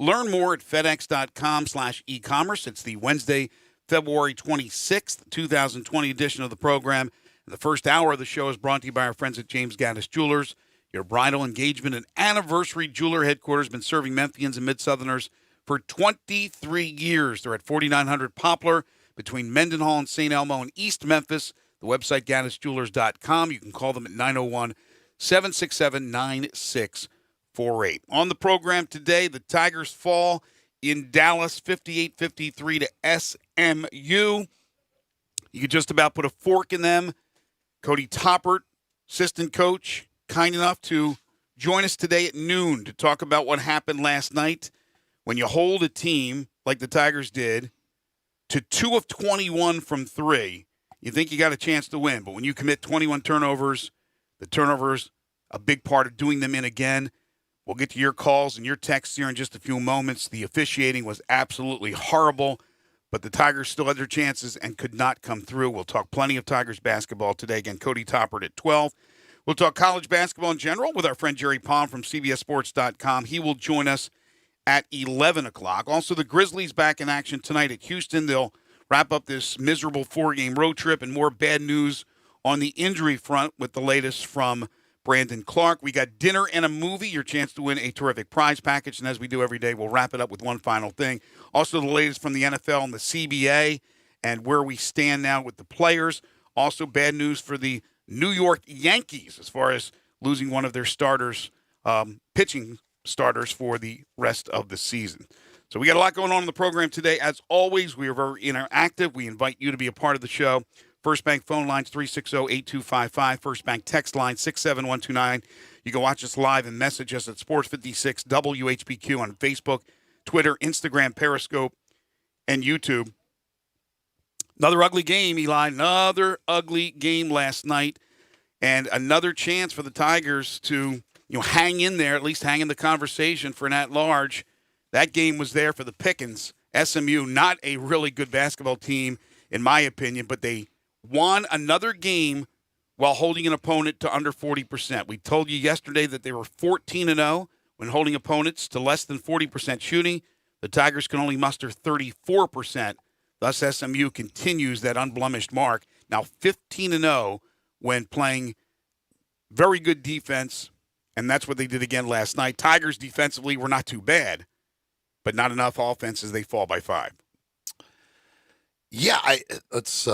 Learn more at fedex.com/e-commerce. It's the Wednesday, February 26th, 2020 edition of the program. The first hour of the show is brought to you by our friends at James Gaddis Jewelers. Your bridal, engagement, and anniversary jeweler headquarters been serving Memphians and Mid-Southerners for 23 years. They're at 4900 Poplar between Mendenhall and St. Elmo in East Memphis. The website, GaddisJewelers.com. You can call them at 901-767-9648. On the program today, the Tigers fall in Dallas 58-53 to SMU. You could just about put a fork in them. Cody Toppert, assistant coach, kind enough to join us today at noon to talk about what happened last night. When you hold a team like the Tigers did to 2 of 21 from 3, you think you got a chance to win. But when you commit 21 turnovers, the turnovers, a big part of doing them in again. We'll get to your calls and your texts here in just a few moments. The officiating was absolutely horrible, but the Tigers still had their chances and could not come through. We'll talk plenty of Tigers basketball today. Again, Cody Toppert at 12. We'll talk college basketball in general with our friend Jerry Palm from CBSSports.com. He will join us at 11 o'clock. Also, the Grizzlies back in action tonight at Houston. They'll wrap up this miserable 4-game road trip, and more bad news on the injury front with the latest from Brandon Clark. We got dinner and a movie, your chance to win a terrific prize package. And as we do every day, we'll wrap it up with one final thing. Also, the latest from the NFL and the CBA and where we stand now with the players. Also, bad news for the New York Yankees as far as losing one of their starters, pitching starters for the rest of the season. So we got a lot going on in the program today. As always, we are very interactive. We invite you to be a part of the show. First Bank phone lines 360-8255. First Bank text line 67129. You can watch us live and message us at Sports 56 WHBQ on Facebook, Twitter, Instagram, Periscope, and YouTube. Another ugly game, Eli. Another ugly game last night. And another chance for the Tigers to hang in there, at least hang in the conversation for an at-large. That game was there for the pickings. SMU, not a really good basketball team, in my opinion, but they won another game while holding an opponent to under 40%. We told you yesterday that they were 14-0 when holding opponents to less than 40% shooting. The Tigers can only muster 34%. Thus, SMU continues that unblemished mark. Now 15-0 when playing very good defense, and that's what they did again last night. Tigers defensively were not too bad, but not enough offense as they fall by 5. Yeah, it's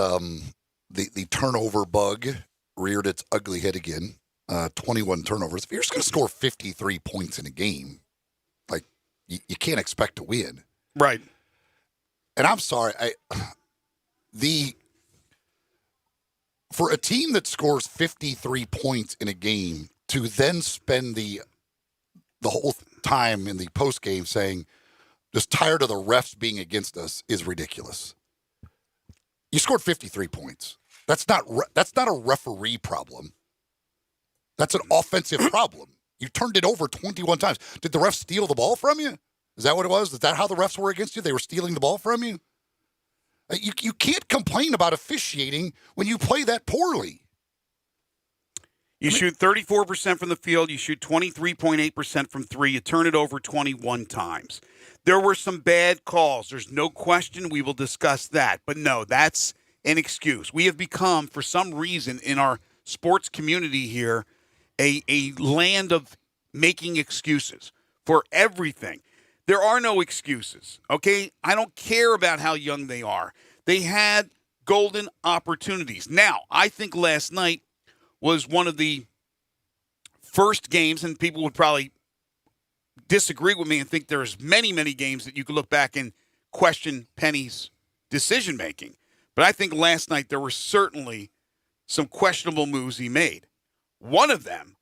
the turnover bug reared its ugly head again. 21 turnovers. If you're just going to score 53 points in a game, like you can't expect to win. Right. And I'm sorry, for a team that scores 53 points in a game to then spend the whole time in the post game saying, just tired of the refs being against us, is ridiculous. You scored 53 points. That's not a referee problem. That's an offensive problem. You turned it over 21 times. Did the refs steal the ball from you? Is that what it was? Is that how the refs were against you? They were stealing the ball from you? You can't complain about officiating when you play that poorly. You shoot 34% from the field. You shoot 23.8% from 3. You turn it over 21 times. There were some bad calls. There's no question. We will discuss that. But no, that's an excuse. We have become, for some reason, in our sports community here, a land of making excuses for everything. There are no excuses, okay? I don't care about how young they are. They had golden opportunities. Now, I think last night was one of the first games, and people would probably disagree with me and think there's many, many games that you could look back and question Penny's decision-making. But I think last night there were certainly some questionable moves he made. One of them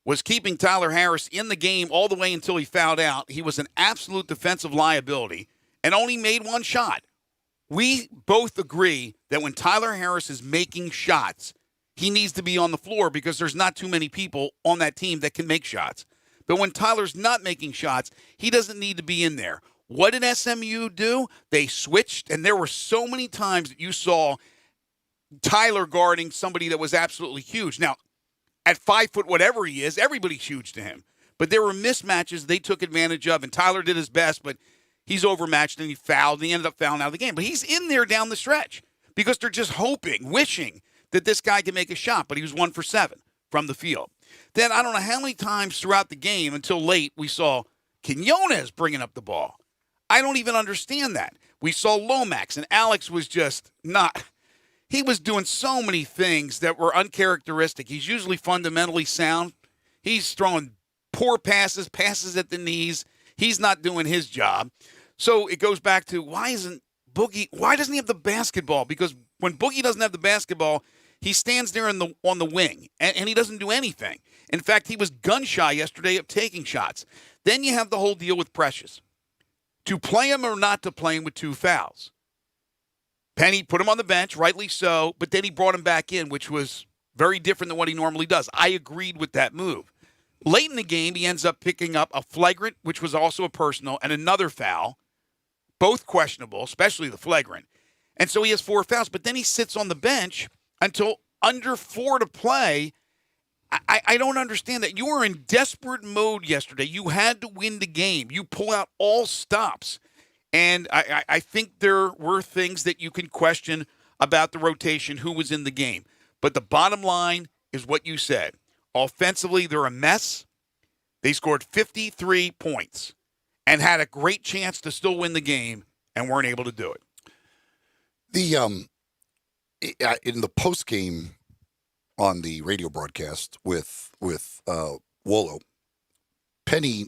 was keeping Tyler Harris in the game all the way until he fouled out. He was an absolute defensive liability and only made one shot. We both agree that when Tyler Harris is making shots, he needs to be on the floor because there's not too many people on that team that can make shots. But when Tyler's not making shots, he doesn't need to be in there. What did SMU do? They switched, and there were so many times that you saw Tyler guarding somebody that was absolutely huge. Now, at 5 foot whatever he is, everybody's huge to him. But there were mismatches they took advantage of, and Tyler did his best, but he's overmatched and he fouled, and he ended up fouling out of the game. But he's in there down the stretch because they're just hoping, wishing that this guy can make a shot, but he was 1 for 7 from the field. Then I don't know how many times throughout the game until late we saw Quinones bringing up the ball. I don't even understand that. We saw Lomax, and Alex was just not – he was doing so many things that were uncharacteristic. He's usually fundamentally sound. He's throwing poor passes, passes at the knees. He's not doing his job. So it goes back to why doesn't he have the basketball? Because when Boogie doesn't have the basketball, he stands there on the wing, and he doesn't do anything. In fact, he was gun-shy yesterday of taking shots. Then you have the whole deal with Precious. To play him or not to play him with 2 fouls. Penny put him on the bench, rightly so, but then he brought him back in, which was very different than what he normally does. I agreed with that move. Late in the game, he ends up picking up a flagrant, which was also a personal, and another foul, both questionable, especially the flagrant. And so he has 4 fouls, but then he sits on the bench until under 4 to play. I don't understand that. You were in desperate mode yesterday. You had to win the game. You pull out all stops. And I think there were things that you can question about the rotation, who was in the game. But the bottom line is what you said. Offensively, they're a mess. They scored 53 points and had a great chance to still win the game and weren't able to do it. In the post game on the radio broadcast with Wolo, Penny,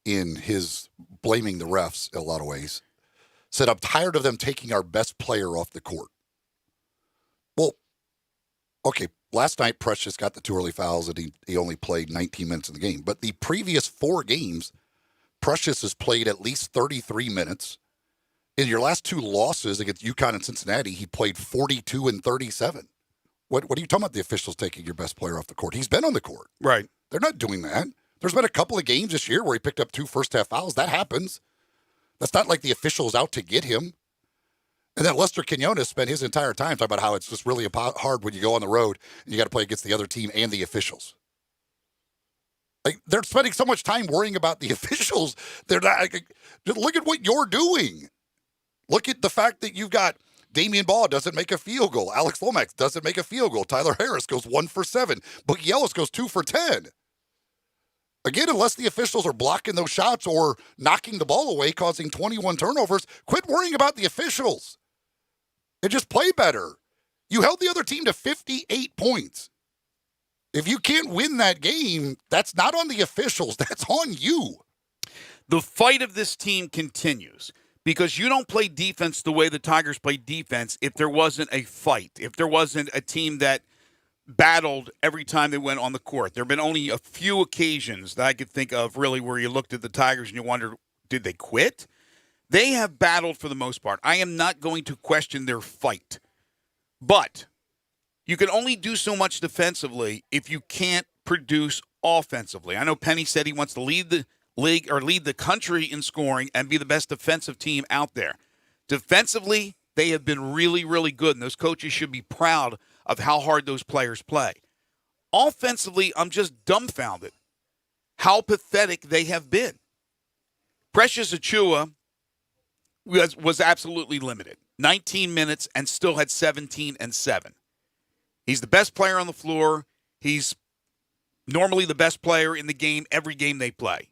in his blaming the refs in a lot of ways, said, "I'm tired of them taking our best player off the court." Well, okay, last night Precious got the 2 early fouls and he only played 19 minutes in the game. But the previous 4 games, Precious has played at least 33 minutes. In your last 2 losses against UConn and Cincinnati, he played 42 and 37. What are you talking about, the officials taking your best player off the court? He's been on the court. Right. They're not doing that. There's been a couple of games this year where he picked up 2 first-half fouls. That happens. That's not like the officials out to get him. And then Lester Quinones spent his entire time talking about how it's just really hard when you go on the road and you got to play against the other team and the officials. Like, they're spending so much time worrying about the officials. They're not. Just look at what you're doing. Look at the fact that you've got Damian Ball doesn't make a field goal. Alex Lomax doesn't make a field goal. Tyler Harris goes 1 for 7. Boogie Ellis goes 2 for 10. Again, unless the officials are blocking those shots or knocking the ball away, causing 21 turnovers, quit worrying about the officials and just play better. You held the other team to 58 points. If you can't win that game, that's not on the officials. That's on you. The fight of this team continues because you don't play defense the way the Tigers play defense if there wasn't a fight, if there wasn't a team that battled every time they went on the court. There have been only a few occasions that I could think of really where you looked at the Tigers and you wondered, did they quit? They have battled for the most part. I am not going to question their fight. But you can only do so much defensively if you can't produce offensively. I know Penny said he wants to lead the league or lead the country in scoring and be the best defensive team out there. Defensively, they have been really, really good, and those coaches should be proud of how hard those players play. Offensively, I'm just dumbfounded how pathetic they have been. Precious Achiuwa was absolutely limited. 19 minutes and still had 17 and 7. He's the best player on the floor. He's normally the best player in the game every game they play.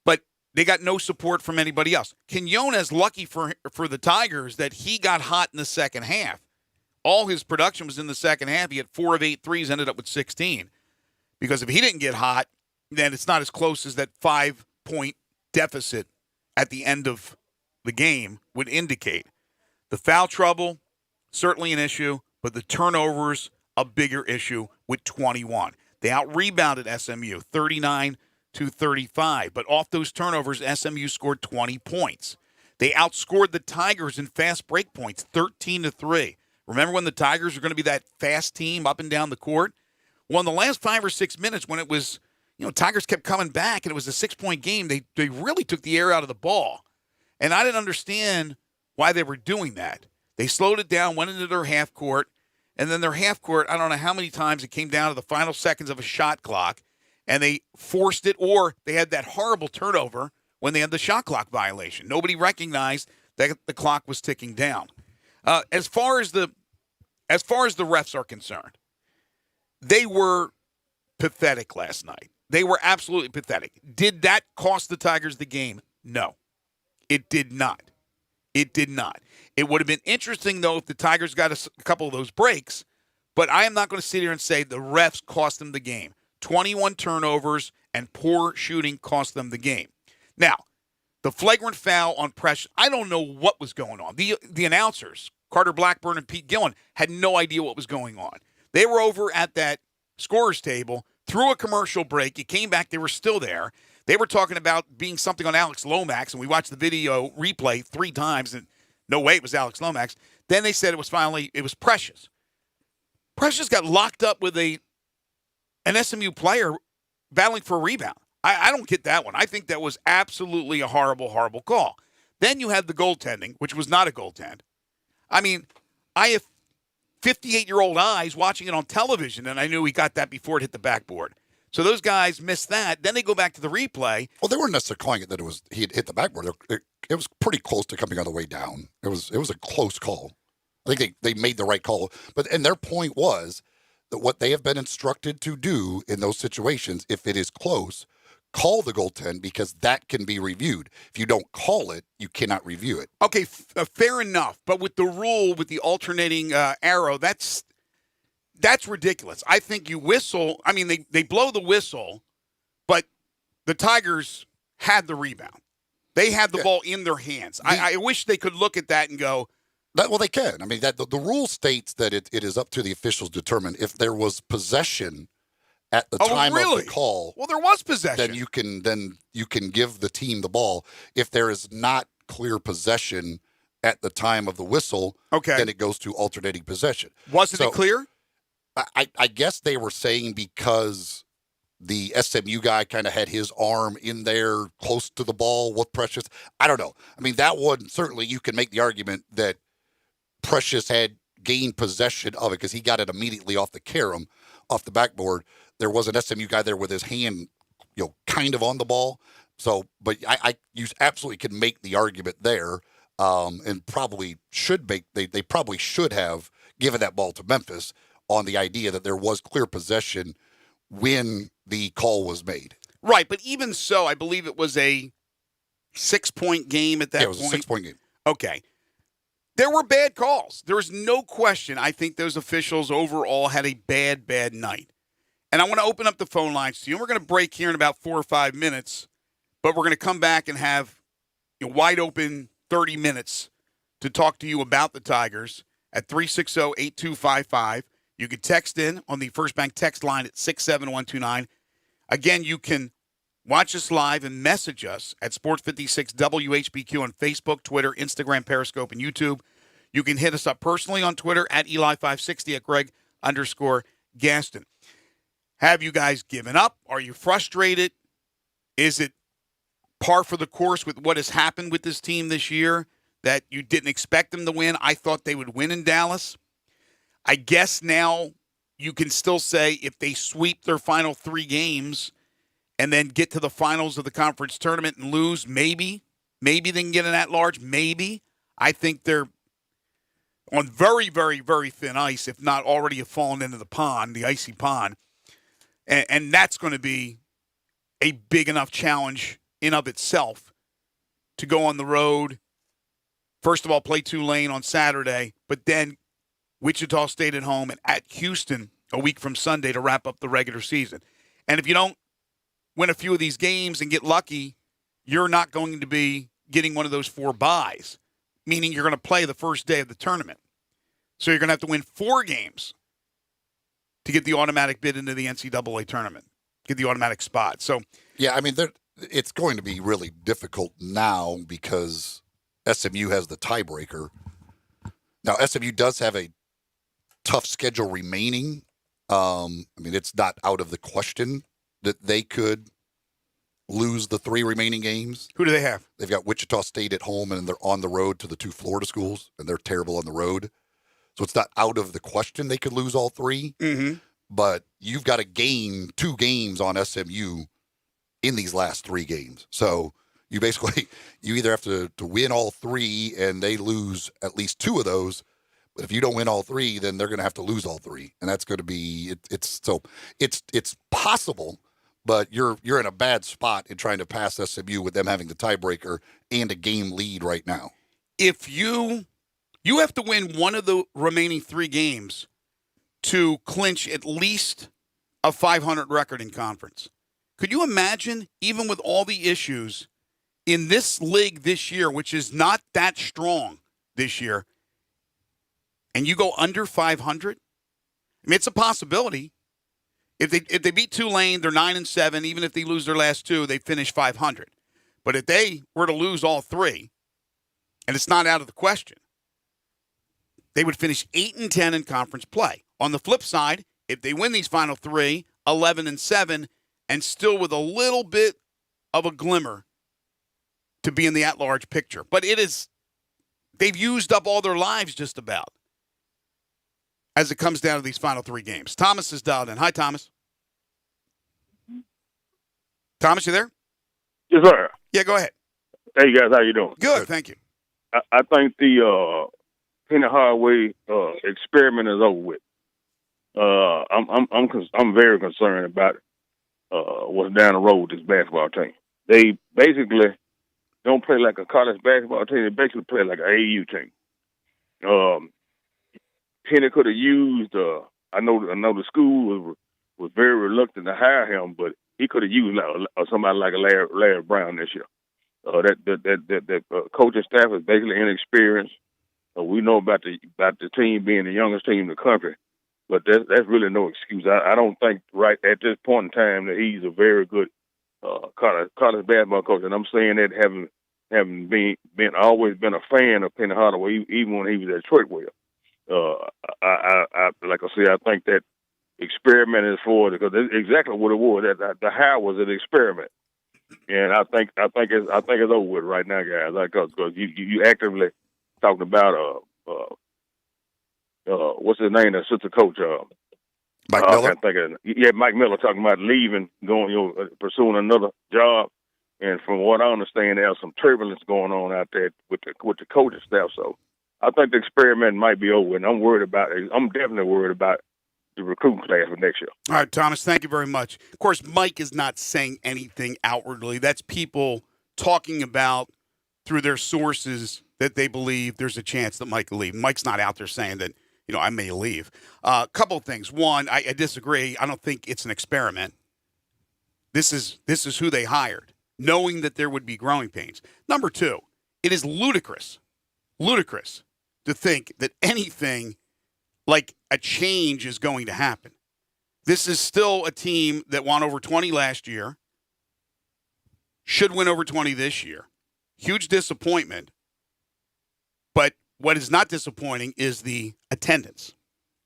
But they got no support from anybody else. Quinones, lucky for the Tigers that he got hot in the second half. All his production was in the second half. He had 4 of 8 threes, ended up with 16. Because if he didn't get hot, then it's not as close as that 5-point deficit at the end of the game would indicate. The foul trouble, certainly an issue, but the turnovers, a bigger issue with 21. They out-rebounded SMU, 39-35. But off those turnovers, SMU scored 20 points. They outscored the Tigers in fast break points, 13-3. Remember when the Tigers were going to be that fast team up and down the court? Well, in the last 5 or 6 minutes when it was, Tigers kept coming back and it was a 6-point game, they really took the air out of the ball. And I didn't understand why they were doing that. They slowed it down, went into their half court, and then their half court, I don't know how many times it came down to the final seconds of a shot clock, and they forced it, or they had that horrible turnover when they had the shot clock violation. Nobody recognized that the clock was ticking down. As far as the refs are concerned, they were pathetic last night. They were absolutely pathetic. Did that cost the Tigers the game? No, it did not. It did not. It would have been interesting, though, if the Tigers got a couple of those breaks, but I am not going to sit here and say the refs cost them the game. 21 turnovers and poor shooting cost them the game. Now, the flagrant foul on Precious, I don't know what was going on. The announcers, Carter Blackburn and Pete Gillen, had no idea what was going on. They were over at that scorer's table, through a commercial break. It came back. They were still there. They were talking about being something on Alex Lomax, and we watched the video replay 3 times, and no way it was Alex Lomax. Then they said it was Precious. Precious got locked up with an SMU player battling for a rebound. I don't get that one. I think that was absolutely a horrible, horrible call. Then you had the goaltending, which was not a goaltend. I mean, I have 58-year-old eyes watching it on television, and I knew he got that before it hit the backboard. So those guys missed that. Then they go back to the replay. Well, they weren't necessarily calling it that he had hit the backboard. It was pretty close to coming on the way down. It was a close call. I think they made the right call. And their point was that what they have been instructed to do in those situations, if it is close, call the goaltend, because that can be reviewed. If you don't call it, you cannot review it. Okay, fair enough. But with the rule, with the alternating arrow, that's ridiculous. I think you whistle. I mean, they blow the whistle, but the Tigers had the rebound. They had the ball in their hands. I wish they could look at that and go, well, they can. I mean, that the rule states that it is up to the officials to determine if there was possession at the time of the call. Well, there was possession. Then you can give the team the ball. If there is not clear possession at the time of the whistle, then it goes to alternating possession. Wasn't it clear? I guess they were saying because the SMU guy kind of had his arm in there close to the ball with Precious. I don't know. I mean, that one, certainly you can make the argument that Precious had gained possession of it because he got it immediately off the carom, off the backboard. There was an SMU guy there with his hand, kind of on the ball. So, but you absolutely can make the argument there, and probably should make. They probably should have given that ball to Memphis on the idea that there was clear possession when the call was made. Right, but even so, I believe it was a 6-point game at that point. Yeah, it was a 6-point game. Okay. There were bad calls. There is no question. I think those officials overall had a bad, bad night. And I want to open up the phone lines to you. We're going to break here in about 4 or 5 minutes, but we're going to come back and have wide open 30 minutes to talk to you about the Tigers at 360-8255. You can text in on the First Bank text line at 67129. Again, you can watch us live and message us at Sports 56 WHBQ on Facebook, Twitter, Instagram, Periscope, and YouTube. You can hit us up personally on Twitter at Eli560, at Greg_Gaston. Have you guys given up? Are you frustrated? Is it par for the course with what has happened with this team this year, that you didn't expect them to win? I thought they would win in Dallas. I guess now you can still say if they sweep their final 3 games and then get to the finals of the conference tournament and lose, maybe they can get an at-large, maybe. I think they're on very, very, very thin ice, if not already have fallen into the pond, the icy pond. And that's going to be a big enough challenge in of itself to go on the road. First of all, play Tulane on Saturday, but then Wichita State at home and at Houston a week from Sunday to wrap up the regular season. And if you don't win a few of these games and get lucky, you're not going to be getting one of those 4 byes, meaning you're going to play the first day of the tournament. So you're going to have to win 4 games to get the automatic bid into the NCAA tournament, get the automatic spot. So, yeah, I mean, it's going to be really difficult now because SMU has the tiebreaker. Now, SMU does have a tough schedule remaining. I mean, it's not out of the question that they could lose the 3 remaining games. Who do they have? They've got Wichita State at home, and they're on the road to the 2 Florida schools, and they're terrible on the road. So it's not out of the question they could lose all 3. Mm-hmm. but you've got to gain 2 games on SMU in these last 3 games. So you basically you either have to win all 3 and they lose at least 2 of those. But if you don't win all 3, then they're going to have to lose all 3, and that's going to be it's possible, but you're in a bad spot in trying to pass SMU with them having the tiebreaker and a game lead right now. If you have to win one of the remaining 3 games to clinch at least a 500 record in conference. Could you imagine, even with all the issues in this league this year, which is not that strong this year, and you go under 500? I mean, it's a possibility. If they beat Tulane, they're 9-7. Even if they lose their last 2, they finish 500. But if they were to lose all 3, and it's not out of the question, they would finish 8-10 in conference play. On the flip side, if they win these final 3, 11-7, and still with a little bit of a glimmer to be in the at-large picture. But they've used up all their lives just about as it comes down to these final 3 games. Thomas is dialed in. Hi, Thomas. Thomas, you there? Yes, sir. Yeah, go ahead. Hey, guys, how you doing? Good, thank you. I think the Penny Hardaway experiment is over with. I'm very concerned about what's down the road with this basketball team. They basically don't play like a college basketball team. They basically play like an AAU team. Penny could have used. I know the school was very reluctant to hire him, but he could have used somebody like a Larry Brown this year. That coaching staff is basically inexperienced. We know about the team being the youngest team in the country, but that's really no excuse. I don't think right at this point in time that he's a very good college basketball coach, and I'm saying that having been always been a fan of Penny Hardaway, even when he was at Troy. I like I say, I think that experiment is for it because that's exactly what it was. That the hire was an experiment, and I think it's over with right now, guys. Because you actively talking about what's his name, the assistant coach, Mike Miller. Mike Miller talking about leaving, going pursuing another job, and from what I understand, there's some turbulence going on out there with the coaching staff. So I think the experiment might be over, and I'm worried about it. I'm definitely worried about the recruiting class for next year. All right, Thomas, thank you very much. Of course, Mike is not saying anything outwardly. That's people talking about through their sources that they believe there's a chance that Mike will leave. Mike's not out there saying that, I may leave. A couple of things. One, I disagree. I don't think it's an experiment. This is who they hired, knowing that there would be growing pains. Number 2, it is ludicrous to think that anything like a change is going to happen. This is still a team that won over 20 last year, should win over 20 this year. Huge disappointment. But what is not disappointing is the attendance,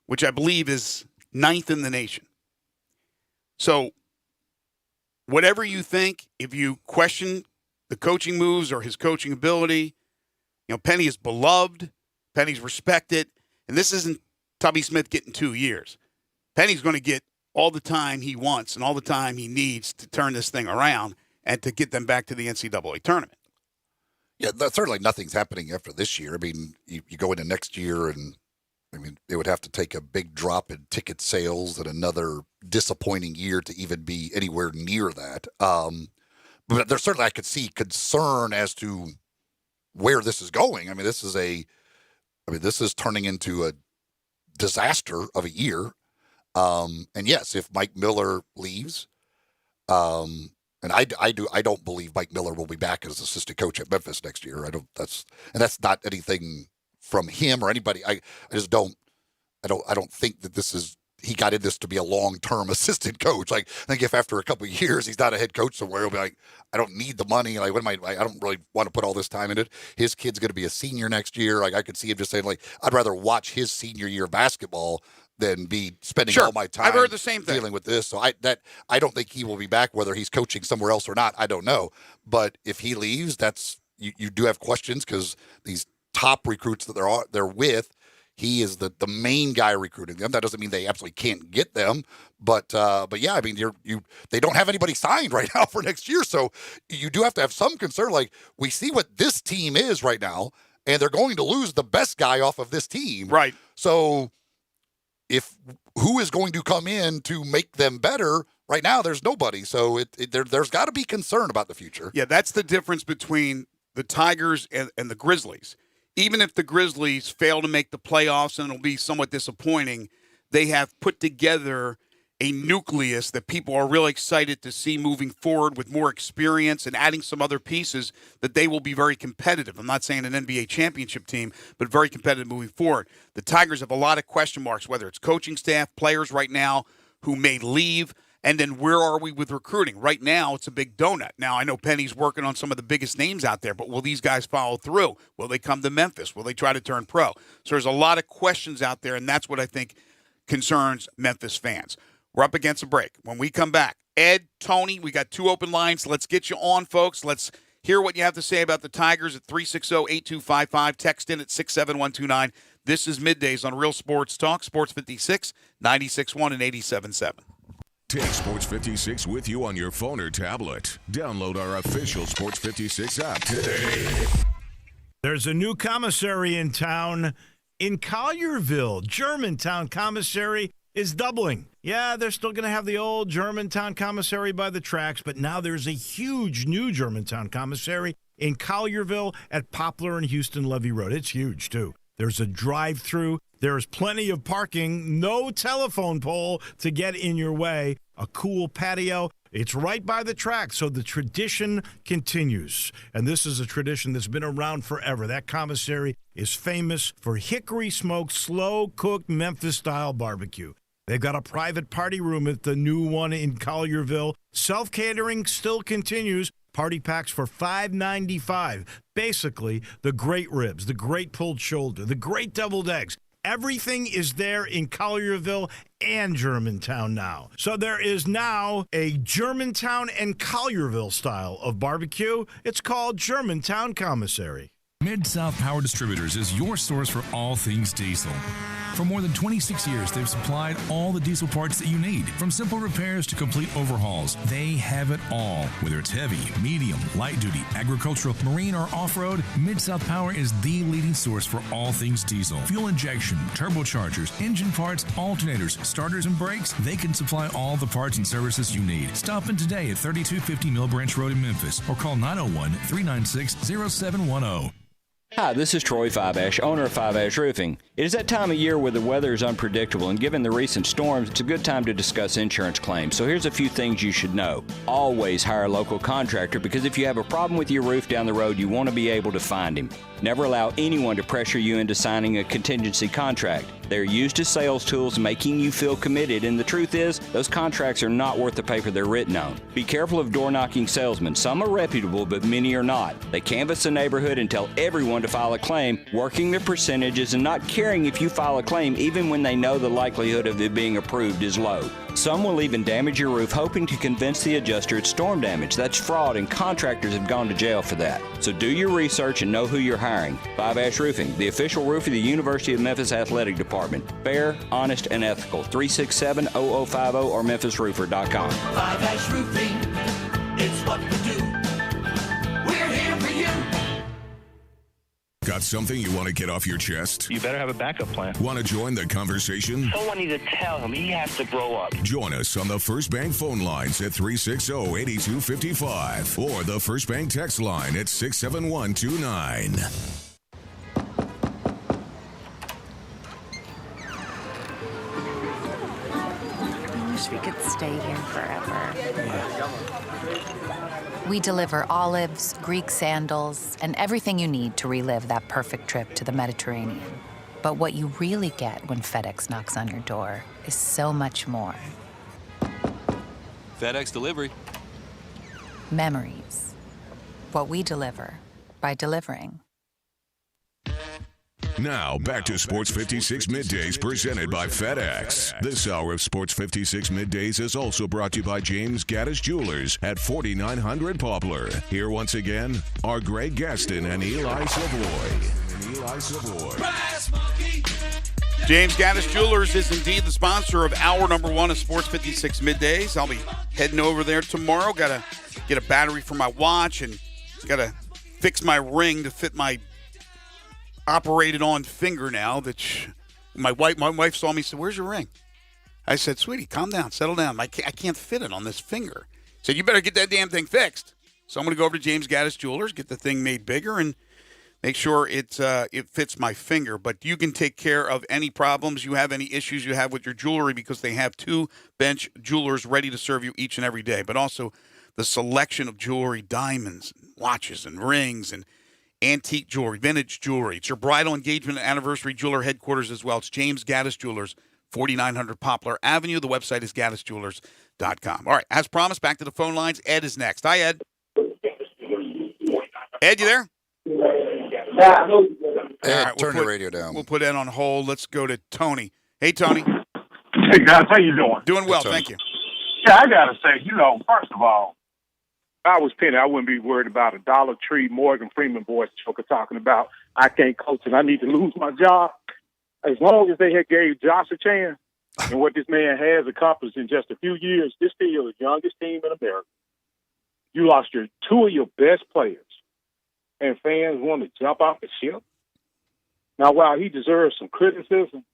which I believe is 9th in the nation. So whatever you think, if you question the coaching moves or his coaching ability, Penny is beloved. Penny's respected. And this isn't Tubby Smith getting 2 years. Penny's going to get all the time he wants and all the time he needs to turn this thing around and to get them back to the NCAA tournament. Yeah, certainly nothing's happening after this year. I mean, you go into next year, and they would have to take a big drop in ticket sales and another disappointing year to even be anywhere near that. But there's certainly, I could see concern as to where this is going. This is turning into a disaster of a year. And yes, if Mike Miller leaves, and I don't believe Mike Miller will be back as assistant coach at Memphis next year. That's not anything from him or anybody. I don't think that he got in this to be a long-term assistant coach. Like, I think if after a couple of years he's not a head coach somewhere, he'll be like, I don't need the money. Like, I don't really want to put all this time in it. His kid's going to be a senior next year. Like, I could see him just saying, like, I'd rather watch his senior year of basketball than be spending all my time. I've heard the same thing. Dealing with this. So I don't think he will be back, whether he's coaching somewhere else or not. I don't know. But if he leaves, you do have questions because these top recruits that they're with, he is the main guy recruiting them. That doesn't mean they absolutely can't get them, but yeah, I mean, they don't have anybody signed right now for next year, so you do have to have some concern. Like, we see what this team is right now, and they're going to lose the best guy off of this team, right? So, who is going to come in to make them better? Right now, there's nobody, so there's got to be concern about the future. Yeah, that's the difference between the Tigers and the Grizzlies. Even if the Grizzlies fail to make the playoffs, and it'll be somewhat disappointing, they have put together a nucleus that people are really excited to see moving forward with more experience and adding some other pieces that they will be very competitive. I'm not saying an NBA championship team, but very competitive moving forward. The Tigers have a lot of question marks, whether it's coaching staff, players right now who may leave. And then where are we with recruiting? Right now, it's a big donut. Now, I know Penny's working on some of the biggest names out there, but will these guys follow through? Will they come to Memphis? Will they try to turn pro? So there's a lot of questions out there, and that's what I think concerns Memphis fans. We're up against a break. When we come back, Ed, Tony, we got 2 open lines. Let's get you on, folks. Let's hear what you have to say about the Tigers at 360-8255. Text in at 67129. This is Middays on Real Sports Talk, Sports 56, 96.1 and 87.7. Take Sports 56 with you on your phone or tablet. Download our official Sports 56 app today. There's a new commissary in town in Collierville. Germantown Commissary is doubling. Yeah, they're still going to have the old Germantown Commissary by the tracks, but now there's a huge new Germantown Commissary in Collierville at Poplar and Houston Levee Road. It's huge, too. There's a drive-through. There's plenty of parking, no telephone pole to get in your way, a cool patio. It's right by the track, so the tradition continues. And this is a tradition that's been around forever. That commissary is famous for hickory-smoked, slow-cooked Memphis-style barbecue. They've got a private party room at the new one in Collierville. Self-catering still continues. Party packs for $5.95. Basically, the great ribs, the great pulled shoulder, the great deviled eggs. Everything is there in Collierville and Germantown now. So there is now a Germantown and Collierville style of barbecue. It's called Germantown Commissary. Mid-South Power Distributors is your source for all things diesel. For more than 26 years, they've supplied all the diesel parts that you need. From simple repairs to complete overhauls, they have it all. Whether it's heavy, medium, light duty, agricultural, marine, or off-road, Mid-South Power is the leading source for all things diesel. Fuel injection, turbochargers, engine parts, alternators, starters, and brakes, they can supply all the parts and services you need. Stop in today at 3250 Mill Branch Road in Memphis or call 901-396-0710. Hi, this is Troy Five-Ash, owner of Five-Ash Roofing. It is that time of year where the weather is unpredictable, and given the recent storms, it's a good time to discuss insurance claims. So here's a few things you should know. Always hire a local contractor, because if you have a problem with your roof down the road, you want to be able to find him. Never allow anyone to pressure you into signing a contingency contract. They're used as sales tools, making you feel committed, and the truth is, those contracts are not worth the paper they're written on. Be careful of door-knocking salesmen. Some are reputable, but many are not. They canvass the neighborhood and tell everyone to file a claim, working their percentages and not caring if you file a claim even when they know the likelihood of it being approved is low. Some will even damage your roof hoping to convince the adjuster it's storm damage. That's fraud, and contractors have gone to jail for that. So do your research and know who you're hiring. Five-Ash Roofing, the official roof of the University of Memphis Athletic Department. Fair, honest, and ethical. 367-0050 or memphisroofer.com. Five-Ash Roofing, it's what we do. We're here for you. Got something you want to get off your chest? You better have a backup plan. Want to join the conversation? Someone needs to tell him he has to grow up. Join us on the First Bank phone lines at 360-8255 or the First Bank text line at 67129. I wish we could stay here forever. We deliver olives, Greek sandals, and everything you need to relive that perfect trip to the Mediterranean. But what you really get when FedEx knocks on your door is so much more. FedEx Delivery. Memories. What we deliver by delivering. Now, back to Sports 56 Middays presented by FedEx. This hour of Sports 56 Middays is also brought to you by James Gaddis Jewelers at 4900 Poplar. Here once again are Greg Gaston and Eli Savoie. and Eli Savoie. James Gaddis Jewelers is indeed the sponsor of hour number 1 of Sports 56 Middays. I'll be heading over there tomorrow. Got to get a battery for my watch and got to fix my ring to fit my operated on finger now. My wife saw me and said, "Where's your ring?" I said, "Sweetie, calm down, settle down. I can't fit it on this finger." Said, "You better get that damn thing fixed." So I'm going to go over to James Gaddis Jewelers, get the thing made bigger, and make sure it fits my finger. But you can take care of any problems you have, any issues you have with your jewelry, because they have 2 bench jewelers ready to serve you each and every day. But also the selection of jewelry, diamonds, watches, and rings, and antique jewelry, vintage jewelry. It's your bridal, engagement, and anniversary jeweler headquarters as well. It's James Gaddis Jewelers, 4900 Poplar Avenue. The website is gaddisjewelers.com. All right, as promised, back to the phone lines. Ed is next. Hi, Ed. Ed, you there? Ed, right, turn your radio down. We'll put Ed on hold. Let's go to Tony. Hey, Tony. Hey, guys, how you doing? Doing well, Hey, Tony. thank you. Yeah, I got to say, first of all, if I was Penny, I wouldn't be worried about a Dollar Tree Morgan Freeman voice joker talking about I can't coach and I need to lose my job. As long as they had gave Josh a chance and what this man has accomplished in just a few years, this still the youngest team in America. You lost 2 of your best players, and fans want to jump off the ship. Now, while he deserves some criticism,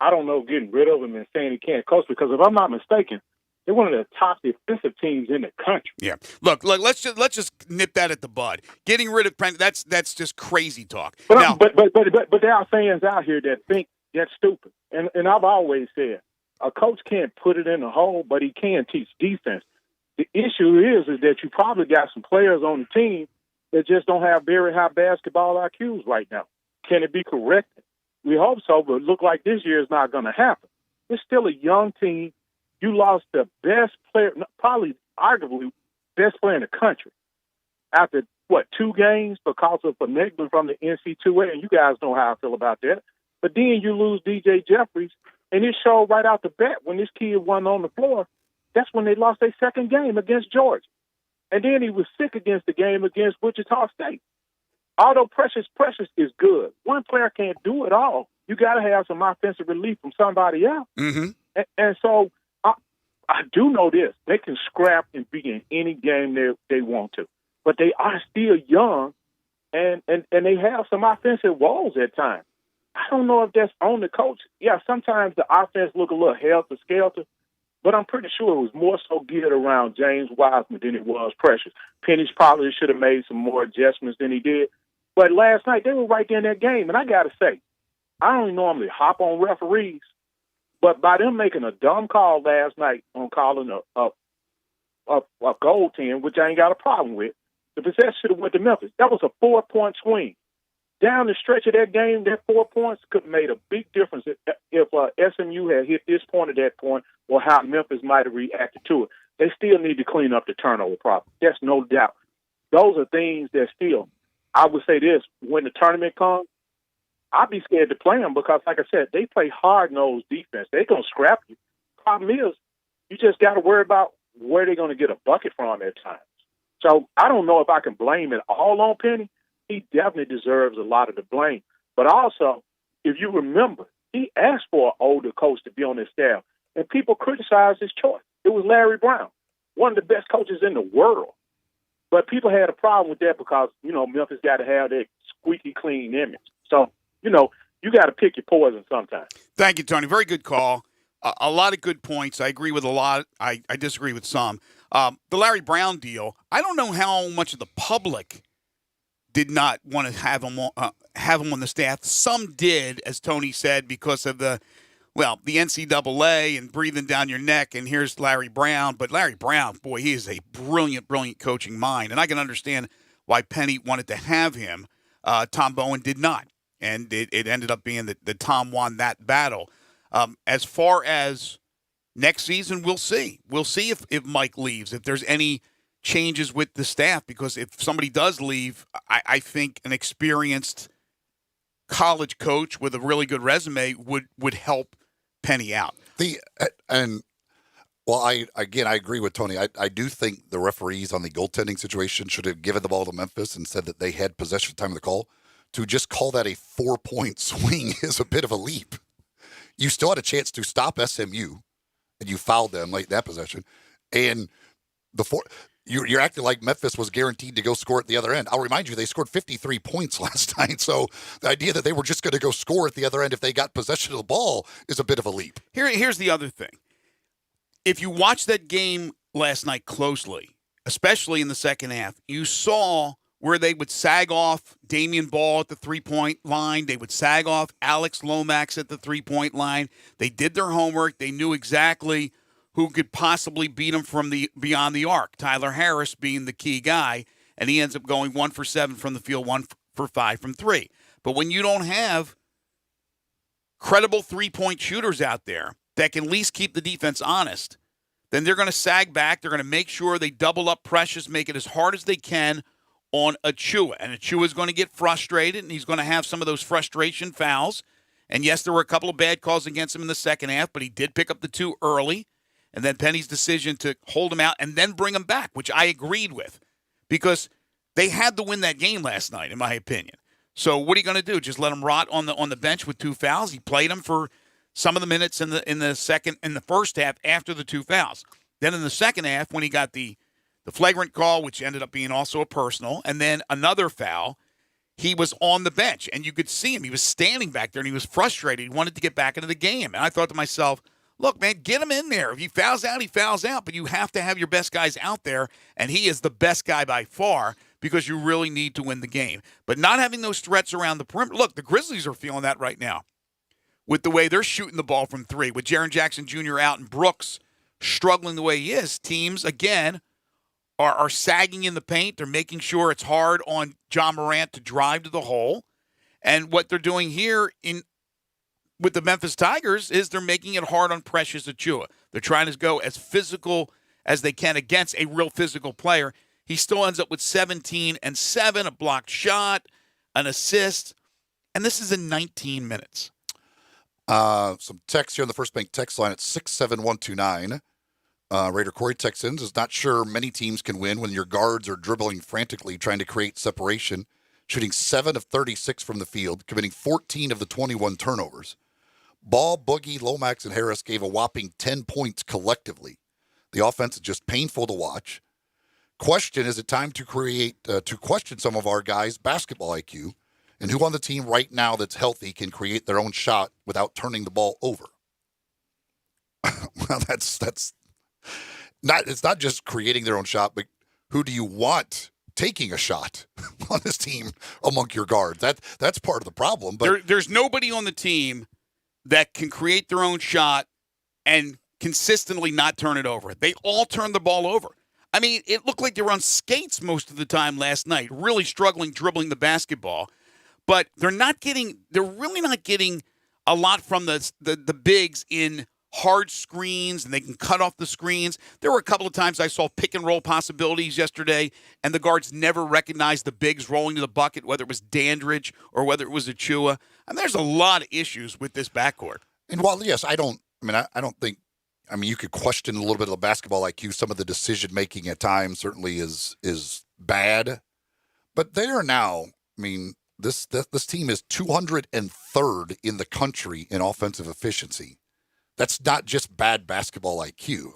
I don't know getting rid of him and saying he can't coach, because if I'm not mistaken, they're one of the top defensive teams in the country. Yeah. Look. Let's just nip that at the bud. Getting rid of Brent, that's just crazy talk. But there are fans out here that think that's stupid. And I've always said a coach can't put it in the hole, but he can teach defense. The issue is that you probably got some players on the team that just don't have very high basketball IQs right now. Can it be corrected? We hope so, but it look like this year is not going to happen. It's still a young team. You lost the best player, probably arguably best player in the country, after, 2 games because of a negligence from the NC2A, and you guys know how I feel about that. But then you lose DJ Jeffries, and it showed right out the bat when this kid wasn't on the floor. That's when they lost their second game against Georgia. And then he was sick against the game against Wichita State. Although Precious is good, one player can't do it all. You got to have some offensive relief from somebody else. Mm-hmm. And so I do know this. They can scrap and be in any game they want to. But they are still young, and they have some offensive woes at times. I don't know if that's on the coach. Yeah, sometimes the offense look a little helter-skelter, but I'm pretty sure it was more so geared around James Wiseman than it was Precious. Penny's probably should have made some more adjustments than he did. But last night, they were right there in that game. And I got to say, I don't normally hop on referees, but by them making a dumb call last night on calling a goaltend, which I ain't got a problem with, the possession should have went to Memphis. That was a 4-point swing. Down the stretch of that game, that 4 points could have made a big difference if SMU had hit this point at that point, or how Memphis might have reacted to it. They still need to clean up the turnover problem. There's no doubt. Those are things that still, I would say this, when the tournament comes, I'd be scared to play them because, like I said, they play hard-nosed defense. They're going to scrap you. Problem is, you just got to worry about where they're going to get a bucket from at times. So I don't know if I can blame it all on Penny. He definitely deserves a lot of the blame. But also, if you remember, he asked for an older coach to be on his staff, and people criticized his choice. It was Larry Brown, one of the best coaches in the world. But people had a problem with that because, Memphis got to have that squeaky clean image. So, you got to pick your poison sometimes. Thank you, Tony. Very good call. A lot of good points. I agree with a lot. I disagree with some. The Larry Brown deal, I don't know how much of the public did not want to have him on the staff. Some did, as Tony said, because of the NCAA and breathing down your neck, and here's Larry Brown. But Larry Brown, boy, he is a brilliant, brilliant coaching mind, and I can understand why Penny wanted to have him. Tom Bowen did not, and it ended up being that Tom won that battle. As far as next season, we'll see. We'll see if Mike leaves, if there's any changes with the staff, because if somebody does leave, I think an experienced college coach with a really good resume would help Penny out. I agree with Tony. I do think the referees on the goaltending situation should have given the ball to Memphis and said that they had possession time of the call. to just call that a 4-point swing is a bit of a leap. You still had a chance to stop SMU, and you fouled them late in that possession. And you're acting like Memphis was guaranteed to go score at the other end. I'll remind you, they scored 53 points last night. So the idea that they were just going to go score at the other end if they got possession of the ball is a bit of a leap. Here's the other thing. If you watch that game last night closely, especially in the second half, you saw where they would sag off Damian Ball at the three-point line. They would sag off Alex Lomax at the three-point line. They did their homework. They knew exactly who could possibly beat them from the beyond the arc, Tyler Harris being the key guy, and he ends up going 1 for 7 from the field, 1 for 5 from 3. But when you don't have credible three-point shooters out there that can at least keep the defense honest, then they're going to sag back. They're going to make sure they double up Precious, make it as hard as they can on Achua. And Achua is going to get frustrated, and he's going to have some of those frustration fouls. And yes, there were a couple of bad calls against him in the second half, but he did pick up the 2 early. And then Penny's decision to hold him out and then bring him back, which I agreed with, because they had to win that game last night, in my opinion. So what are you going to do? Just let him rot on the bench with 2 fouls? He played him for some of the minutes in the first half after the 2 fouls. Then in the second half, when he got the flagrant call, which ended up being also a personal, and then another foul, he was on the bench, and you could see him. He was standing back there, and he was frustrated. He wanted to get back into the game. And I thought to myself, look, man, get him in there. If he fouls out, he fouls out. But you have to have your best guys out there, and he is the best guy by far because you really need to win the game. But not having those threats around the perimeter. Look, the Grizzlies are feeling that right now with the way they're shooting the ball from 3. With Jaren Jackson Jr. out and Brooks struggling the way he is, teams, again, are sagging in the paint. They're making sure it's hard on John Morant to drive to the hole. And what they're doing here with the Memphis Tigers is they're making it hard on Precious Achua. They're trying to go as physical as they can against a real physical player. He still ends up with 17 and 7, a blocked shot, an assist, and this is in 19 minutes. Some text here on the First Bank text line at 67129. Raider Corey texts in, is not sure many teams can win when your guards are dribbling frantically trying to create separation, shooting 7 of 36 from the field, committing 14 of the 21 turnovers. Ball, Boogie, Lomax, and Harris gave a whopping 10 points collectively. The offense is just painful to watch. Question, is it time to question some of our guys' basketball IQ? And who on the team right now that's healthy can create their own shot without turning the ball over? Well, it's not just creating their own shot, but who do you want taking a shot on this team among your guards? That's part of the problem. But there's nobody on the team that can create their own shot and consistently not turn it over. They all turn the ball over. I mean, it looked like they were on skates most of the time last night, really struggling dribbling the basketball. But they're really not getting a lot from the bigs in hard screens, and they can cut off the screens. There were a couple of times I saw pick and roll possibilities yesterday, and the guards never recognized the bigs rolling to the bucket, whether it was Dandridge or whether it was Achua. And there's a lot of issues with this backcourt. And while, yes, I don't think you could question a little bit of the basketball IQ. Some of the decision making at times certainly is bad, but they are now, this team is 203rd in the country in offensive efficiency. That's not just bad basketball IQ.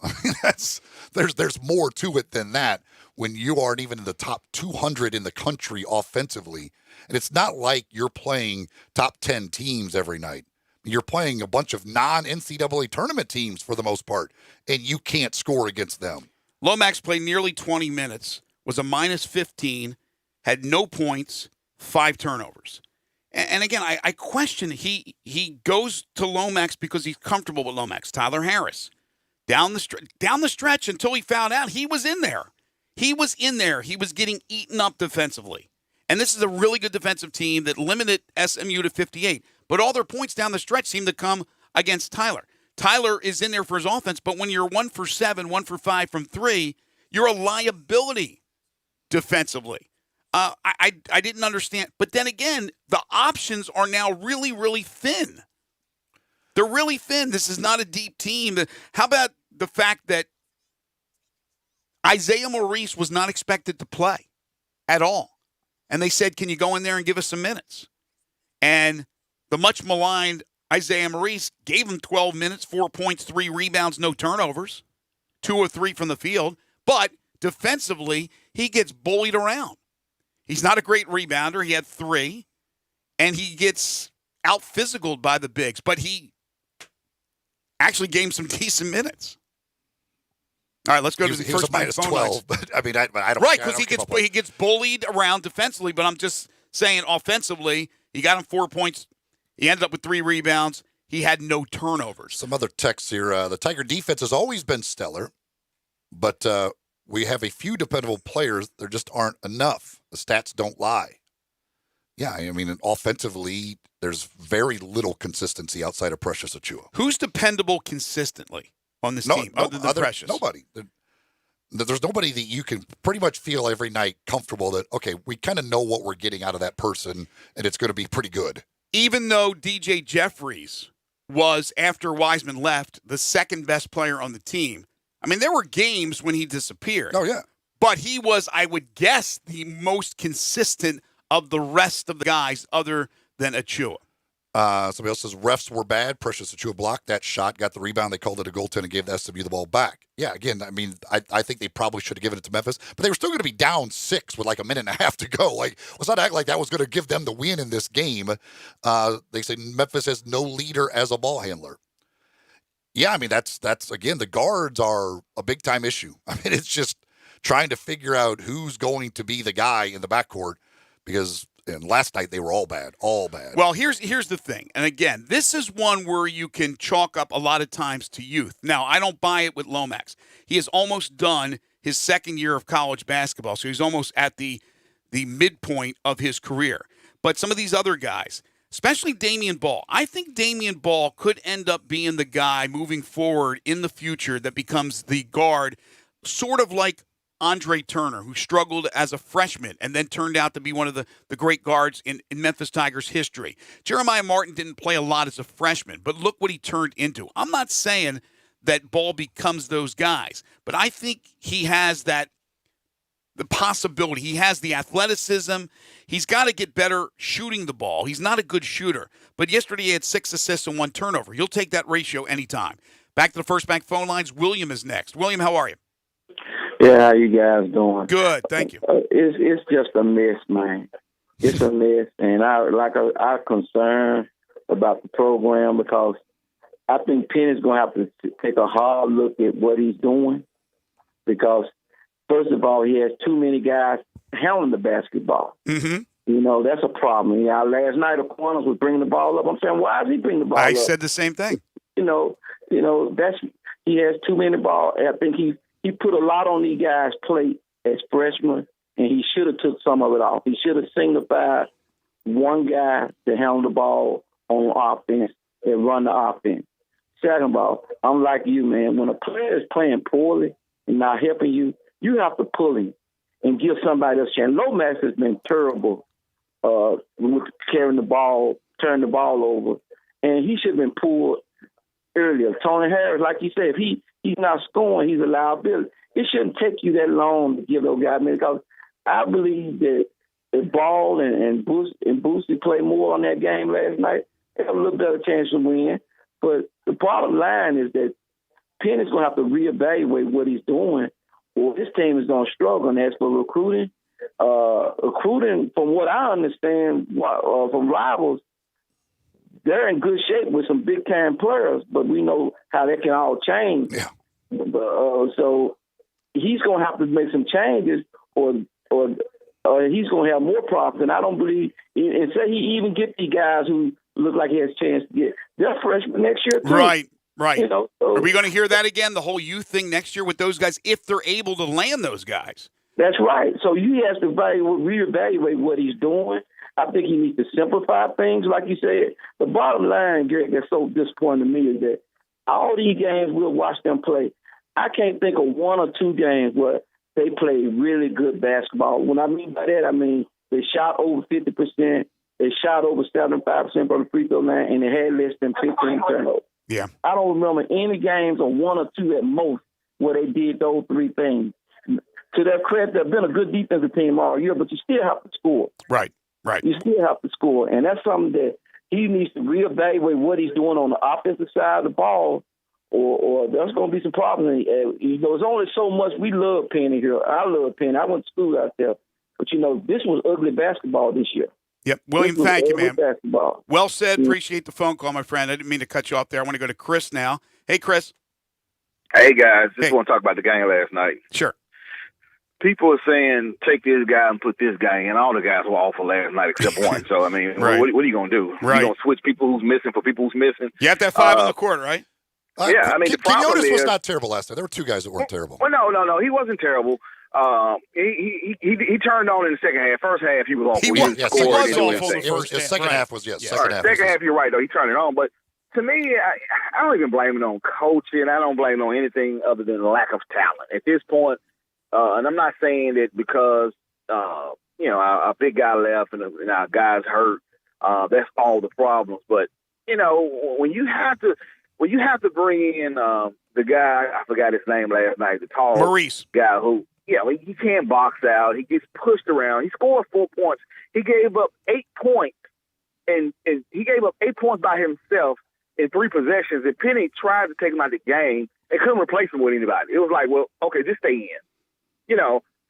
There's more to it than that when you aren't even in the top 200 in the country offensively. And it's not like you're playing top 10 teams every night. You're playing a bunch of non-NCAA tournament teams for the most part, and you can't score against them. Lomax played nearly 20 minutes, was a minus 15, had no points, 5 turnovers. And again, I question, he goes to Lomax because he's comfortable with Lomax. Tyler Harris, down the stretch until he found out, he was in there. He was getting eaten up defensively. And this is a really good defensive team that limited SMU to 58. But all their points down the stretch seem to come against Tyler. Tyler is in there for his offense, but when you're 1 for 7, 1 for 5 from 3, you're a liability defensively. I didn't understand. But then again, the options are now really, really thin. They're really thin. This is not a deep team. How about the fact that Isaiah Maurice was not expected to play at all? and they said, can you go in there and give us some minutes? And the much maligned Isaiah Maurice gave him 12 minutes, 4 points, 3 rebounds, no turnovers, 2 or 3 from the field. But defensively, he gets bullied around. He's not a great rebounder. He had 3, and he gets out-physicaled by the bigs. But he actually gave him some decent minutes. All right, let's go to the first minus phone 12. lines. But I mean, I don't. Right, because he gets bullied around defensively. But I'm just saying, offensively, he got him 4 points. He ended up with 3 rebounds. He had no turnovers. Some other texts here. The Tiger defense has always been stellar, but we have a few dependable players. There just aren't enough. The stats don't lie. Yeah, I mean, offensively, there's very little consistency outside of Precious Achiuwa. Who's dependable consistently on this team other than Precious? Nobody. There's nobody that you can pretty much feel every night comfortable that, okay, we kind of know what we're getting out of that person, and it's going to be pretty good. Even though DJ Jeffries was, after Wiseman left, the second best player on the team, I mean, there were games when he disappeared. Oh, yeah. But he was, I would guess, the most consistent of the rest of the guys other than Achiuwa. Somebody else says refs were bad. Precious Achiuwa blocked that shot, got the rebound. They called it a goaltend and gave the SMU the ball back. Yeah, again, I mean, I think they probably should have given it to Memphis, but they were still going to be down 6 with like a minute and a half to go. Like, let's not act like that was going to give them the win in this game. They say Memphis has no leader as a ball handler. Yeah, I mean, that's again, the guards are a big time issue. I mean, it's just trying to figure out who's going to be the guy in the backcourt because last night they were all bad. Well, here's the thing. And again, this is one where you can chalk up a lot of times to youth. Now, I don't buy it with Lomax. He is almost done his second year of college basketball, so he's almost at the midpoint of his career. But some of these other guys, especially Damian Ball, I think Damian Ball could end up being the guy moving forward in the future that becomes the guard, sort of like Andre Turner, who struggled as a freshman and then turned out to be one of the great guards in Memphis Tigers history. Jeremiah Martin didn't play a lot as a freshman, but look what he turned into. I'm not saying that Ball becomes those guys, but I think he has the possibility. He has the athleticism. He's got to get better shooting the ball. He's not a good shooter, but yesterday he had 6 assists and 1 turnover. You'll take that ratio anytime. Back to the First Bank phone lines. William is next. William, how are you? Yeah, how you guys doing? Good, thank you. It's just a mess, man. It's a mess, and I'm concerned about the program because I think Penny's going to have to take a hard look at what he's doing because, first of all, he has too many guys handling the basketball. Mm-hmm. You know, that's a problem. You know, last night, Aquinas was bringing the ball up. I'm saying, why is he bringing the ball up? I said the same thing. You know, he has too many balls. I think he put a lot on these guys' plate as freshmen, and he should have took some of it off. He should have signified one guy to handle the ball on offense and run the offense. Second of all, I'm like you, man. When a player is playing poorly and not helping you, you have to pull him and give somebody else a chance. Lomax has been terrible with carrying the ball, turning the ball over, and he should have been pulled earlier. Tony Harris, like you said, if he's not scoring, he's a liability. It shouldn't take you that long to give those guys minutes because I believe that if Ball and Boosie played more on that game last night, they have a little better chance to win. But the bottom line is that Penny's going to have to reevaluate what he's doing or this team is going to struggle. And as for recruiting, from what I understand from rivals, they're in good shape with some big-time players, but we know how that can all change. Yeah. So he's going to have to make some changes or he's going to have more problems. And I don't believe – and say he even get these guys who look like he has a chance to get – they're freshmen next year too. Right. You know, so, are we going to hear that again, the whole youth thing next year with those guys, if they're able to land those guys? That's right. So he has to reevaluate what he's doing. I think he needs to simplify things, like you said. The bottom line, Greg, that's so disappointing to me is that all these games we'll watch them play. I can't think of 1 or 2 games where they played really good basketball. When I mean by that, I mean they shot over 50%, they shot over 75% from the free throw line, and they had less than 15 turnovers. Yeah. I don't remember any games or 1 or 2 at most where they did those 3 things. to their credit, they've been a good defensive team all year, but you still have to score. Right. You still have to score, and that's something that he needs to reevaluate what he's doing on the offensive side of the ball, or there's going to be some problems. There's only so much. We love Penny here. I love Penny. I went to school out there, but this was ugly basketball this year. Yep. William, thank you, man. Basketball. Well said. Appreciate the phone call, my friend. I didn't mean to cut you off there. I want to go to Chris now. Hey, Chris. Hey, guys. Just want to talk about the game last night. Sure. People are saying, take this guy and put this guy in. All the guys were awful last night except one. So, I mean, Right. what are you going to do? Right. You going to switch people who's missing for people who's missing? You have to have 5 on the court, right? Yeah, I mean, the problem Quinones was is- not terrible last night. There were 2 guys that weren't terrible. Well, no, he wasn't terrible. He turned on in the second half. First half, he was awful. He was awful. The second half was, yes. Second half, you're right, though. He turned it on. But to me, I don't even blame it on coaching. I don't blame it on anything other than lack of talent. At this point, and I'm not saying that because, our big guy left and our guys hurt, that's all the problems. But, when you have to bring in the guy, I forgot his name last night, the tall Maurice guy who, he can't box out. He gets pushed around. He scored 4 points. He gave up 8 points, and he gave up 8 points by himself in 3 possessions. And Penny tried to take him out of the game and couldn't replace him with anybody. It was like, well, okay, just stay in.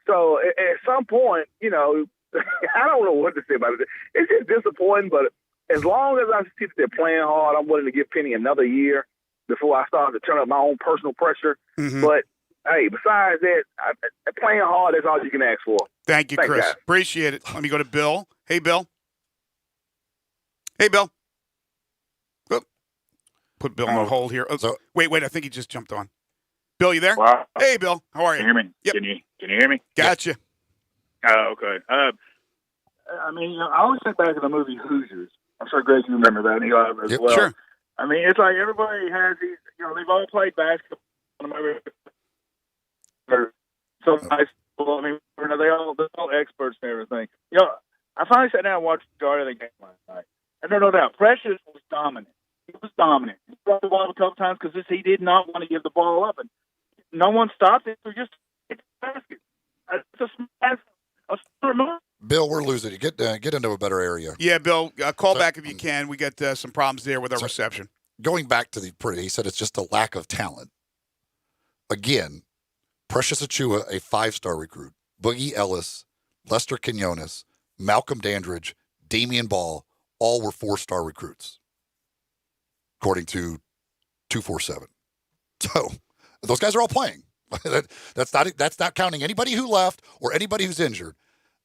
So at some point, I don't know what to say about it. It's just disappointing, but as long as I see that they're playing hard, I'm willing to give Penny another year before I start to turn up my own personal pressure. Mm-hmm. But, hey, besides that, playing hard, that's all you can ask for. Thank you, Thanks, Chris. guys. Appreciate it. Let me go to Bill. Hey, Bill. Hey, Bill. Oh, put Bill on hold here. Oh, wait. I think he just jumped on. Bill, you there? Wow. Hey, Bill. How are you? Can you hear me? Yep. Can you hear me? Gotcha. Okay. I mean, I always think back to the movie Hoosiers. I'm sure Greg, you remember that, and Eli as well. Sure. I mean, it's like everybody has these, they've all played basketball. So nice. I mean, they're all experts and everything. I finally sat down and watched the majority of the game last night. And no doubt, Precious was dominant. He was dominant. He brought the ball up a couple times because he did not want to give the ball up, and no one stopped it. So just hit the basket. It's a smash. Bill, we're losing you. Get into a better area. Yeah, Bill, call back if you can. We got some problems there with our reception. Going back to he said it's just a lack of talent. Again, Precious Achua, a 5-star recruit. Boogie Ellis, Lester Quinones, Malcolm Dandridge, Damian Ball, all were 4-star recruits, according to 247. So those guys are all playing. That's not counting anybody who left or anybody who's injured.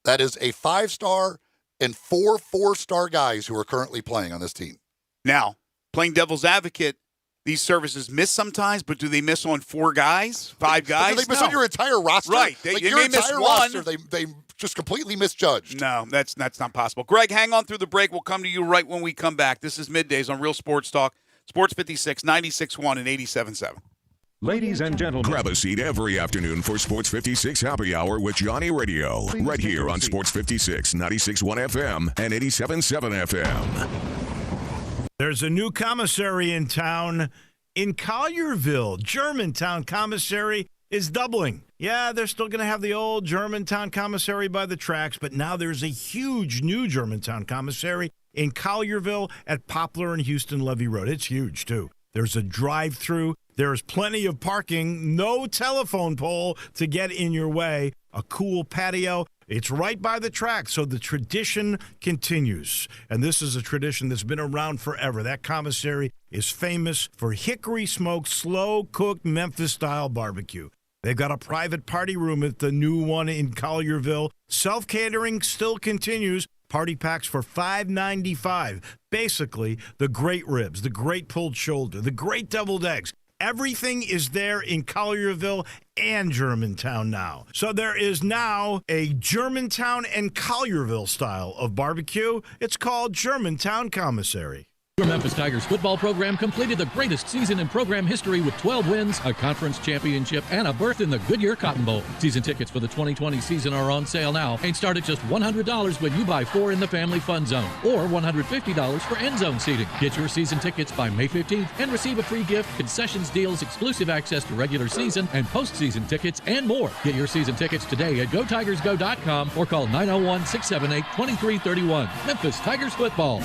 That is a 5-star and 4 4-star guys who are currently playing on this team. Now, playing devil's advocate, these services miss sometimes, but do they miss on 4 guys, 5 guys? They miss on your entire roster. Right. They your may miss entire one. roster, they just completely misjudged. No, that's not possible. Greg, hang on through the break. We'll come to you right when we come back. This is Middays on Real Sports Talk, Sports 56, 96.1 and 87.7. Ladies and gentlemen, grab a seat every afternoon for Sports 56 Happy Hour with Johnny Radio. Right here on Sports 56, 96.1 FM and 87.7 FM. There's a new commissary in town. In Collierville, Germantown Commissary is doubling. Yeah, they're still going to have the old Germantown Commissary by the tracks, but now there's a huge new Germantown Commissary in Collierville at Poplar and Houston Levee Road. It's huge, too. There's a drive-through. There's plenty of parking, no telephone pole to get in your way, a cool patio. It's right by the track, so the tradition continues. And this is a tradition that's been around forever. That commissary is famous for hickory-smoked, slow-cooked Memphis-style barbecue. They've got a private party room at the new one in Collierville. Self-catering still continues. Party packs for $5.95. Basically, the great ribs, the great pulled shoulder, the great deviled eggs. Everything is there in Collierville and Germantown now. So there is now a Germantown and Collierville style of barbecue. It's called Germantown Commissary. Your Memphis Tigers football program completed the greatest season in program history with 12 wins, a conference championship, and a berth in the Goodyear Cotton Bowl. Season tickets for the 2020 season are on sale now and start at just $100 when you buy 4 in the family fun zone or $150 for end zone seating. Get your season tickets by May 15th and receive a free gift, concessions deals, exclusive access to regular season and postseason tickets, and more. Get your season tickets today at GoTigersGo.com or call 901-678-2331. Memphis Tigers football.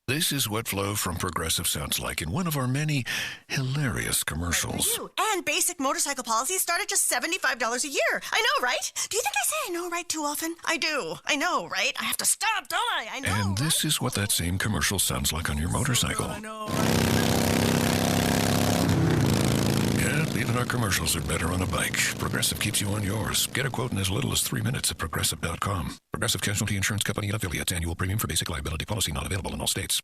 This is what Flo from Progressive sounds like in one of our many hilarious commercials. And basic motorcycle policies start at just $75 a year. I know, right? Do you think I say I know right too often? I do. I know, right? I have to stop, don't I? I know. And this is what that same commercial sounds like on your motorcycle. Yeah, even our commercials are better on a bike. Progressive keeps you on yours. Get a quote in as little as 3 minutes at Progressive.com. Progressive Casualty Insurance Company and affiliates. Annual premium for basic liability policy not available in all states.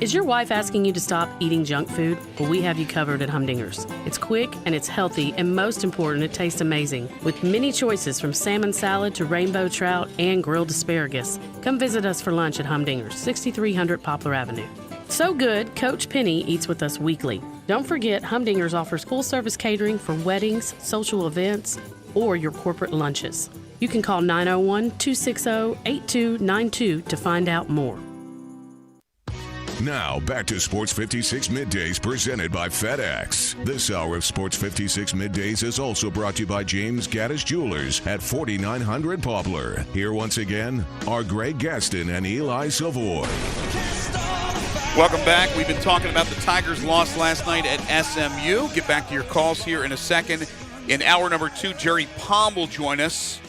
Is your wife asking you to stop eating junk food? Well, we have you covered at Humdinger's. It's quick and it's healthy, and most important, it tastes amazing. With many choices from salmon salad to rainbow trout and grilled asparagus. Come visit us for lunch at Humdinger's, 6300 Poplar Avenue. So good, Coach Penny eats with us weekly. Don't forget, Humdinger's offers full-service catering for weddings, social events, or your corporate lunches. You can call 901-260-8292 to find out more. Now, back to Sports 56 Middays presented by FedEx. This hour of Sports 56 Middays is also brought to you by James Gaddis Jewelers at 4900 Poplar. Here once again are Greg Gaston and Eli Savoie. Welcome back. We've been talking about the Tigers' loss last night at SMU. Get back to your calls here in a second. In hour number 2, Jerry Palm will join us.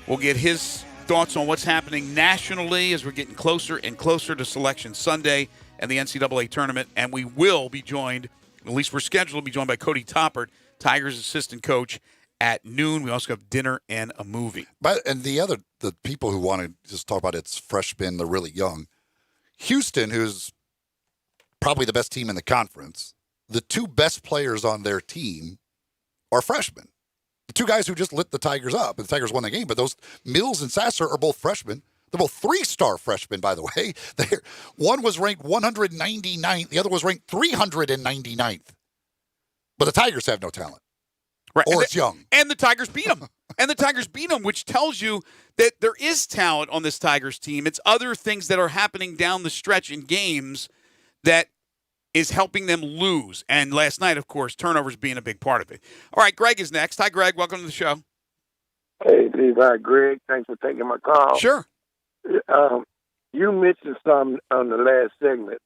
We'll get his thoughts on what's happening nationally as we're getting closer and closer to Selection Sunday and the NCAA tournament. And we will be joined, at least we're scheduled to be joined by Cody Toppert, Tigers assistant coach, at noon. We also have dinner and a movie. And the people who want to just talk about its freshmen, they're really young. Houston, who's probably the best team in the conference, the 2 best players on their team are freshmen. The 2 guys who just lit the Tigers up, and the Tigers won the game, but those Mills and Sasser are both freshmen. They're both 3-star freshmen, by the way. One was ranked 199th, the other was ranked 399th. But the Tigers have no talent. Right. Or it's young. And the Tigers beat them. Which tells you that there is talent on this Tigers team. It's other things that are happening down the stretch in games that is helping them lose. And last night, of course, turnovers being a big part of it. All right, Greg is next. Hi, Greg. Welcome to the show. Hey, Levi, Greg. Thanks for taking my call. Sure. You mentioned something on the last segment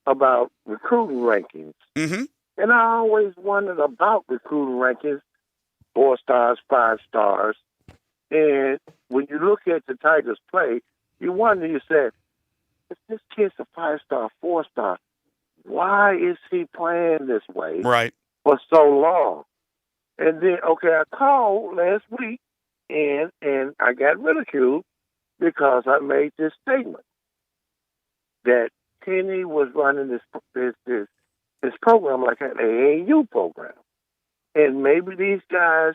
about recruiting rankings. Mm-hmm. And I always wondered about recruiting rankings, 4 stars, 5 stars. And when you look at the Tigers play, you wonder, you said, if this kid's a 5-star, 4-star, why is he playing this way for so long? And then, I called last week, and I got ridiculed because I made this statement that Penny was running this program like an AAU program. And maybe these guys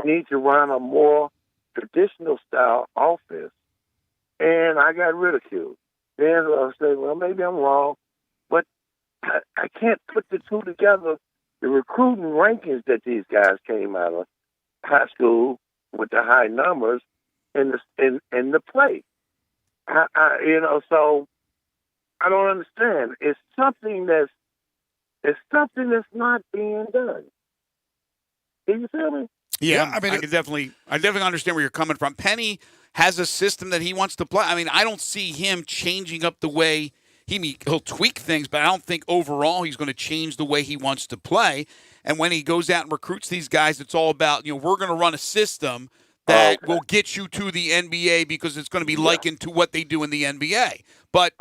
need to run a more traditional style offense. And I got ridiculed. Then I said, well, maybe I'm wrong, but I can't put the 2 together. The recruiting rankings that these guys came out of high school with the high numbers and the play. So I don't understand. It's something that's not being done. Can you feel me? Yeah, I definitely understand where you're coming from. Penny has a system that he wants to play. I mean, I don't see him changing up the way he'll tweak things, but I don't think overall he's going to change the way he wants to play. And when he goes out and recruits these guys, it's all about, we're going to run a system that will get you to the NBA because it's going to be likened to what they do in the NBA. But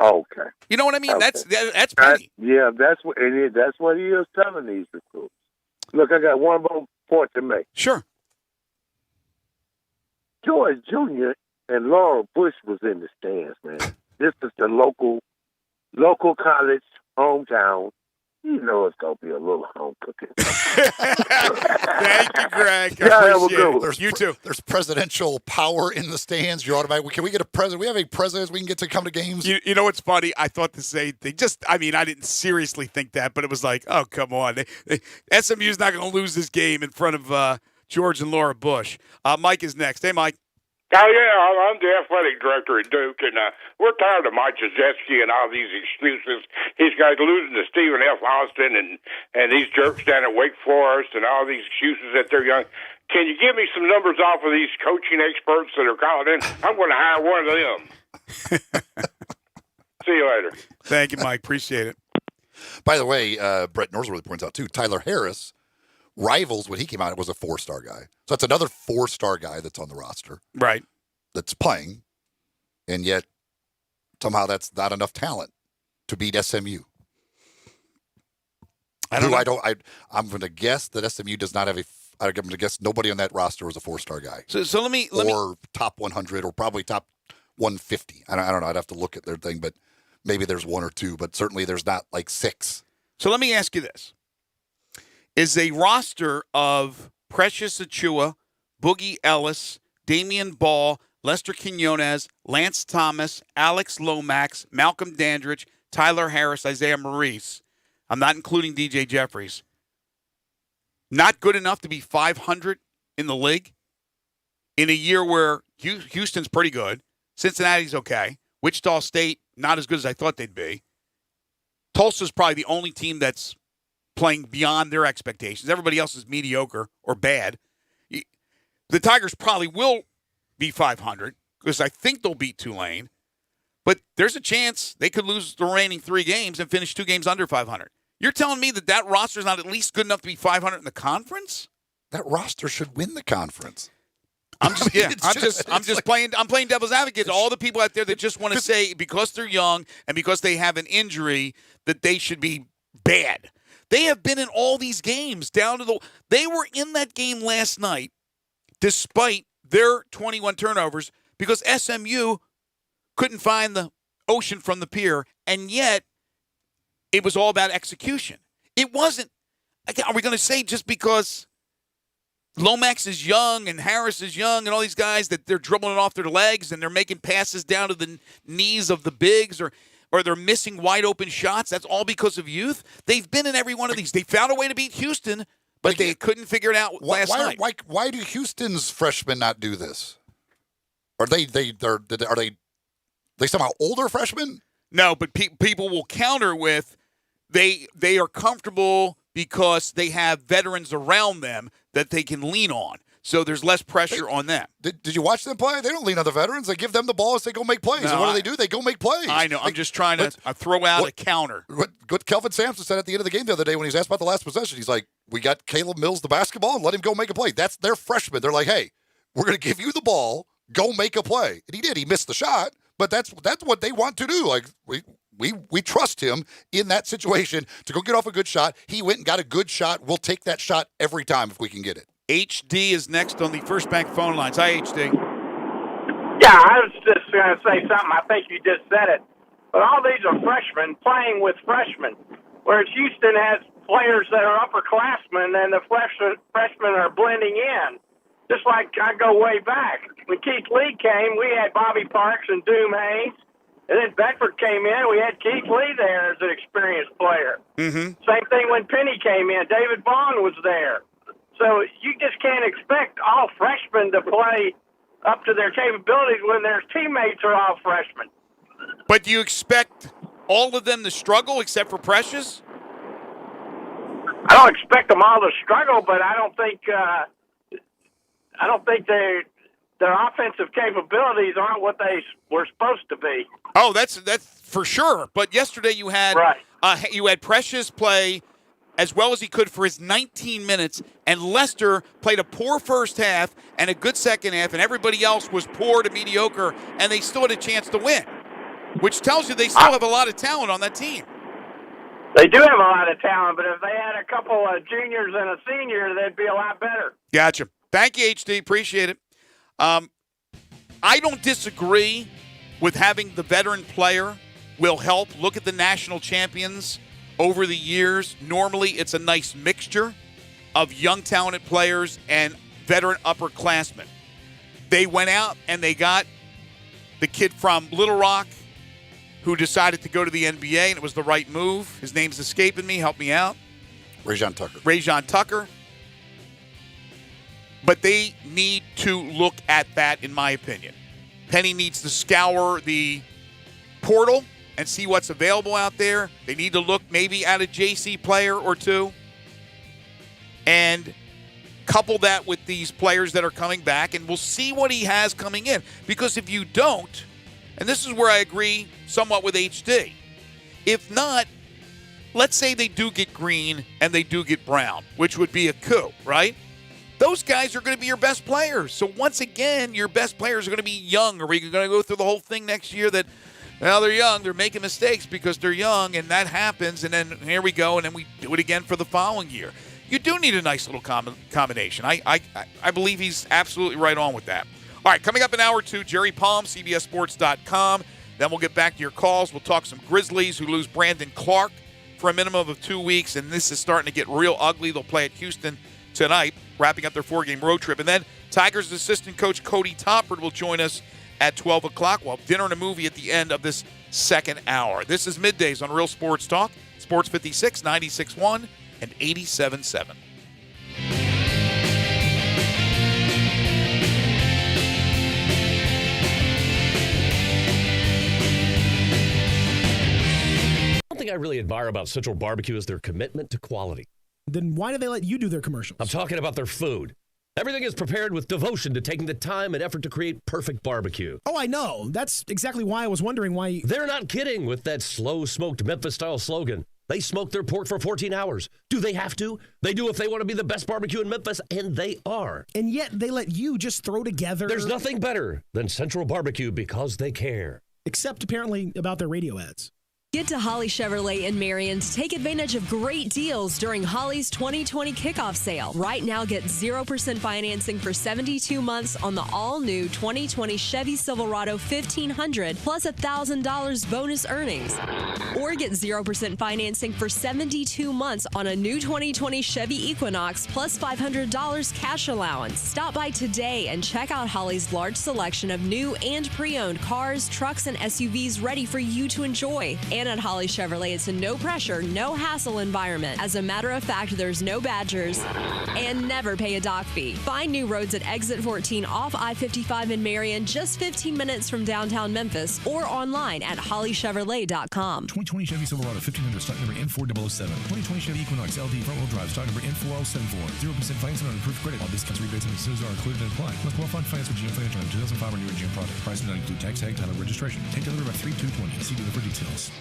you know what I mean? That's Penny. That's what it is. That's what he is telling these recruits. Look, I got one more point to make. Sure. George Jr. and Laurel Bush was in the stands, man. This is the local college hometown You know it's going to be a little home cooking. Thank you, Greg. I Yeah, have a appreciate good it. one. You too. There's presidential power in the stands. You're automatic. Can we get a president? We have any presidents we can get to come to games? You know what's funny? I thought the same thing. I didn't seriously think that, but it was like, oh, come on. SMU's not going to lose this game in front of George and Laura Bush. Mike is next. Hey, Mike. Oh, yeah, I'm the athletic director at Duke, and we're tired of Mike Krzyzewski and all these excuses. These guys losing to Stephen F. Austin and these jerks down at Wake Forest and all these excuses that they're young. Can you give me some numbers off of these coaching experts that are calling in? I'm going to hire one of them. See you later. Thank you, Mike. Appreciate it. By the way, Brett Norsworthy points out, too, Tyler Harris, Rivals, when he came out, was a 4-star guy. So that's another 4-star guy that's on the roster. Right. That's playing. And yet, somehow that's not enough talent to beat SMU. I'm going to guess that SMU does not have I'm going to guess nobody on that roster was a 4-star guy. So let me top 100 or probably top 150. I don't know. I'd have to look at their thing, but maybe there's 1 or 2, but certainly there's not like 6. So let me ask you this. Is a roster of Precious Achua, Boogie Ellis, Damian Ball, Lester Quinones, Lance Thomas, Alex Lomax, Malcolm Dandridge, Tyler Harris, Isaiah Maurice, I'm not including DJ Jeffries, not good enough to be 500 in the league in a year where Houston's pretty good, Cincinnati's okay, Wichita State not as good as I thought they'd be, Tulsa's probably the only team that's playing beyond their expectations. Everybody else is mediocre or bad. The Tigers probably will be 500 because I think they'll beat Tulane. But there's a chance they could lose the remaining 3 games and finish 2 games under 500. You're telling me that roster is not at least good enough to be 500 in the conference? That roster should win the conference. I'm playing devil's advocate to all the people out there that just want to say because they're young and because they have an injury that they should be bad. They have been in all these games they were in that game last night despite their 21 turnovers because SMU couldn't find the ocean from the pier, and yet it was all about execution. It wasn't, are we going to say just because Lomax is young and Harris is young and all these guys that they're dribbling it off their legs and they're making passes down to the knees of the bigs or they're missing wide open shots? That's all because of youth. They've been in every one of these. They found a way to beat Houston, but they couldn't figure it out last night. Why do Houston's freshmen not do this? Are they somehow older freshmen? No, but people will counter with they are comfortable because they have veterans around them that they can lean on. So there's less pressure on them. Did you watch them play? They don't lean on the veterans. They give them the ball as they go make plays. No, and what do? They go make plays. I know. I'm just trying to throw out a counter. What Kelvin Sampson said at the end of the game the other day when he was asked about the last possession, he's like, we got Caleb Mills the basketball and let him go make a play. That's their freshman. They're like, hey, we're going to give you the ball. Go make a play. And he did. He missed the shot, but that's what they want to do. Like, we trust him in that situation to go get off a good shot. He went and got a good shot. We'll take that shot every time if we can get it. HD is next on the First Bank phone lines. Hi, HD. Yeah, I was just going to say something. I think you just said it. But all these are freshmen playing with freshmen, whereas Houston has players that are upperclassmen and the freshmen are blending in. Just like I go way back. When Keith Lee came, we had Bobby Parks and Doom Hayes. And then Beckford came in. We had Keith Lee there as an experienced player. Mm-hmm. Same thing when Penny came in. David Vaughn was there. So you just can't expect all freshmen to play up to their capabilities when their teammates are all freshmen. But do you expect all of them to struggle except for Precious? I don't expect them all to struggle, but I don't think their offensive capabilities aren't what they were supposed to be. Oh, that's for sure. But yesterday you had Precious play as well as he could for his 19 minutes, and Lester played a poor first half and a good second half, and everybody else was poor to mediocre, and they still had a chance to win, which tells you they still have a lot of talent on that team. They do have a lot of talent, but if they had a couple of juniors and a senior, they'd be a lot better. Gotcha. Thank you, HD. Appreciate it. I don't disagree with having the veteran player will help. Look at the national champions over the years, normally it's a nice mixture of young, talented players and veteran upperclassmen. They went out and they got the kid from Little Rock who decided to go to the NBA, and it was the right move. His name's escaping me. Help me out. Rajon Tucker. Rajon Tucker. But they need to look at that, in my opinion. Penny needs to scour the portal and see what's available out there. They need to look maybe at a JC player or two and couple that with these players that are coming back, and we'll see what he has coming in. Because if you don't, and this is where I agree somewhat with HD, if not, let's say they do get Green and they do get Brown, which would be a coup, right? Those guys are going to be your best players. So once again, your best players are going to be young. Are we going to go through the whole thing next year that, well, they're young, they're making mistakes because they're young, and that happens, and then here we go, and then we do it again for the following year. You do need a nice little combination. I believe he's absolutely right on with that. All right, coming up in hour two, Jerry Palm, CBSSports.com. Then we'll get back to your calls. We'll talk some Grizzlies who lose Brandon Clark for a minimum of 2 weeks, and this is starting to get real ugly. They'll play at Houston tonight, wrapping up their 4-game road trip. And then Tigers assistant coach Cody Toppert will join us at 12 o'clock. We'll have dinner and a movie at the end of this second hour. This is Middays on Real Sports Talk, Sports 56, 96.1, and 87.7. One thing I really admire about Central Barbecue is their commitment to quality. Then why do they let you do their commercials? I'm talking about their food. Everything is prepared with devotion to taking the time and effort to create perfect barbecue. Oh, I know. That's exactly why I was wondering why... They're not kidding with that slow-smoked Memphis-style slogan. They smoke their pork for 14 hours. Do they have to? They do if they want to be the best barbecue in Memphis, and they are. And yet they let you just throw together... There's nothing better than Central Barbecue because they care. Except apparently about their radio ads. Get to Holly Chevrolet in Marion to take advantage of great deals during Holly's 2020 kickoff sale. Right now, get 0% financing for 72 months on the all-new 2020 Chevy Silverado 1500 plus $1,000 bonus earnings. Or get 0% financing for 72 months on a new 2020 Chevy Equinox plus $500 cash allowance. Stop by today and check out Holly's large selection of new and pre-owned cars, trucks, and SUVs ready for you to enjoy. And at Holly Chevrolet, it's a no-pressure, no-hassle environment. As a matter of fact, there's no badgers and never pay a dock fee. Find new roads at Exit 14 off I-55 in Marion, just 15 minutes from downtown Memphis, or online at hollychevrolet.com. 2020 Chevy Silverado 1500 stock number N4007. 2020 Chevy Equinox LD front-wheel drive stock number N4074. 0% financing on approved credit. All discounts, rebates, and incentives are included and applied. Must qualify finance with GM Financial and 2005 or newer GM product. Prices do not include tax, tag, title, registration. Take delivery by 3/2/20. See dealer for details.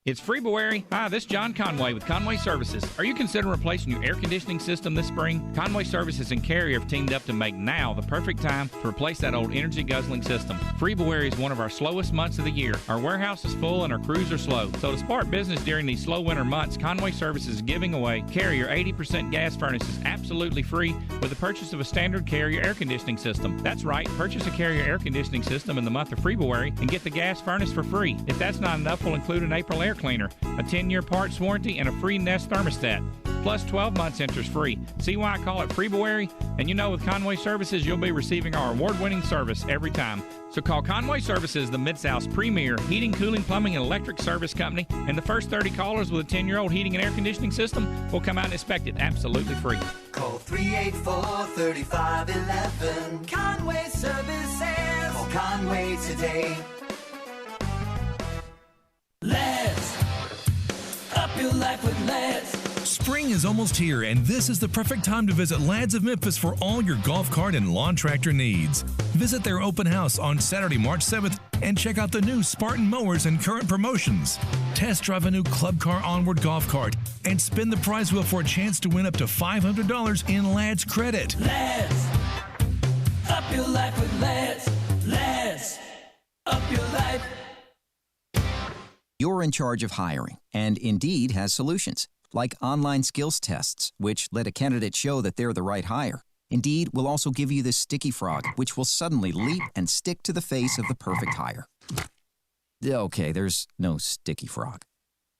It's February. Hi, this is John Conway with Conway Services. Are you considering replacing your air conditioning system this spring? Conway Services and Carrier have teamed up to make now the perfect time to replace that old energy-guzzling system. February is one of our slowest months of the year. Our warehouse is full and our crews are slow. So to spark business during these slow winter months, Conway Services is giving away Carrier 80% gas furnaces absolutely free with the purchase of a standard Carrier air conditioning system. That's right, purchase a Carrier air conditioning system in the month of February and get the gas furnace for free. If that's not enough, we'll include an April air cleaner, a 10-year parts warranty, and a free Nest thermostat. Plus 12 months interest free. See why I call it February? And you know with Conway Services, you'll be receiving our award-winning service every time. So call Conway Services, the Mid-South's premier heating, cooling, plumbing, and electric service company. And the first 30 callers with a 10-year-old heating and air conditioning system will come out and inspect it absolutely free. Call 384-3511. Conway Services. Call Conway today. Let's up your life with Let's. Spring is almost here, and this is the perfect time to visit Lads of Memphis for all your golf cart and lawn tractor needs. Visit their open house on Saturday, March 7th, and check out the new Spartan mowers and current promotions. Test drive a new Club Car Onward golf cart and spin the prize wheel for a chance to win up to $500 in Lads credit. Let's up your life with Let's. Let's up your life. You're in charge of hiring, and Indeed has solutions, like online skills tests, which let a candidate show that they're the right hire. Indeed will also give you this sticky frog, which will suddenly leap and stick to the face of the perfect hire. Okay, there's no sticky frog.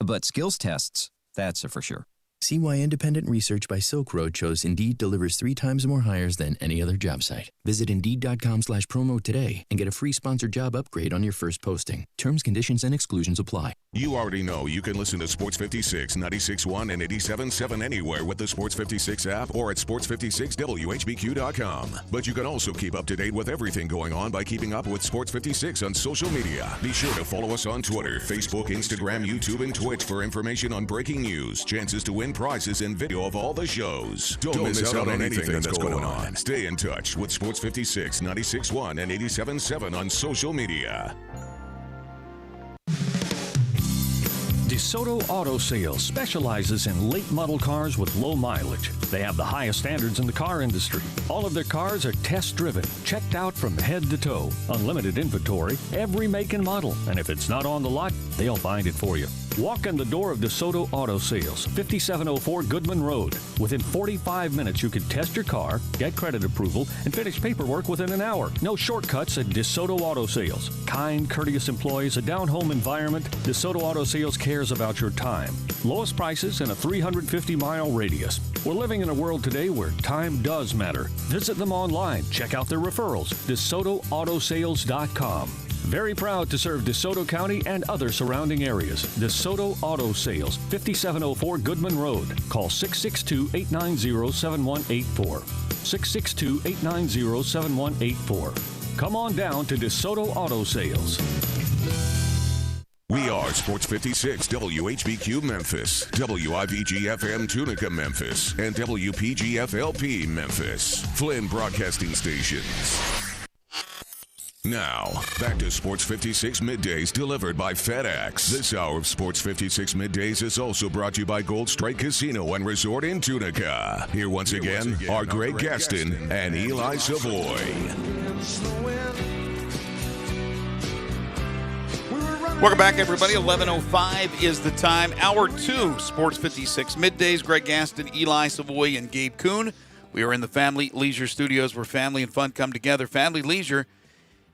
But skills tests, That's a for sure. See why independent research by Silk Road shows Indeed delivers 3 times more hires than any other job site. Visit Indeed.com/promo today and get a free sponsored job upgrade on your first posting. Terms, conditions, and exclusions apply. You already know you can listen to Sports 56, 96.1, and 87.7 anywhere with the Sports 56 app or at sports56whbq.com. But you can also keep up to date with everything going on by keeping up with Sports 56 on social media. Be sure to follow us on Twitter, Facebook, Instagram, YouTube, and Twitch for information on breaking news, chances to win prizes, and video of all the shows. Don't miss out on anything that's going on. Stay in touch with Sports 56, 96.1, and 87.7 on social media. DeSoto Auto Sales specializes in late model cars with low mileage. They have the highest standards in the car industry. All of their cars are test driven, checked out from head to toe. Unlimited inventory, every make and model. And if it's not on the lot, they'll find it for you. Walk in the door of DeSoto Auto Sales, 5704 Goodman Road. Within 45 minutes, you can test your car, get credit approval, and finish paperwork within an hour. No shortcuts at DeSoto Auto Sales. Kind, courteous employees, a down-home environment. DeSoto Auto Sales cares about your time. Lowest prices in a 350-mile radius. We're living in a world today where time does matter. Visit them online. Check out their referrals. DeSotoAutosales.com. Very proud to serve DeSoto County and other surrounding areas. DeSoto Auto Sales, 5704 Goodman Road. Call 662-890-7184. 662-890-7184. Come on down to DeSoto Auto Sales. We are Sports 56, WHBQ Memphis, WIVG-FM Tunica Memphis, and WPG-FLP Memphis. Flynn Broadcasting Stations. Now, back to Sports 56 Middays delivered by FedEx. This hour of Sports 56 Middays is also brought to you by Gold Strike Casino and Resort in Tunica. Here once again are Greg Gaston and Eli Savoie. Welcome back, everybody. 11:05 is the time. Hour 2, Sports 56 Middays. Greg Gaston, Eli Savoie, and Gabe Kuhn. We are in the Family Leisure Studios where family and fun come together. Family Leisure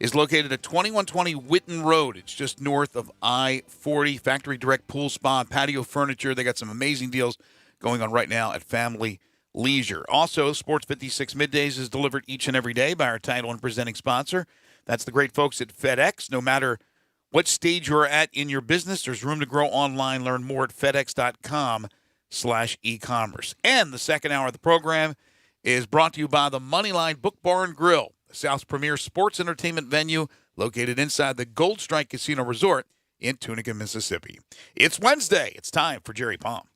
is located at 2120 Whitten Road. It's just north of I-40. Factory Direct Pool Spa and Patio Furniture. They got some amazing deals going on right now at Family Leisure. Also, Sports 56 Middays is delivered each and every day by our title and presenting sponsor. That's the great folks at FedEx. No matter what stage you're at in your business, there's room to grow online. Learn more at fedex.com/e-commerce. And the second hour of the program is brought to you by the Moneyline Book Bar and Grill, the South's premier sports entertainment venue located inside the Gold Strike Casino Resort in Tunica, Mississippi. It's Wednesday. It's time for Jerry Palm.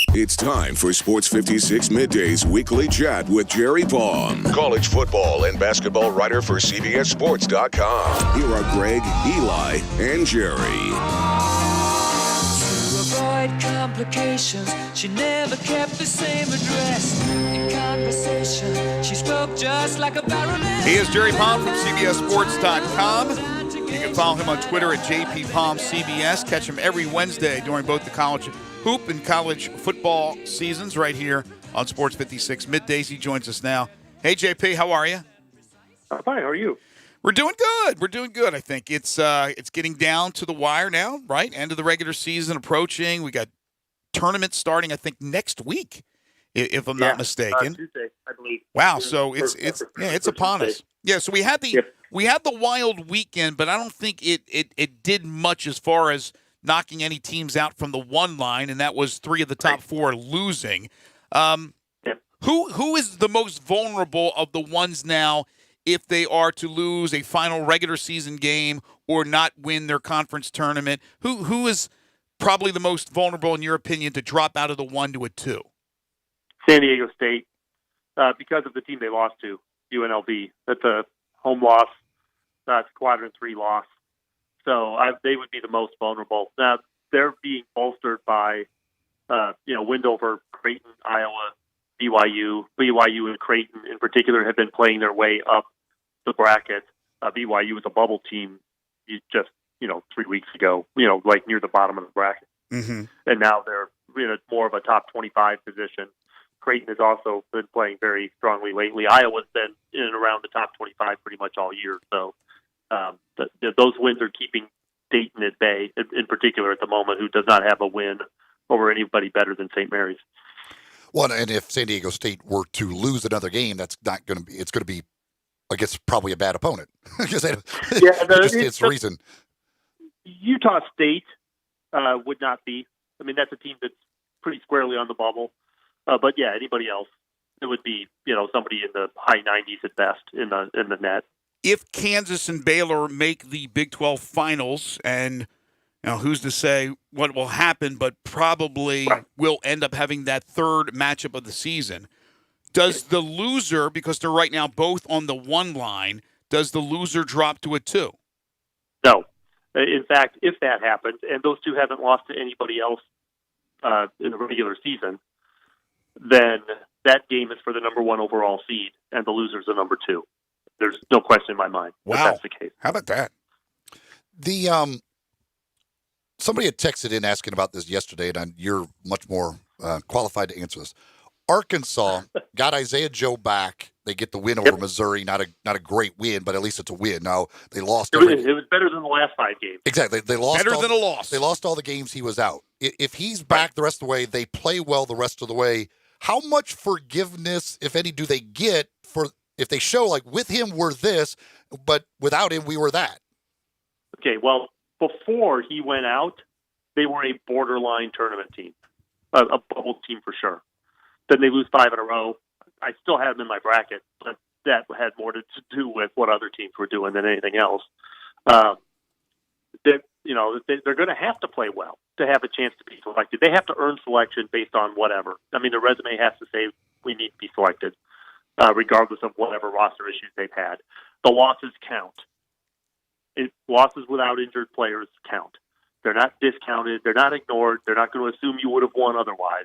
It's time for Sports 56 Middays Weekly Chat with Jerry Palm, college football and basketball writer for CBSSports.com. Here are Greg, Eli, and Jerry. To avoid complications, she never kept the same address. In conversation, she spoke just like a baroness. He is Jerry Palm from CBSSports.com. You can follow him on Twitter at JPPalmCBS. Catch him every Wednesday during both the college hoop and college football seasons right here on Sports 56 Middays. He joins us now. Hey, JP, how are you? I'm fine. How are you? We're doing good. We're doing good, I think. It's getting down to the wire now, right? End of the regular season approaching. We got tournaments starting, I think, next week, if I'm not mistaken. Tuesday, I believe. Wow, so it's upon us. Yeah, so we had the wild weekend, but I don't think it did much as far as knocking any teams out from the one line, and that was 3 of the top 4 losing. Who is the most vulnerable of the ones now if they are to lose a final regular season game or not win their conference tournament? Who is probably the most vulnerable, in your opinion, to drop out of the 1 to a 2? San Diego State, because of the team they lost to, UNLV. That's a home loss. That's quadrant 3 loss. So they would be the most vulnerable. Now, they're being bolstered by, win over Creighton, Iowa, BYU. BYU and Creighton in particular have been playing their way up the bracket. BYU was a bubble team just, 3 weeks ago, like near the bottom of the bracket. Mm-hmm. And now they're in more of a top 25 position. Creighton has also been playing very strongly lately. Iowa's been in and around the top 25 pretty much all year. So those wins are keeping Dayton at bay, in particular at the moment, who does not have a win over anybody better than St. Mary's. Well, and if San Diego State were to lose another game, that's not going to be. It's going to be, I guess, probably a bad opponent because it's the reason. Utah State would not be. I mean, that's a team that's pretty squarely on the bubble. But yeah, anybody else, it would be somebody in the high 90s at best in the net. If Kansas and Baylor make the Big 12 finals, and who's to say what will happen, but probably will end up having that third matchup of the season. Does the loser, because they're right now both on the 1 line, does the loser drop to a 2? No. In fact, if that happens, and those two haven't lost to anybody else in the regular season, then that game is for the number 1 overall seed, and the loser's the number 2. There's no question in my mind that that's the case. How about that? Somebody had texted in asking about this yesterday, and you're much more qualified to answer this. Arkansas got Isaiah Joe back. They get the win over Missouri. Not a great win, but at least it's a win. Now they lost. It was better than the last 5 games. Exactly. They lost better than a loss. They lost all the games he was out. If he's back the rest of the way, they play well the rest of the way. How much forgiveness, if any, do they get for if they show like with him we're this, but without him we were that? Okay. Well, before he went out, they were a borderline tournament team, a bubble team for sure. Then they lose 5 in a row. I still have them in my bracket, but that had more to do with what other teams were doing than anything else. They're going to have to play well to have a chance to be selected. They have to earn selection based on whatever. I mean, the resume has to say we need to be selected, regardless of whatever roster issues they've had. The losses count. Losses without injured players count. They're not discounted. They're not ignored. They're not going to assume you would have won otherwise.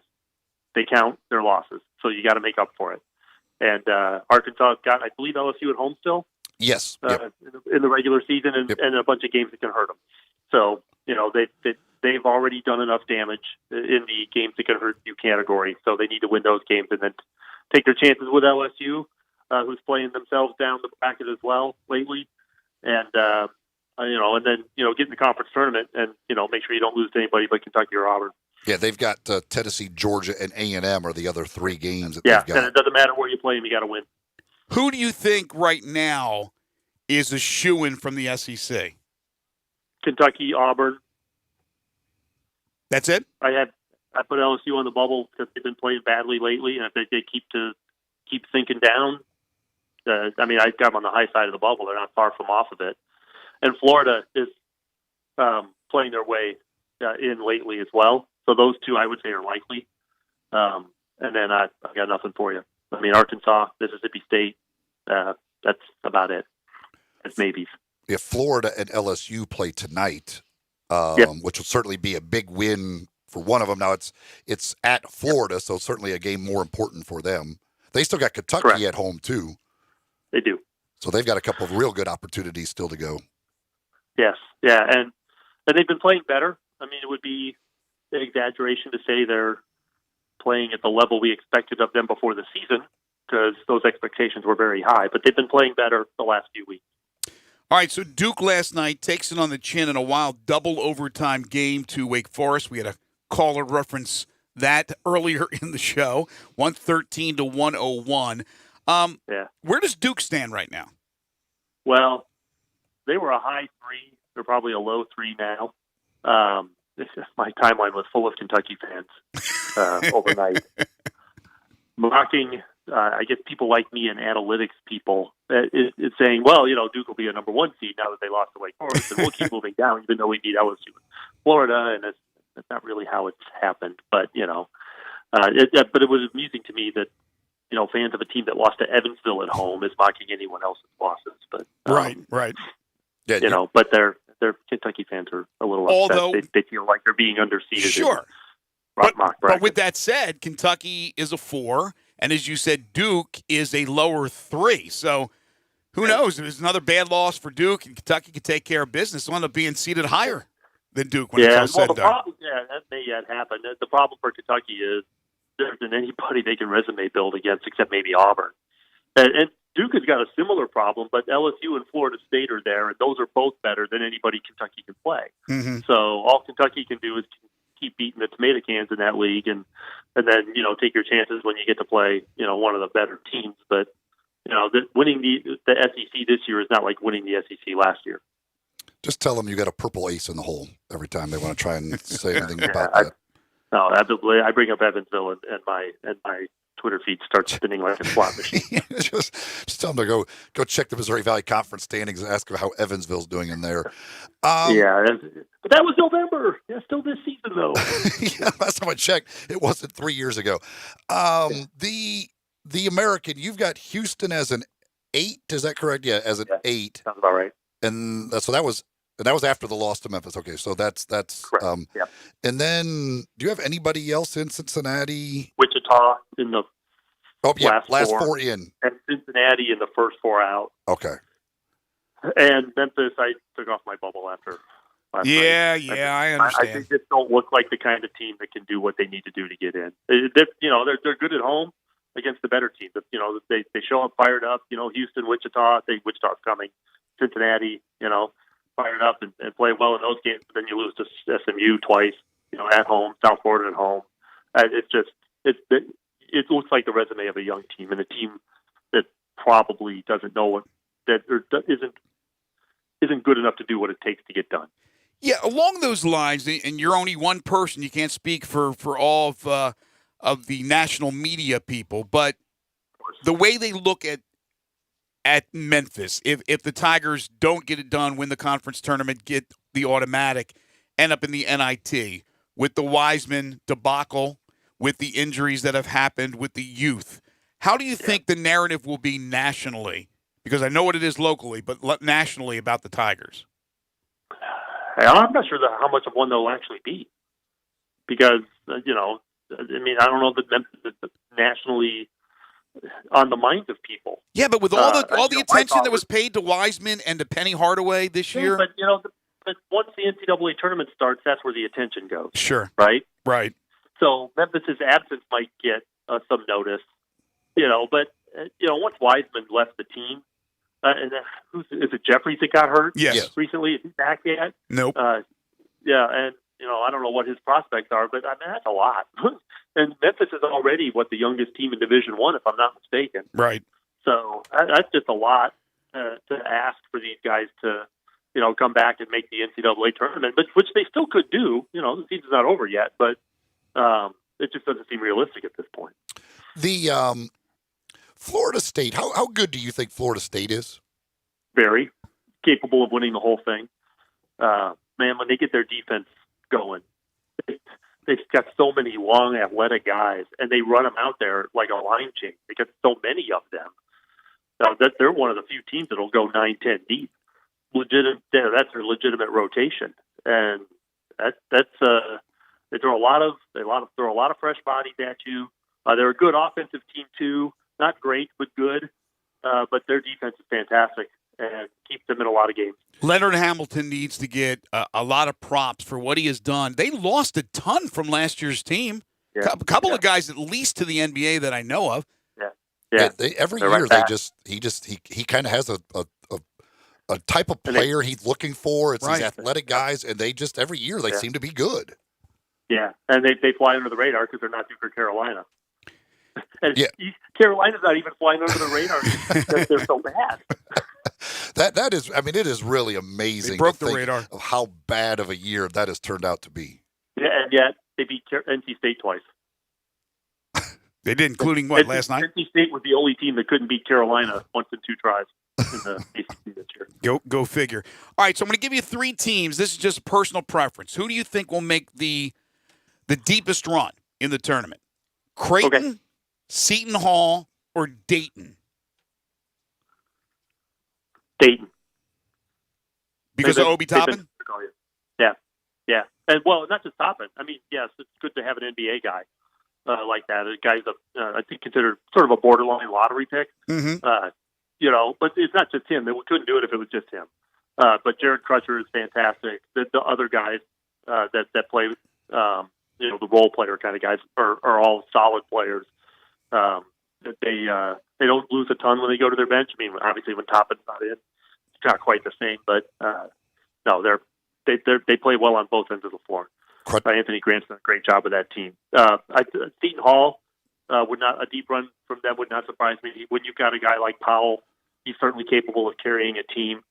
They count their losses, so you got to make up for it. And Arkansas got, I believe, LSU at home still. Yes, in the regular season, and a bunch of games that can hurt them. So they've already done enough damage in the games that can hurt you category. So they need to win those games and then take their chances with LSU, who's playing themselves down the bracket as well lately, and then get in the conference tournament and make sure you don't lose to anybody but Kentucky or Auburn. Yeah, they've got Tennessee, Georgia, and A&M are the other 3 games that they've got. And it doesn't matter where you play them, you got to win. Who do you think right now is a shoo-in from the SEC? Kentucky, Auburn. That's it? I put LSU on the bubble because they've been playing badly lately, and if they keep sinking down, I've got them on the high side of the bubble. They're not far from off of it. And Florida is playing their way in lately as well. So those 2, I would say, are likely. And then I've got nothing for you. I mean, Arkansas, Mississippi State, that's about it. It's maybes. If Florida and LSU play tonight, which will certainly be a big win for one of them. Now it's at Florida, so certainly a game more important for them. They still got Kentucky at home too. They do. So they've got a couple of real good opportunities still to go. Yes, yeah, and they've been playing better. I mean, it would be an exaggeration to say they're playing at the level we expected of them before the season because those expectations were very high, but they've been playing better the last few weeks. All right, so Duke last night takes it on the chin in a wild double overtime game to Wake Forest. We had a caller reference that earlier in the show, 113 to 101. Where does Duke stand right now? Well, they were a high 3. They're probably a low 3 now. My timeline was full of Kentucky fans overnight. Mocking, I guess people like me and analytics people, it's saying, well, Duke will be a number 1 seed now that they lost to Wake Forest, and we'll keep moving down even though we beat LSU in Florida, and that's not really how it's happened. But, but it was amusing to me that, fans of a team that lost to Evansville at home is mocking anyone else's losses. But right. Yeah, but their Kentucky fans are a little upset. They feel like they're being underseeded. Sure. But with that said, Kentucky is a 4, and as you said, Duke is a lower 3. So who knows? If there's another bad loss for Duke, and Kentucky could take care of business, they'll end up being seated higher than Duke when it's all said and done. That may yet happen. The problem for Kentucky is there isn't anybody they can resume build against except maybe Auburn. And Duke has got a similar problem, but LSU and Florida State are there, and those are both better than anybody Kentucky can play. Mm-hmm. So all Kentucky can do is keep beating the tomato cans in that league, and then take your chances when you get to play one of the better teams. But winning the SEC this year is not like winning the SEC last year. Just tell them you got a purple ace in the hole every time they want to try and say anything about that. No, absolutely. I bring up Evansville, and my Twitter feed starts spinning like a slot machine. just tell them to go check the Missouri Valley Conference standings and ask them how Evansville's doing in there. But that was November. Yeah, still this season though. Yeah, last time I checked, it wasn't 3 years ago. The American, you've got Houston as an 8. Is that correct? Yeah, as an 8. Sounds about right. And so that was after the loss to Memphis. Okay, so that's correct. And then do you have anybody else in Cincinnati? Wichita in the last four in, and Cincinnati in the first 4 out. Okay. And Memphis, I took off my bubble after. Last night. I understand. They just don't look like the kind of team that can do what they need to do to get in. They're good at home against the better teams. They show up fired up. Houston, Wichita. Wichita's coming. Cincinnati. Fired up and play well in those games. But then you lose to SMU twice. At home. South Florida at home. It looks like the resume of a young team and a team that probably doesn't know isn't good enough to do what it takes to get done. Yeah, along those lines, and you're only one person. You can't speak for all of the national media people, but the way they look at Memphis, if the Tigers don't get it done, win the conference tournament, get the automatic, end up in the NIT, with the Wiseman debacle, with the injuries that have happened with the youth, how do you think the narrative will be nationally? Because I know what it is locally, but nationally about the Tigers. I'm not sure how much of one they'll actually be, because I don't know that Memphis is nationally on the minds of people. Yeah, but with all the attention that was paid to Wiseman and to Penny Hardaway this year, but but once the NCAA tournament starts, that's where the attention goes. Sure, right. So Memphis's absence might get some notice, but once Wiseman left the team. And is it Jeffries that got hurt? Yes. Recently, is he back yet? Nope. And I don't know what his prospects are, but that's a lot. And Memphis is already the youngest team in Division I, if I'm not mistaken. Right. So that's just a lot to ask for these guys to, come back and make the NCAA tournament, but which they still could do. The season's not over yet, but it just doesn't seem realistic at this point. The Florida State, how good do you think Florida State is? Very capable of winning the whole thing. Man, when they get their defense going, they've got so many long, athletic guys, and they run them out there like a line chain. They got so many of them. They're one of the few teams that'll go 9-10 deep. That's their legitimate rotation, and they throw a lot of fresh bodies at you. They're a good offensive team too. Not great, but good. But their defense is fantastic and keeps them in a lot of games. Leonard Hamilton needs to get a lot of props for what he has done. They lost a ton from last year's team. Yeah. A couple of guys, at least to the NBA that I know of. Yeah. Every They're year right he kind of has a type of player he's looking for. It's these athletic guys, and they just every year they seem to be good. Yeah, and they fly under the radar because they're not due for Carolina. And Carolina's not even flying under the radar because they're so bad. That is, it is really amazing. They broke the radar of how bad of a year that has turned out to be. Yeah, and yet they beat NC State twice. They did, including last night? NC State was the only team that couldn't beat Carolina once in 2 tries in the ACC this year. Go figure. All right, so I'm going to give you 3 teams. This is just personal preference. Who do you think will make the deepest run in the tournament? Creighton, Seton Hall, or Dayton? Dayton. Because of Obi Toppin? Yeah. And, not just Toppin. Yes, it's good to have an NBA guy like that. A guy's, I think, considered sort of a borderline lottery pick. Mm-hmm. But it's not just him. They couldn't do it if it was just him. But Jared Crutcher is fantastic. The other guys that play, the role player kind of guys are all solid players. They don't lose a ton when they go to their bench. Obviously when Toppin's not in, it's not quite the same. But no, they play well on both ends of the floor. Anthony Grant's done a great job with that team. Seton Hall a deep run from them would not surprise me. When you've got a guy like Powell, he's certainly capable of carrying a team.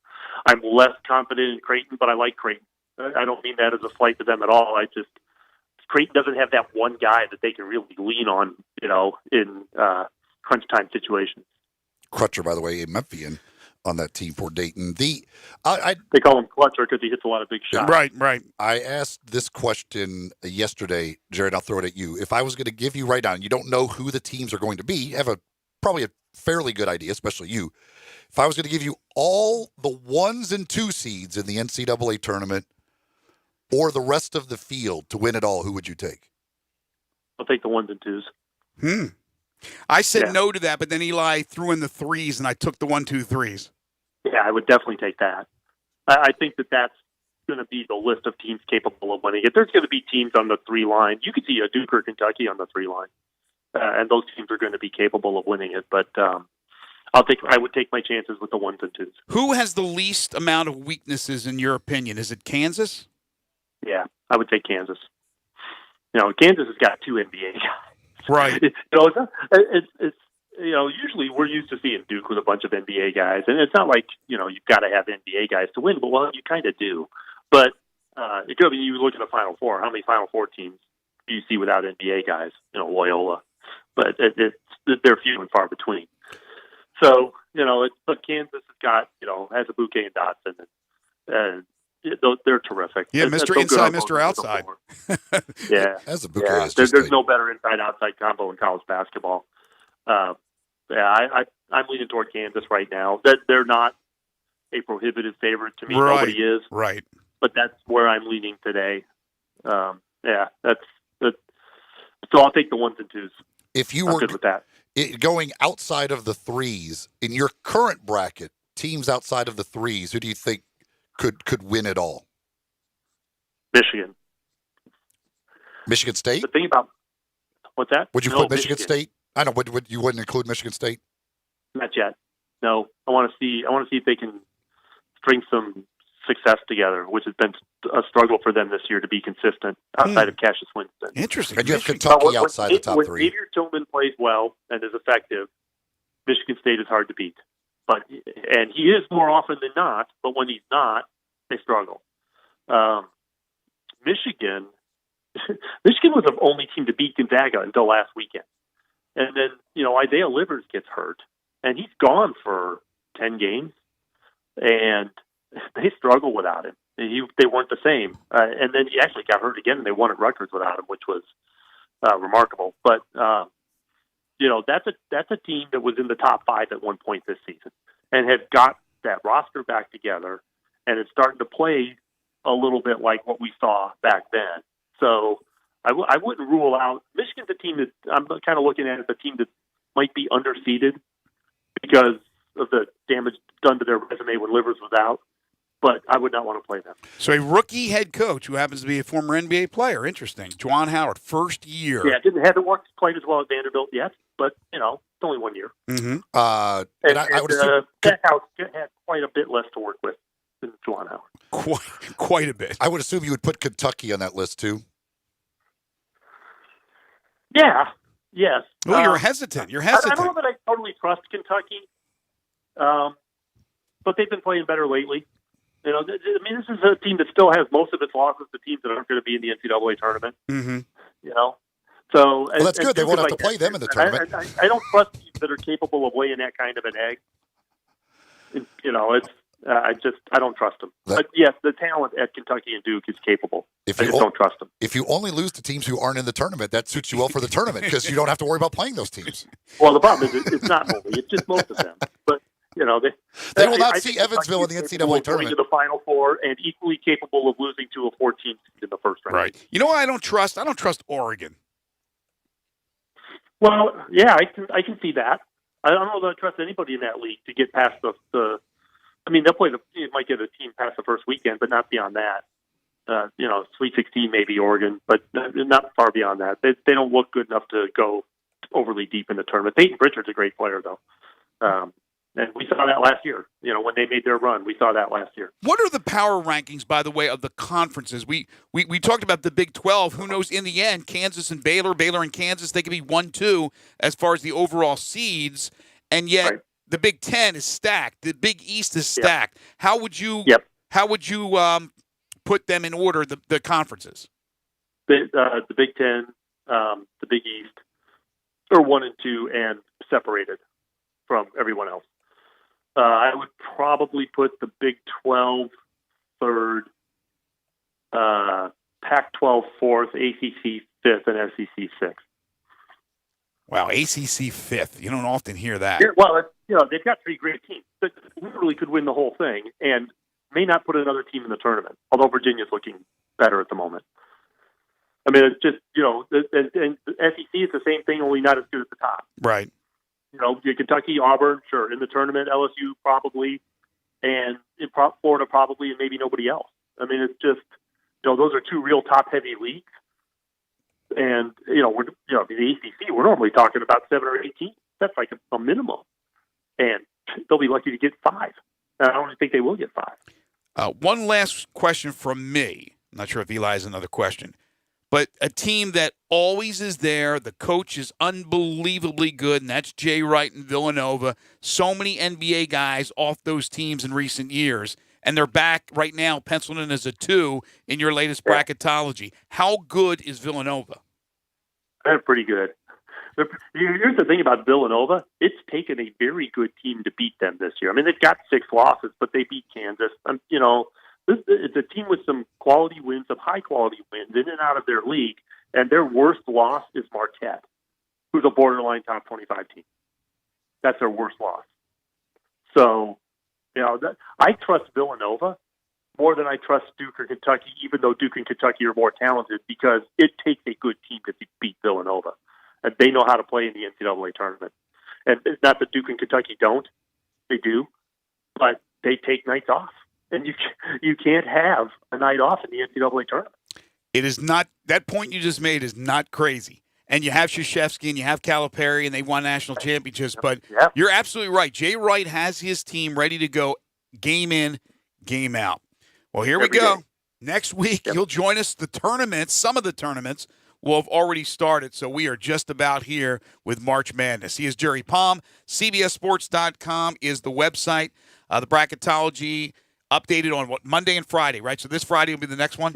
I'm less confident in Creighton, but I like Creighton. I don't mean that as a slight to them at all. Creighton doesn't have that one guy that they can really lean on, in crunch time situations. Crutcher, by the way, a Memphian on that team for Dayton. They call him Clutcher because he hits a lot of big shots. Right. I asked this question yesterday, Jared. I'll throw it at you. If I was going to give you right now, and you don't know who the teams are going to be, you have probably a fairly good idea, especially you. If I was going to give you all the 1s and 2 seeds in the NCAA tournament or the rest of the field to win it all, who would you take? I'll take the 1s and 2s. I said no to that, but then Eli threw in the 3s, and I took the 1, 2, 3s. Yeah, I would definitely take that. I think that's going to be the list of teams capable of winning it. There's going to be teams on the 3 line. You could see a Duke or Kentucky on the 3 line, and those teams are going to be capable of winning it. But I would take my chances with the 1s and 2s. Who has the least amount of weaknesses in your opinion? Is it Kansas? Yeah, I would take Kansas. Kansas has got 2 NBA guys. Right. It's usually we're used to seeing Duke with a bunch of NBA guys, and it's not like you've got to have NBA guys to win, but you kind of do. But you look at the Final Four. How many Final Four teams do you see without NBA guys? Loyola, but they're few and far between. So but Kansas has got has a Bouquet and Dotson, and they're terrific. Yeah, Mr. Inside, Mr. Outside. Yeah, as a Bouquet. There's no better inside-outside combo in college basketball. I'm leaning toward Kansas right now. That they're not a prohibitive favorite to me. Right. Nobody is. Right. But that's where I'm leaning today. That's. So I'll take the 1s and 2s. If you I'm were good with that. Going outside of the 3s in your current bracket, teams outside of the 3s, who do you think could win it all? Michigan. Michigan State? The thing about what's that? Would you put Michigan State? I know. Would you wouldn't include Michigan State? Not yet. No. I want to see if they can string some success together, which has been a struggle for them this year to be consistent outside of Cassius Winston. Interesting. And you have Kentucky outside the top 3. When Xavier Tillman plays well and is effective, Michigan State is hard to beat. And he is more often than not, but when he's not, they struggle. Michigan was the only team to beat Gonzaga until last weekend. And then, Isaiah Livers gets hurt, and he's gone for 10 games, and they struggle without him. They weren't the same. And then he actually got hurt again, and they won at Rutgers without him, which was remarkable. But that's a team that was in the top 5 at one point this season and had got that roster back together and it's starting to play a little bit like what we saw back then. So I wouldn't rule out Michigan's a team that I'm kind of looking at as a team that might be underseeded because of the damage done to their resume when Livers was out. But I would not want to play them. So a rookie head coach who happens to be a former NBA player. Interesting. Juwan Howard, first year. Yeah, hasn't worked quite as well at Vanderbilt yet, but, it's only 1 year. Mm-hmm. And I would assume Stackhouse had quite a bit less to work with than Juwan Howard. Quite a bit. I would assume you would put Kentucky on that list, too. Yeah, yes. Oh, you're hesitant. You're hesitant. I don't know that I totally trust Kentucky, but they've been playing better lately. This is a team that still has most of its losses to teams that aren't going to be in the NCAA tournament. Mm-hmm. So that's good. They won't have to play them in the tournament. I don't trust teams that are capable of laying that kind of an egg. I don't trust them. But yes, the talent at Kentucky and Duke is capable. I just don't trust them. If you only lose to teams who aren't in the tournament, that suits you well for the tournament because you don't have to worry about playing those teams. Well, the problem is it's not only; it's just most of them. But they will not see Evansville in the NCAA tournament. To the Final Four and equally capable of losing to a 14 seed in the first round. Right. You know what I don't trust? I don't trust Oregon. Well, yeah, I can see that. I don't know that I trust anybody in that league to get past the. I mean, it might get a team past the first weekend, but not beyond that. Sweet 16 maybe Oregon, but not far beyond that. They don't look good enough to go overly deep in the tournament. Peyton Pritchard's a great player, though. And we saw that last year. When they made their run, we saw that last year. What are the power rankings, by the way, of the conferences? We talked about the Big 12. Who knows, in the end, Kansas and Baylor and Kansas, they could be 1-2 as far as the overall seeds. And yet the Big 10 is stacked. The Big East is stacked. Yep. How would you put them in order, the conferences? The Big 10, the Big East, are 1 and 2 and separated from everyone else. I would probably put the Big 12 third, Pac-12 fourth, ACC fifth, and SEC sixth. Wow, ACC fifth. You don't often hear that. Yeah, well, they've got 3 great teams that literally could win the whole thing and may not put another team in the tournament, although Virginia's looking better at the moment. I mean, it's just, and the SEC is the same thing, only not as good at the top. Right. Kentucky, Auburn, sure, in the tournament, LSU probably, and Florida probably, and maybe nobody else. I mean, it's just, those are 2 real top-heavy leagues. And, the ACC, we're normally talking about 7 or 8 teams. That's like a minimum. And they'll be lucky to get 5. And I don't think they will get 5. One last question from me. I'm not sure if Eli has another question. But a team that always is there, the coach is unbelievably good, and that's Jay Wright and Villanova. So many NBA guys off those teams in recent years, and they're back right now, penciled in as a 2 in your latest bracketology. How good is Villanova? They're pretty good. Here's the thing about Villanova. It's taken a very good team to beat them this year. I mean, they've got 6 losses, but they beat Kansas. It's a team with some quality wins, some high-quality wins in and out of their league, and their worst loss is Marquette, who's a borderline top 25 team. That's their worst loss. So, I trust Villanova more than I trust Duke or Kentucky, even though Duke and Kentucky are more talented, because it takes a good team to beat Villanova, and they know how to play in the NCAA tournament. And it's not that Duke and Kentucky don't; they do, but they take nights off. And you can't have a night off in the NCAA tournament. It is not – that point you just made is not crazy. And you have Krzyzewski and you have Calipari, and they won national championships. But you're absolutely right. Jay Wright has his team ready to go game in, game out. Well, here we go. Next week, you'll join us. The tournaments, some of the tournaments, will have already started. So we are just about here with March Madness. He is Jerry Palm. CBSSports.com is the website. The bracketology – updated on Monday and Friday, right? So this Friday will be the next one?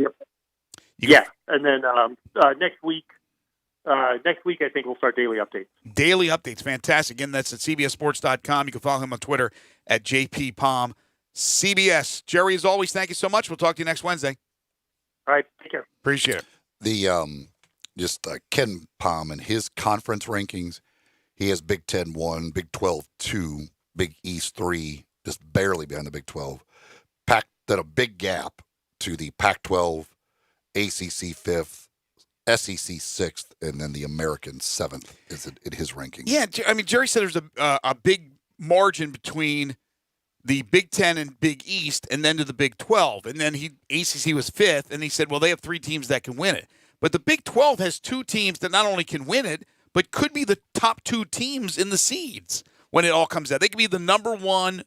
Yep. And then next week I think we'll start daily updates. Daily updates. Fantastic. Again, that's at CBSSports.com. You can follow him on Twitter at JPPalm. CBS. Jerry, as always, thank you so much. We'll talk to you next Wednesday. All right. Take care. Appreciate it. The Ken Palm and his conference rankings, he has Big 10 1, Big 12 2, Big East 3, just barely behind the Big 12. That a big gap to the Pac-12, ACC 5th, SEC 6th, and then the American 7th is in his rankings. Yeah, I mean, Jerry said there's a big margin between the Big 10 and Big East and then to the Big 12. And then ACC was 5th, and he said, well, they have 3 teams that can win it. But the Big 12 has 2 teams that not only can win it, but could be the top 2 teams in the seeds when it all comes out. They could be the number 1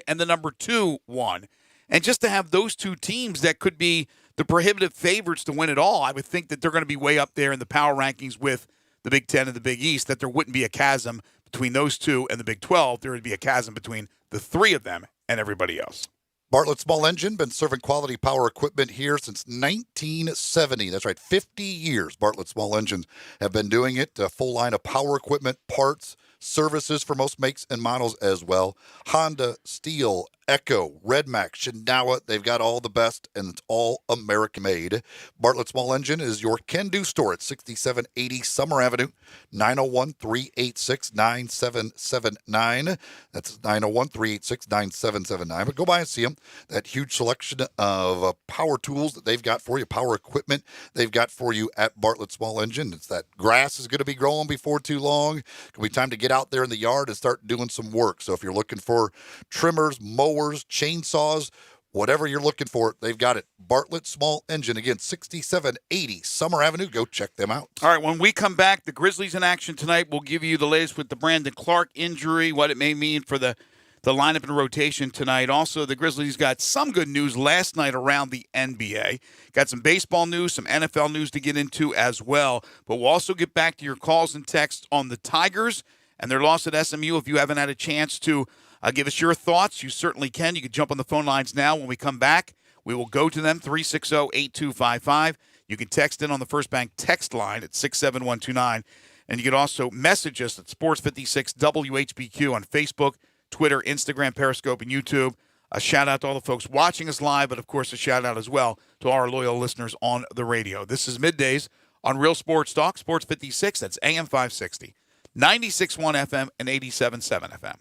and the number 2 1. And just to have those 2 teams that could be the prohibitive favorites to win it all, I would think that they're going to be way up there in the power rankings with the Big 10 and the Big East, that there wouldn't be a chasm between those 2 and the Big 12. There would be a chasm between the 3 of them and everybody else. Bartlett Small Engine, been serving quality power equipment here since 1970. That's right, 50 years Bartlett Small Engines have been doing it. A full line of power equipment, parts, services for most makes and models as well. Honda, Steel, Echo, Redmax, Shinawa, they've got all the best, and it's all American-made. Bartlett Small Engine is your can-do store at 6780 Summer Avenue, 901-386-9779. That's 901-386-9779. But go by and see them. That huge selection of power tools that they've got for you, power equipment they've got for you at Bartlett Small Engine. It's that grass is going to be growing before too long. It'll be time to get out there in the yard and start doing some work. So if you're looking for trimmers, mowers, chainsaws, whatever you're looking for, they've got it. Bartlett Small Engine. Again, 6780 Summer Avenue. Go check them out. All right, when we come back, the Grizzlies in action tonight. We'll give you the latest with the Brandon Clark injury, what it may mean for the the lineup and rotation tonight. Also, the Grizzlies got some good news last night around the NBA. Got some baseball news, some NFL news to get into as well. But we'll also get back to your calls and texts on the Tigers and their loss at SMU. If you haven't had a chance to give us your thoughts, you certainly can. You can jump on the phone lines now. When we come back, we will go to them, 360-8255. You can text in on the First Bank text line at 67129. And you can also message us at Sports 56 WHBQ on Facebook, Twitter, Instagram, Periscope, and YouTube. A shout-out to all the folks watching us live, but, of course, a shout-out as well to our loyal listeners on the radio. This is Middays on Real Sports Talk, Sports 56. That's AM 560, 96.1 FM, and 87.7 FM.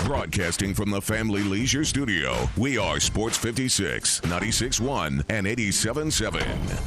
Broadcasting from the Family Leisure Studio, we are Sports 56, 96.1, and 87.7.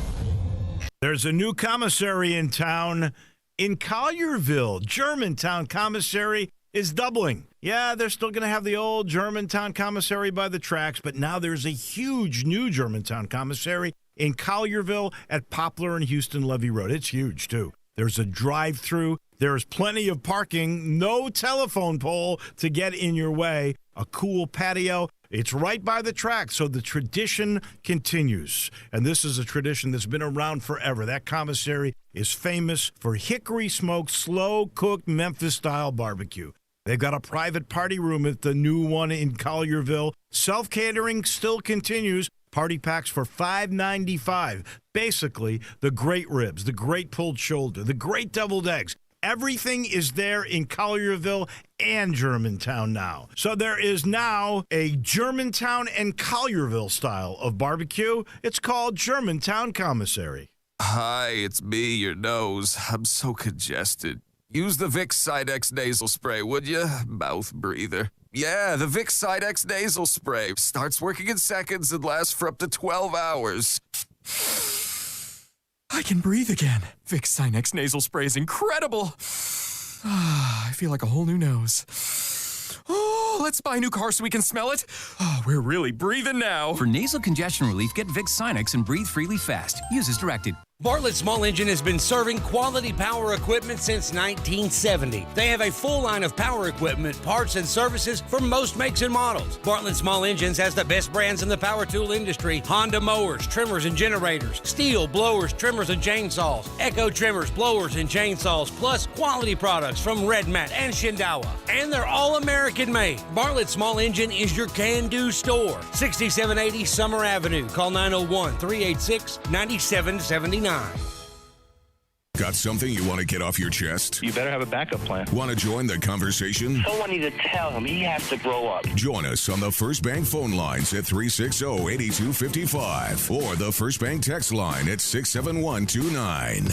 There's a new commissary in town. In Collierville, Germantown Commissary is doubling. Yeah, they're still going to have the old Germantown Commissary by the tracks, but now there's a huge new Germantown Commissary in Collierville at Poplar and Houston Levee Road. It's huge, too. There's a drive-through. There's plenty of parking. No telephone pole to get in your way. A cool patio. It's right by the track, so the tradition continues. And this is a tradition that's been around forever. That commissary is famous for hickory-smoked, slow-cooked Memphis-style barbecue. They've got a private party room at the new one in Collierville. Self-catering still continues. Party packs for $5.95. Basically, the great ribs, the great pulled shoulder, the great deviled eggs. Everything is there in Collierville and Germantown now. So there is now a Germantown and Collierville style of barbecue. It's called Germantown Commissary. Hi, it's me, your nose. I'm so congested. Use the Vicks Sidex nasal spray, would you? Mouth breather. Yeah, the Vicks Sidex nasal spray starts working in seconds and lasts for up to 12 hours. I can breathe again. Vicks Sinex nasal spray is incredible. I feel like a whole new nose. Oh, let's buy a new car so we can smell it. Oh, we're really breathing now. For nasal congestion relief, get Vicks Sinex and breathe freely fast. Use as directed. Bartlett Small Engine has been serving quality power equipment since 1970. They have a full line of power equipment, parts, and services for most makes and models. Bartlett Small Engines has the best brands in the power tool industry: Honda mowers, trimmers, and generators, Steel blowers, trimmers, and chainsaws, Echo trimmers, blowers, and chainsaws, plus quality products from Red Mat and Shindawa. And they're all American made. Bartlett Small Engine is your can-do store. 6780 Summer Avenue. Call 901-386-9779. Got something you want to get off your chest? You better have a backup plan. Want to join the conversation? Someone needs to tell him he has to grow up. Join us on the First Bank phone lines at 360-8255 or the First Bank text line at 67129.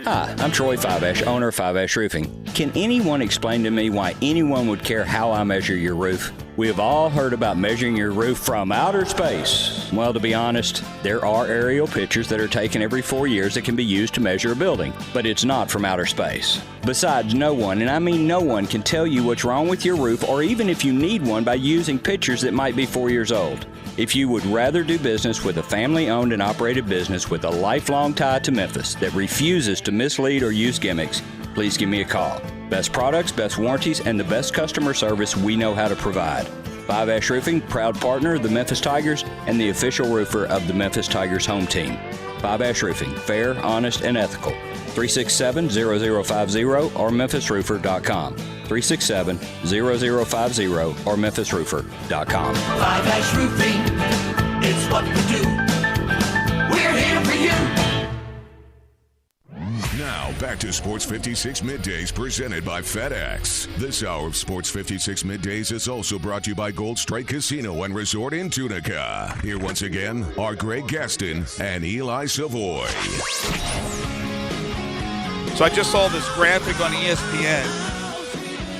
Hi, I'm Troy Fiveash, owner of Fiveash Roofing. Can anyone explain to me why anyone would care how I measure your roof? We have all heard about measuring your roof from outer space. Well, to be honest, there are aerial pictures that are taken every 4 years that can be used to measure a building, but it's not from outer space. Besides, no one, and I mean no one, can tell you what's wrong with your roof or even if you need one by using pictures that might be 4 years old. If you would rather do business with a family-owned and operated business with a lifelong tie to Memphis that refuses to mislead or use gimmicks, please give me a call. Best products, best warranties, and the best customer service we know how to provide. Fiveash Roofing, proud partner of the Memphis Tigers and the official roofer of the Memphis Tigers home team. Fiveash Roofing, fair, honest, and ethical. 367-0050 or memphisroofer.com. 367-0050 or memphisroofer.com. Fiveash Roofing, it's what we do. We're here for you. Now, back to Sports 56 Middays presented by FedEx. This hour of Sports 56 Middays is also brought to you by Gold Strike Casino and Resort in Tunica. Here once again are Greg Gaston and Eli Savoie. So I just saw this graphic on ESPN,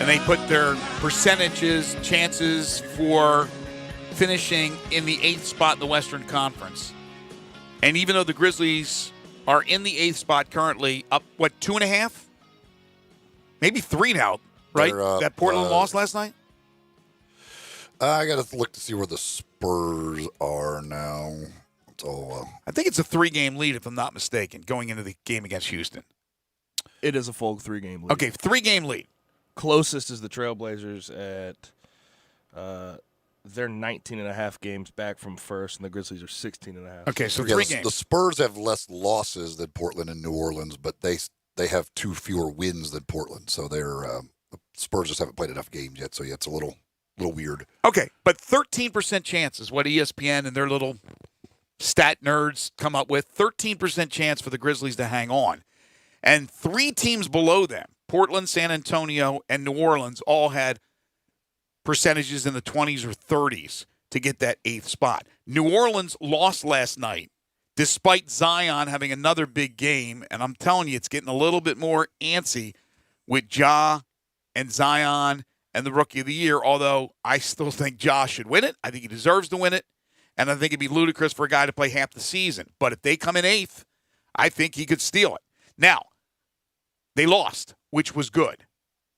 and they put their percentages, chances for finishing in the 8th spot in the Western Conference. And even though the Grizzlies are in the 8th spot currently, up, 2.5? Maybe 3 now, right? That Portland lost last night? I got to look to see where the Spurs are now. I think it's a 3-game lead, if I'm not mistaken, going into the game against Houston. It is a full 3-game lead. Okay, 3-game lead. Closest is the Trailblazers at they're 19.5 games back from first, and the Grizzlies are 16.5. Okay, so Yeah, 3 the games. Spurs have less losses than Portland and New Orleans, but they have 2 fewer wins than Portland. So the Spurs just haven't played enough games yet. So yeah, it's a little weird. Okay, but 13% chance is what ESPN and their little stat nerds come up with. 13% chance for the Grizzlies to hang on. And 3 teams below them, Portland, San Antonio, and New Orleans, all had percentages in the 20s or 30s to get that 8th spot. New Orleans lost last night despite Zion having another big game, and I'm telling you, it's getting a little bit more antsy with Ja and Zion and the Rookie of the Year, although I still think Ja should win it. I think he deserves to win it, and I think it'd be ludicrous for a guy to play half the season. But if they come in 8th, I think he could steal it. Now, they lost, which was good.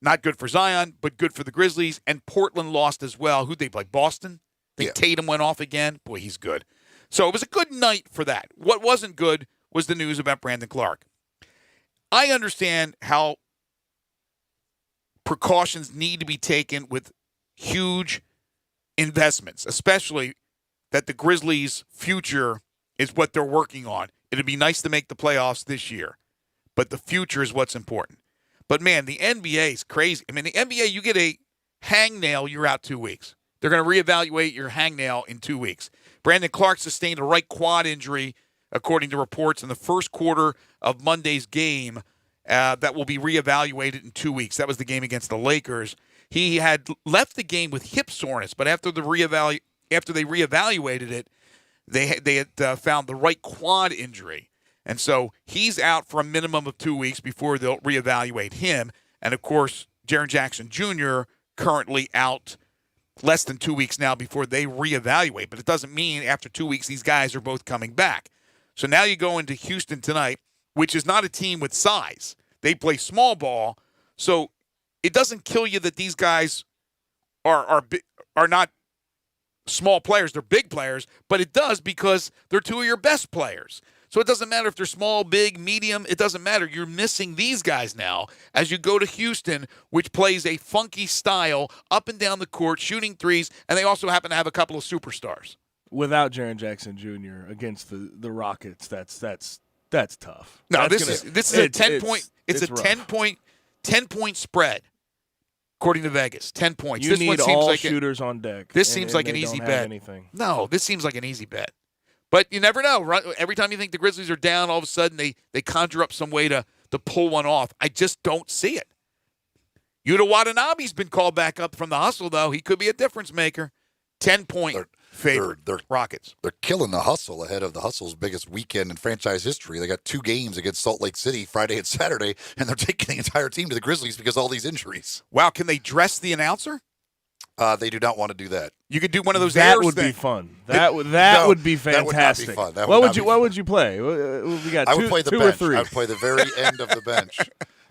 Not good for Zion, but good for the Grizzlies. And Portland lost as well. Who'd they play? Boston? I think Tatum went off again. Boy, he's good. So it was a good night for that. What wasn't good was the news about Brandon Clark. I understand how precautions need to be taken with huge investments, especially that the Grizzlies' future is what they're working on. It'd be nice to make the playoffs this year, but the future is what's important. But, man, the NBA is crazy. I mean, the NBA, you get a hangnail, you're out 2 weeks. They're going to reevaluate your hangnail in 2 weeks. Brandon Clark sustained a right quad injury, according to reports, in the first quarter of Monday's game that will be reevaluated in 2 weeks. That was the game against the Lakers. He had left the game with hip soreness, but after they reevaluated it, they had found the right quad injury. And so he's out for a minimum of 2 weeks before they'll reevaluate him. And, of course, Jaren Jackson Jr. currently out less than 2 weeks now before they reevaluate. But it doesn't mean after 2 weeks these guys are both coming back. So now you go into Houston tonight, which is not a team with size. They play small ball. So it doesn't kill you that these guys are not small players. They're big players. But it does because they're 2 of your best players. So it doesn't matter if they're small, big, medium. It doesn't matter. You're missing these guys now as you go to Houston, which plays a funky style up and down the court, shooting threes, and they also happen to have a couple of superstars. Without Jaren Jackson Jr. against the Rockets, that's tough. No, That's this is a 10-point spread. According to Vegas, 10 points. You this need one seems all like shooters on deck. This seems like an easy bet. No, this seems like an easy bet. But you never know. Right? Every time you think the Grizzlies are down, all of a sudden they conjure up some way to pull one off. I just don't see it. Yuta Watanabe's been called back up from the hustle, though. He could be a difference maker. 10-point favorite. Rockets. They're killing the hustle ahead of the hustle's biggest weekend in franchise history. They got 2 games against Salt Lake City Friday and Saturday, and they're taking the entire team to the Grizzlies because of all these injuries. Wow, can they dress the announcer? They do not want to do that. You could do one of those. That airs would thing. be fun. That would be fantastic. That would not be fun. What would you play? We got I would play the two bench. or three. I would play the very end of the bench.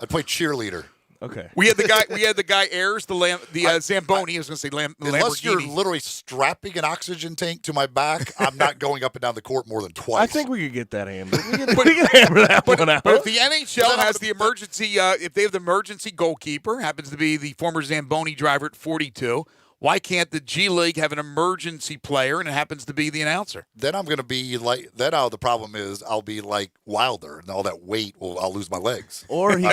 I'd play cheerleader. Okay. We had the guy Ayers, the Zamboni. I was going to say Unless Lamborghini. you're literally strapping an oxygen tank to my back, I'm not going up and down the court more than twice. I think we could get that handled. We can hammer that one out. But if the NHL has the emergency, if they have the emergency goalkeeper, happens to be the former Zamboni driver at 42, why can't the G League have an emergency player and it happens to be the announcer? Then I'm going to be like, the problem is I'll be like Wilder and all that weight, I'll lose my legs. Or he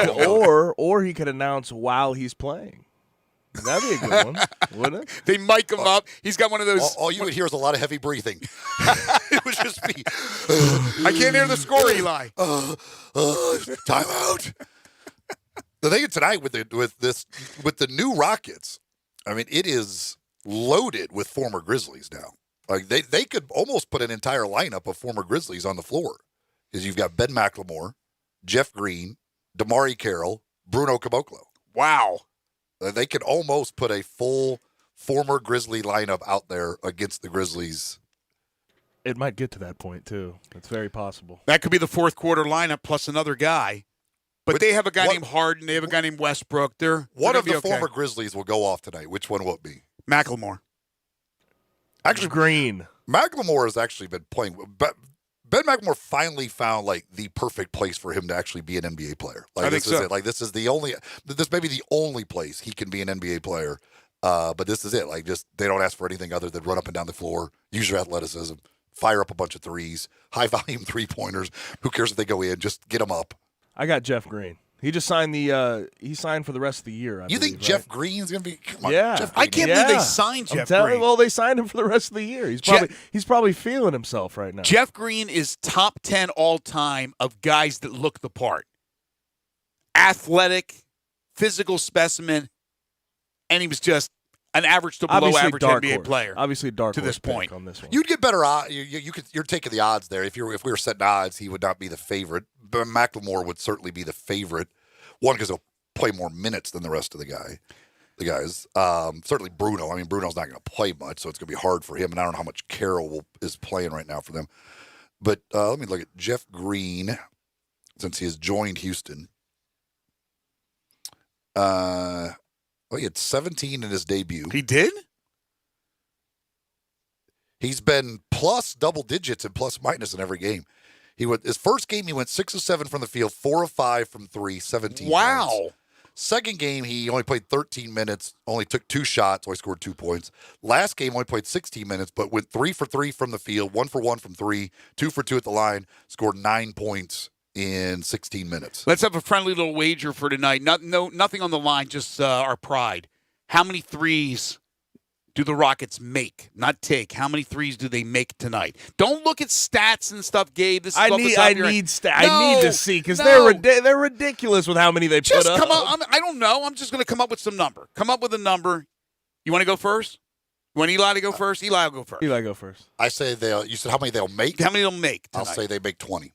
could announce while he's playing. That'd be a good one, wouldn't it? They mic him up. He's got one of those. All you would hear is a lot of heavy breathing. It would just be. I can't hear the score, Eli. Timeout. The thing tonight with the new Rockets, I mean, it is loaded with former Grizzlies now. Like they could almost put an entire lineup of former Grizzlies on the floor, because you've got Ben McLemore, Jeff Green, Damari Carroll, Bruno Caboclo. Wow. They could almost put a full former Grizzly lineup out there against the Grizzlies. It might get to that point, too. It's very possible. That could be the fourth quarter lineup plus another guy. But they have a guy named Harden. They have a guy named Westbrook. One of the former Grizzlies will go off tonight. Which one will it be? McLemore. Actually, Green. McLemore has actually been playing. Ben McLemore finally found like the perfect place for him to actually be an NBA player. Like, I think this is so. it. Like this may be the only place he can be an NBA player. But this is it. Like just they don't ask for anything other than run up and down the floor, use your athleticism, fire up a bunch of threes, high volume 3-pointers. Who cares if they go in? Just get them up. I got Jeff Green. He just signed he signed for the rest of the year. You think Jeff Green's gonna be? Come on, Yeah, Jeff Green. I can't believe they signed Jeff Green. Well, they signed him for the rest of the year. He's probably feeling himself right now. Jeff Green is top 10 all time of guys that look the part. Athletic, physical specimen, and he was just an average to below average NBA player. Obviously, dark to this point on this one. You'd get better odds. You're taking the odds there. If we were setting odds, he would not be the favorite. But McLemore would certainly be the favorite. One, because he'll play more minutes than the rest of the guys. Certainly Bruno. I mean, Bruno's not going to play much, so it's going to be hard for him. And I don't know how much Carroll is playing right now for them. But let me look at Jeff Green, since he has joined Houston. He had 17 in his debut. He did? He's been plus double digits and plus minus in every game. His first game, he went 6 of 7 from the field, 4 of 5 from 3, 17 Wow. points. Second game, he only played 13 minutes, only took 2 shots, so he scored 2 points. Last game, only played 16 minutes, but went 3 for 3 from the field, 1 for 1 from 3, 2 for 2 at the line, scored 9 points in 16 minutes. Let's have a friendly little wager for tonight. Nothing on the line, just our pride. How many threes do the Rockets make? Not take. How many threes do they make tonight? Don't look at stats and stuff, Gabe. This is I need to see because they're ridiculous with how many they just put up. Come on. I don't know. I'm just going to come up with some number. Come up with a number. You want to go first? You want Eli to go first? Eli will go first. Eli, go first. I say you said how many they'll make? How many they'll make tonight? I'll say they make 20.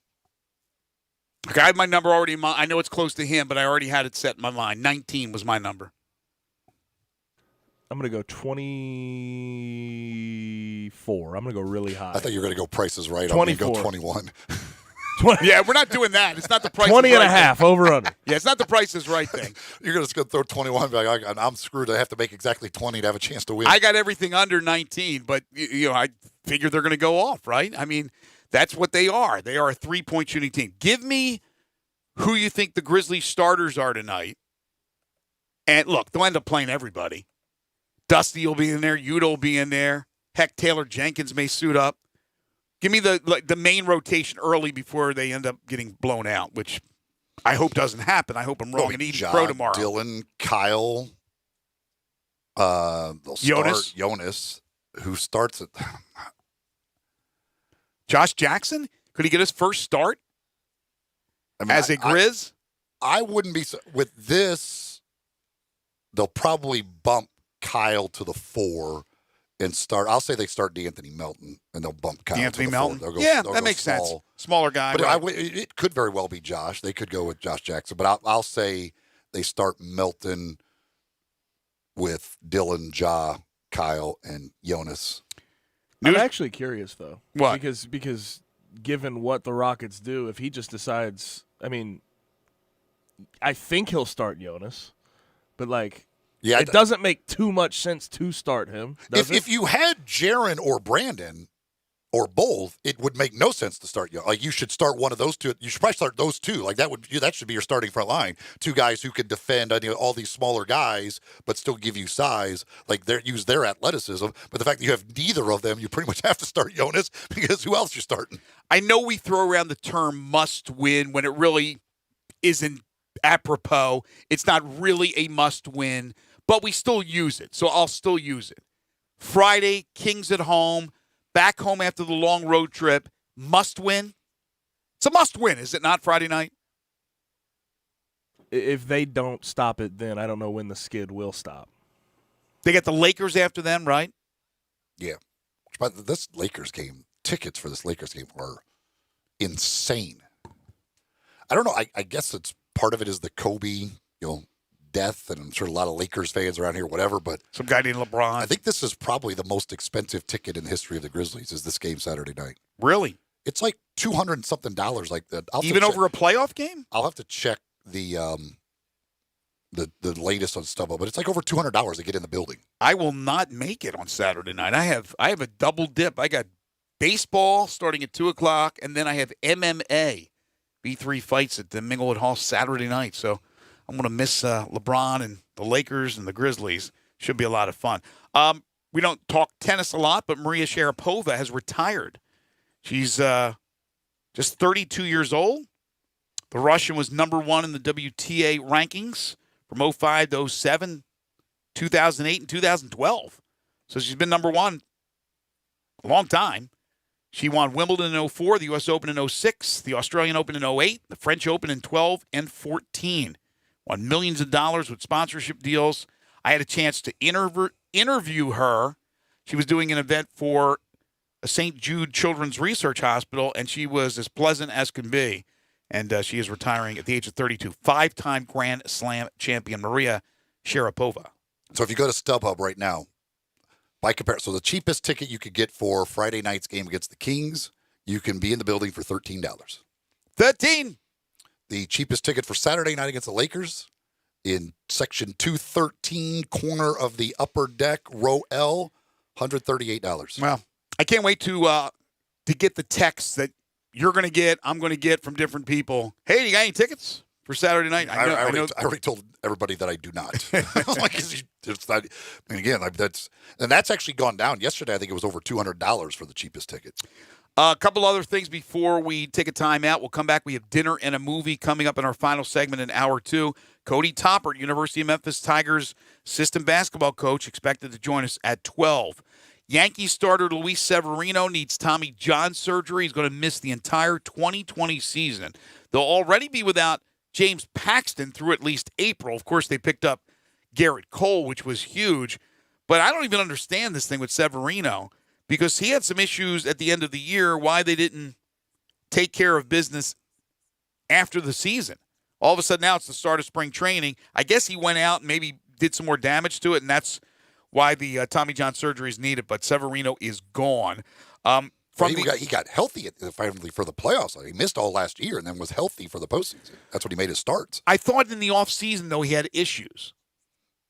Okay, I have my number already in mind. I know it's close to him, but I already had it set in my mind. 19 was my number. I'm going to go 24. I'm going to go really high. I thought you were going to go prices right. 24. I'm going to go 21. 20. Yeah, we're not doing that. It's not the price 20 is and right a half, thing. over under. Yeah, it's not the price is right thing. You're going to throw 21. I'm screwed. I have to make exactly 20 to have a chance to win. I got everything under 19, but I figure they're going to go off, right? I mean, that's what they are. They are a 3-point shooting team. Give me who you think the Grizzlies starters are tonight. And look, they'll end up playing everybody. Dusty will be in there. Yuta will be in there. Heck, Taylor Jenkins may suit up. Give me the main rotation early before they end up getting blown out, which I hope doesn't happen. I hope I'm wrong and eat crow tomorrow. Dylan, Kyle, they'll start Jonas, who starts at Josh Jackson? Could he get his first start as a Grizz? I wouldn't be with this. They'll probably bump Kyle to the 4 and start. I'll say they start D'Anthony Melton and they'll bump Kyle D'Anthony to the Melton. 4. That makes sense. Smaller guy. But right. it could very well be Josh. They could go with Josh Jackson. But I'll say they start Melton with Dylan, Ja, Kyle, and Jonas. I'm actually curious though. What? Because given what the Rockets do, if he just decides, I mean, I think he'll start Jonas, but it doesn't make too much sense to start him. If you had Jaren or Brandon or both, it would make no sense to start. You should start one of those two. You should probably start those two. That should be your starting front line. 2 guys who could defend all these smaller guys, but still give you size. Use their athleticism. But the fact that you have neither of them, you pretty much have to start Jonas because who else you're starting? I know we throw around the term "must win" when it really isn't apropos. It's not really a must win. But we still use it, so I'll still use it. Friday, Kings at home, back home after the long road trip, must win. It's a must win, is it not, Friday night? If they don't stop it, then I don't know when the skid will stop. They got the Lakers after them, right? Yeah. But this Lakers game, tickets for this Lakers game are insane. I don't know. I guess it's part of it is the Kobe, death, and I'm sure a lot of Lakers fans around here, whatever, but some guy named LeBron. I think this is probably the most expensive ticket in the history of the Grizzlies is this game Saturday night. Really? It's like $200 and something like that. Even over a playoff game? I'll have to check the latest on StubHub, but it's like over $200 to get in the building. I will not make it on Saturday night. I have a double dip. I got baseball starting at 2 o'clock, and then I have MMA, B3 fights at the Minglewood Hall Saturday night. So I'm going to miss LeBron and the Lakers and the Grizzlies. Should be a lot of fun. We don't talk tennis a lot, but Maria Sharapova has retired. She's just 32 years old. The Russian was number 1 in the WTA rankings from 05 to 07, 2008, and 2012. So she's been number 1 a long time. She won Wimbledon in 04, the U.S. Open in 06, the Australian Open in 08, the French Open in 12 and 14. Won millions of dollars with sponsorship deals. I had a chance to interview her. She was doing an event for a St. Jude Children's Research Hospital, and she was as pleasant as can be. And she is retiring at the age of 32. 5-time Grand Slam champion, Maria Sharapova. So if you go to StubHub right now, by comparison, so the cheapest ticket you could get for Friday night's game against the Kings, you can be in the building for $13. $13. The cheapest ticket for Saturday night against the Lakers in section 213, corner of the upper deck, row L, $138. Well, I can't wait to get the text that you're going to get, I'm going to get from different people. Hey, you got any tickets for Saturday night? I already told everybody that I do not. Like, it's not, and again, that's actually gone down. Yesterday, I think it was over $200 for the cheapest ticket. A couple other things before we take a time out. We'll come back. We have dinner and a movie coming up in our final segment in hour 2. Cody Toppert, University of Memphis Tigers assistant basketball coach, expected to join us at 12. Yankees starter Luis Severino needs Tommy John surgery. He's going to miss the entire 2020 season. They'll already be without James Paxton through at least April. Of course, they picked up Garrett Cole, which was huge. But I don't even understand this thing with Severino because he had some issues at the end of the year why they didn't take care of business after the season. All of a sudden now it's the start of spring training. I guess he went out and maybe did some more damage to it, and that's why the Tommy John surgery is needed, but Severino is gone. He got healthy finally for the playoffs. He missed all last year and then was healthy for the postseason. That's when he made his starts. I thought in the offseason, though, he had issues.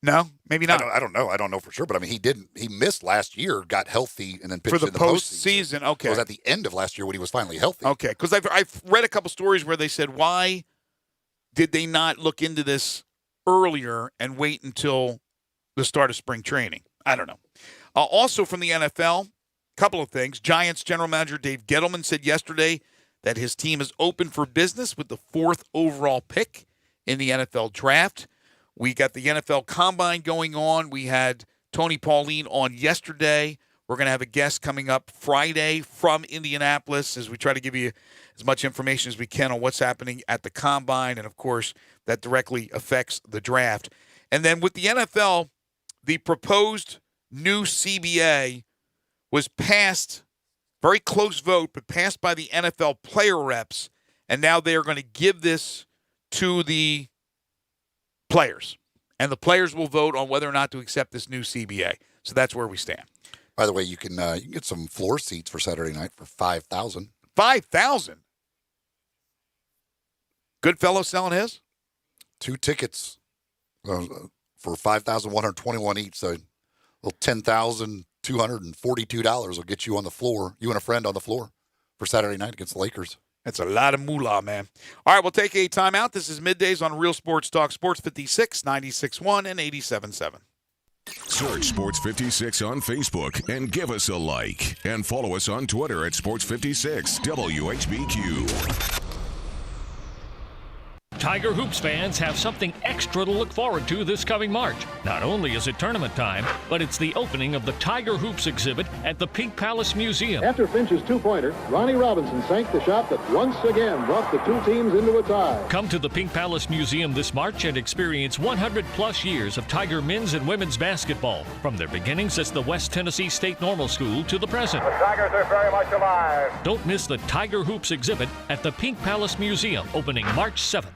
No? Maybe not. I don't know. I don't know for sure, but I mean, he missed last year, got healthy, and then pitched for the in the postseason. Okay. It was at the end of last year when he was finally healthy. Okay, because I've read a couple stories where they said, why did they not look into this earlier and wait until the start of spring training? I don't know. Also from the NFL, couple of things. Giants general manager Dave Gettleman said yesterday that his team is open for business with the 4th overall pick in the NFL draft. We got the NFL Combine going on. We had Tony Pauline on yesterday. We're going to have a guest coming up Friday from Indianapolis as we try to give you as much information as we can on what's happening at the Combine. And, of course, that directly affects the draft. And then with the NFL, the proposed new CBA was passed, very close vote, but passed by the NFL player reps, and now they are going to give this to the players. And the players will vote on whether or not to accept this new CBA. So that's where we stand. By the way, you can get some floor seats for Saturday night for $5,000. $5,000? Goodfellow selling his? 2 tickets for $5,121 each. So $10,242 will get you on the floor, you and a friend on the floor for Saturday night against the Lakers. That's a lot of moolah, man. All right, we'll take a timeout. This is Middays on Real Sports Talk, Sports 56, 96.1 and 87.7. Search Sports 56 on Facebook and give us a like. And follow us on Twitter at Sports 56 WHBQ. Tiger Hoops fans have something extra to look forward to this coming March. Not only is it tournament time, but it's the opening of the Tiger Hoops exhibit at the Pink Palace Museum. After Finch's two-pointer, Ronnie Robinson sank the shot that once again brought the 2 teams into a tie. Come to the Pink Palace Museum this March and experience 100-plus years of Tiger men's and women's basketball, from their beginnings as the West Tennessee State Normal School to the present. The Tigers are very much alive. Don't miss the Tiger Hoops exhibit at the Pink Palace Museum, opening March 7th.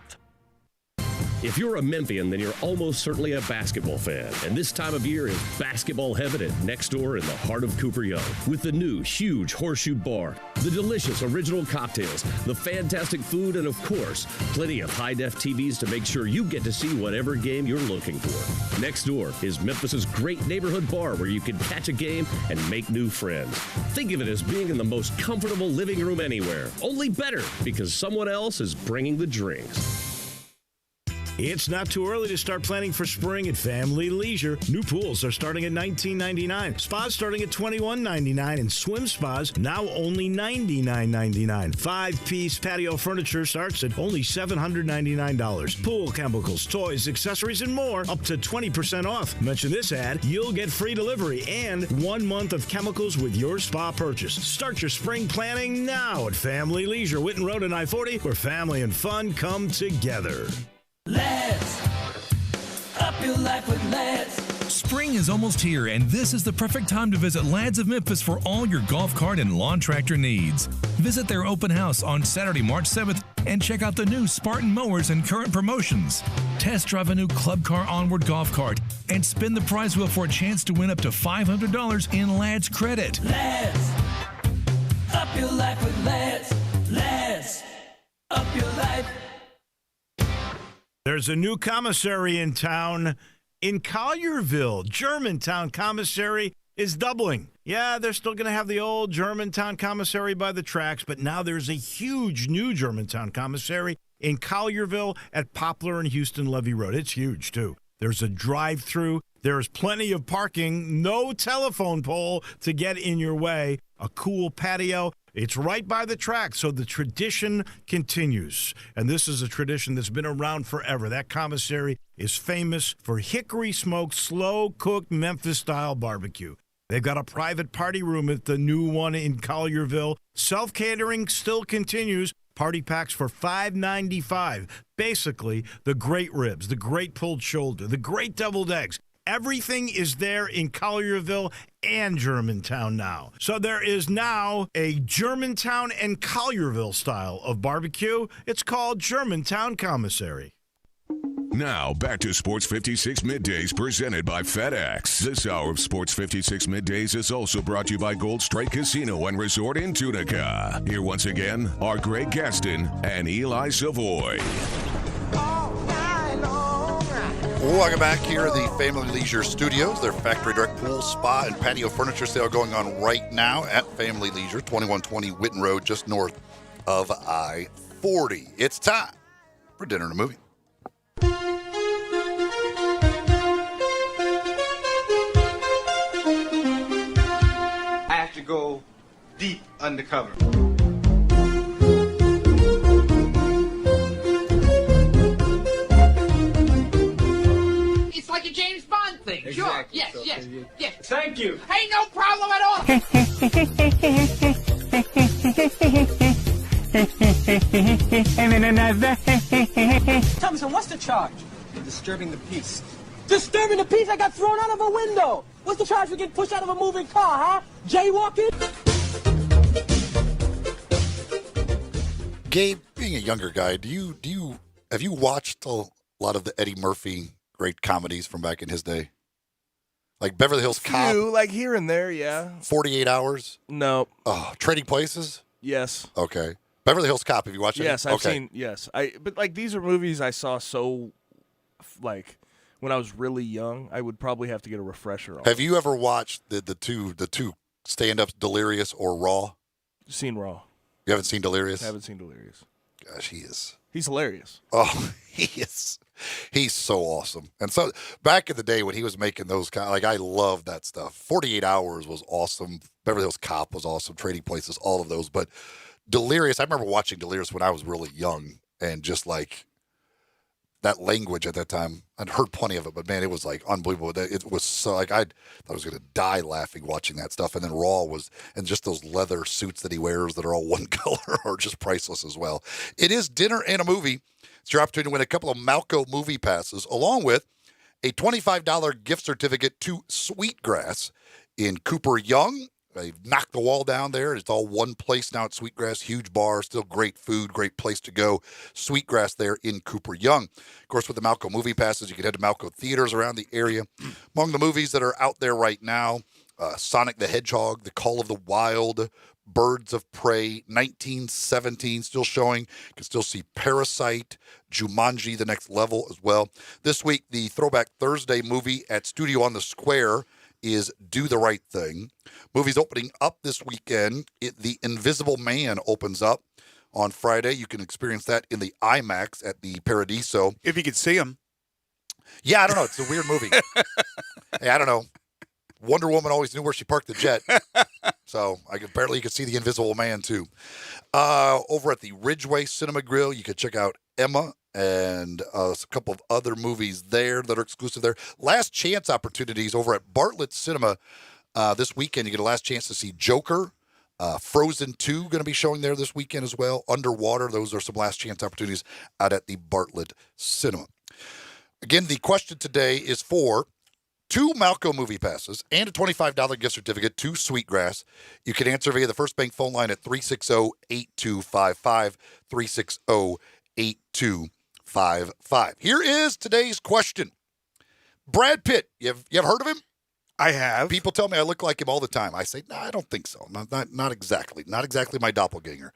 If you're a Memphian, then you're almost certainly a basketball fan. And this time of year is basketball heaven at Next Door in the heart of Cooper Young. With the new, huge Horseshoe Bar, the delicious original cocktails, the fantastic food, and of course, plenty of high-def TVs to make sure you get to see whatever game you're looking for. Next Door is Memphis's great neighborhood bar where you can catch a game and make new friends. Think of it as being in the most comfortable living room anywhere, only better because someone else is bringing the drinks. It's not too early to start planning for spring at Family Leisure. New pools are starting at $19.99, spas starting at $21.99, and swim spas now only $99.99. 5-piece patio furniture starts at only $799. Pool chemicals, toys, accessories, and more up to 20% off. Mention this ad, you'll get free delivery and 1 month of chemicals with your spa purchase. Start your spring planning now at Family Leisure, Whitten Road and I-40, where family and fun come together. Let's up your life with Let's. Spring is almost here, and this is the perfect time to visit Lads of Memphis for all your golf cart and lawn tractor needs. Visit their open house on Saturday, March 7th, and check out the new Spartan mowers and current promotions. Test drive a new Club Car Onward golf cart and spin the prize wheel for a chance to win up to $500 in Lads credit. Let's up your life with Let's. Let's up your life. There's a new commissary in town. In Collierville, Germantown Commissary is doubling. Yeah, they're still going to have the old Germantown Commissary by the tracks, but now there's a huge new Germantown Commissary in Collierville at Poplar and Houston Levee Road. It's huge, too. There's a drive-through. There's plenty of parking. No telephone pole to get in your way. A cool patio. It's right by the track, so the tradition continues. And this is a tradition that's been around forever. That commissary is famous for hickory-smoked, slow-cooked Memphis-style barbecue. They've got a private party room at the new one in Collierville. Self-catering still continues. Party packs for $5.95. Basically, the great ribs, the great pulled shoulder, the great deviled eggs. Everything is there in Collierville and Germantown now. So there is now a Germantown and Collierville style of barbecue. It's called Germantown Commissary. Now, back to Sports 56 Middays presented by FedEx. This hour of Sports 56 Middays is also brought to you by Gold Strike Casino and Resort in Tunica. Here once again are Greg Gaston and Eli Savoie. Welcome back here at the Family Leisure Studios. Their factory direct pool, spa, and patio furniture sale going on right now at Family Leisure, 2120 Whitten Road, just north of I-40. It's time for Dinner and a Movie. I have to go deep undercover. It's like a James Bond thing. Exactly. Sure. Yes, So, yes, yeah. yes. Thank you. Hey, no problem at all. Thompson, what's the charge? Disturbing the peace. Disturbing the peace? I got thrown out of a window. What's the charge for getting pushed out of a moving car, huh? Jaywalking? Gabe, being a younger guy, have you watched a lot of the Eddie Murphy great comedies from back in his day? Like Beverly Hills Cop? Like here and there, yeah. 48 Hours? No. Oh, Trading Places? Yes. Okay. Beverly Hills Cop, have you watched it? Yes, I've seen, yes. But like these are movies I saw so, like, when I was really young, I would probably have to get a refresher on. Have you ever watched the two stand-ups, Delirious or Raw? Seen Raw. You haven't seen Delirious? I haven't seen Delirious. Gosh, He's hilarious. Oh, he is. He's so awesome. And so back in the day when he was making those I love that stuff. 48 Hours was awesome. Beverly Hills Cop was awesome. Trading Places, all of those. But Delirious, I remember watching Delirious when I was really young and just like that language at that time. I'd heard plenty of it, but man, it was like unbelievable. It was so like I thought I was going to die laughing watching that stuff. And then Raw and just those leather suits that he wears that are all one color are just priceless as well. It is Dinner and a Movie. It's your opportunity to win a couple of Malco movie passes along with a $25 gift certificate to Sweetgrass in Cooper Young. They've knocked the wall down there. It's all one place now at Sweetgrass. Huge bar, still great food, great place to go. Sweetgrass there in Cooper Young. Of course, with the Malco movie passes, you can head to Malco theaters around the area. Among the movies that are out there right now, Sonic the Hedgehog, The Call of the Wild, Birds of Prey, 1917 still showing. You can still see Parasite, Jumanji, The Next Level as well. This week, the Throwback Thursday movie at Studio on the Square is Do the Right Thing. Movies opening up this weekend. The Invisible Man opens up on Friday. You can experience that in the IMAX at the Paradiso. If you could see him. Yeah, I don't know. It's a weird movie. Hey, I don't know. Wonder Woman always knew where she parked the jet. So apparently you could see the Invisible Man, too. Over at the Ridgeway Cinema Grill, you could check out Emma and a couple of other movies there that are exclusive there. Last chance opportunities over at Bartlett Cinema this weekend. You get a last chance to see Joker. Frozen 2 going to be showing there this weekend as well. Underwater, those are some last chance opportunities out at the Bartlett Cinema. Again, the question today is for 2 Malco movie passes and a $25 gift certificate to Sweetgrass. You can answer via the First Bank phone line at 360-8255, 360-8255. Here is today's question. Brad Pitt, you have heard of him? I have. People tell me I look like him all the time. I say, no, I don't think so. Not exactly. Not exactly my doppelganger.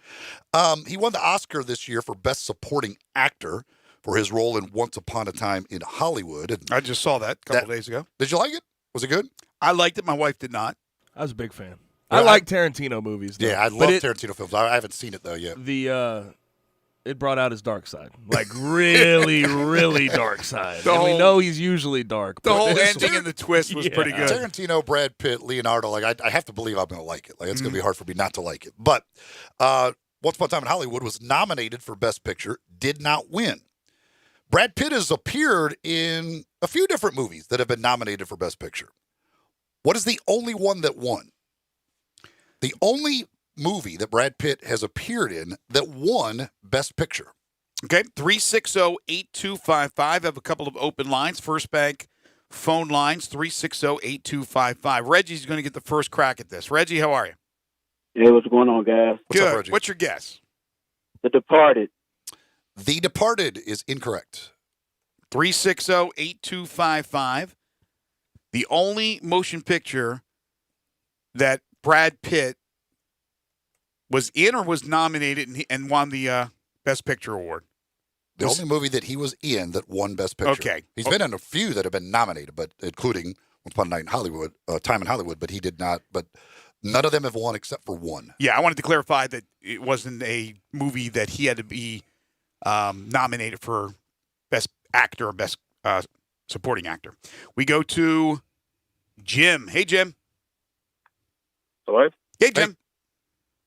He won the Oscar this year for Best Supporting Actor for his role in Once Upon a Time in Hollywood. And I just saw that a couple days ago. Did you like it? Was it good? I liked it. My wife did not. I was a big fan. I like Tarantino movies, though. Yeah, I love Tarantino films. I haven't seen it, though, yet. It brought out his dark side. Like, really, really dark side. And we know he's usually dark. The whole ending and the twist was pretty good. Tarantino, Brad Pitt, Leonardo, like, I have to believe I'm going to like it. Like, it's going to be hard for me not to like it. But Once Upon a Time in Hollywood was nominated for Best Picture, did not win. Brad Pitt has appeared in a few different movies that have been nominated for Best Picture. What is the only one that won? The only movie that Brad Pitt has appeared in that won Best Picture. Okay, 360-8255. I have a couple of open lines. First Bank phone lines, 360-8255. Reggie's going to get the first crack at this. Reggie, how are you? Hey, what's going on, guys? What's Good. up, Reggie? What's your guess? The Departed. The Departed is incorrect. 360-8255. The only motion picture that Brad Pitt was in or was nominated and won the Best Picture award. The only movie that he was in that won Best Picture. Okay. He's been in a few that have been nominated, but including Once Upon a Night in Hollywood, Time in Hollywood, but he did not. But none of them have won except for one. Yeah, I wanted to clarify that it wasn't a movie that he had to be nominated for Best Actor or Best Supporting Actor. We go to Jim. Hey, Jim. Hello? Hey, Jim.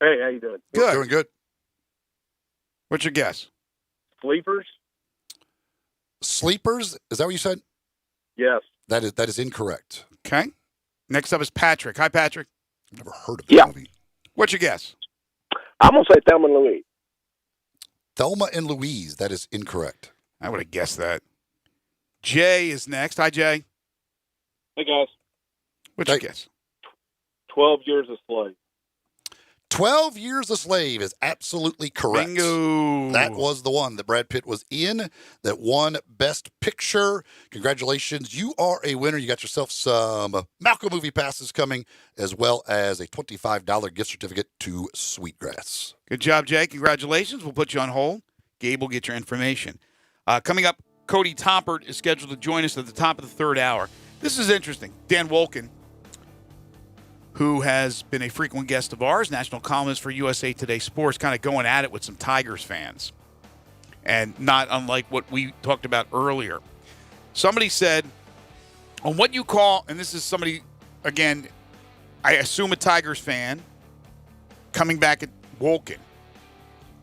Hey, how you doing? Good. Doing good. What's your guess? Sleepers? Sleepers? Is that what you said? Yes. That is incorrect. Okay. Next up is Patrick. Hi, Patrick. I've never heard of that movie. What's your guess? I'm going to say Thelma and Louise. Thelma and Louise. That is incorrect. I would have guessed that. Jay is next. Hi, Jay. Hey, guys. What's your guess? 12 Years a Slave. 12 Years a Slave is absolutely correct. Bingo. That was the one that Brad Pitt was in that won Best Picture. Congratulations. You are a winner. You got yourself some Malco movie passes coming, as well as a $25 gift certificate to Sweetgrass. Good job, Jay. Congratulations. We'll put you on hold. Gabe will get your information. Coming up, Cody Toppert is scheduled to join us at the top of the third hour. This is interesting. Dan Wolken, who has been a frequent guest of ours, national columnist for USA Today Sports, kind of going at it with some Tigers fans. And not unlike what we talked about earlier. Somebody said, on what you call, and this is somebody, again, I assume a Tigers fan, coming back at Wolken.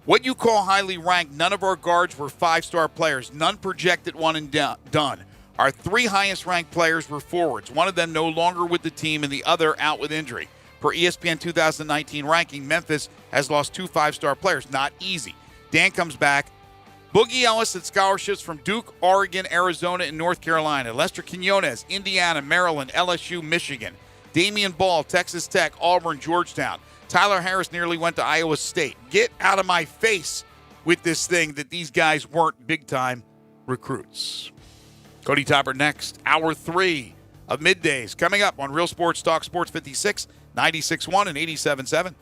What you call highly ranked, none of our guards were five-star players. None projected one and done. Our three highest-ranked players were forwards, one of them no longer with the team and the other out with injury. Per ESPN 2019 ranking, Memphis has lost two five-star players. Not easy. Dan comes back. Boogie Ellis had scholarships from Duke, Oregon, Arizona, and North Carolina. Lester Quinones, Indiana, Maryland, LSU, Michigan. Damian Ball, Texas Tech, Auburn, Georgetown. Tyler Harris nearly went to Iowa State. Get out of my face with this thing that these guys weren't big-time recruits. Cody Topper next. Hour 3 of Middays coming up on Real Sports Talk Sports 56, 96.1 and 87.7.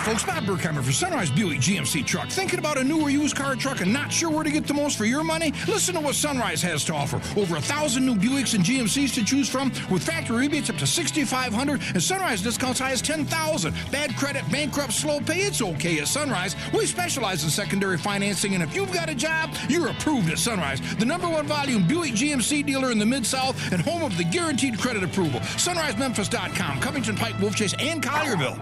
Folks, Matt Burkheimer for Sunrise Buick GMC Truck. Thinking about a new or used car truck and not sure where to get the most for your money? Listen to what Sunrise has to offer. Over 1,000 new Buicks and GMCs to choose from with factory rebates up to $6,500 and Sunrise discounts high as $10,000. Bad credit, bankrupt, slow pay, it's okay at Sunrise. We specialize in secondary financing, and if you've got a job, you're approved at Sunrise. The #1 volume Buick GMC dealer in the Mid-South and home of the guaranteed credit approval. SunriseMemphis.com, Covington Pike, Wolf Chase, and Collierville.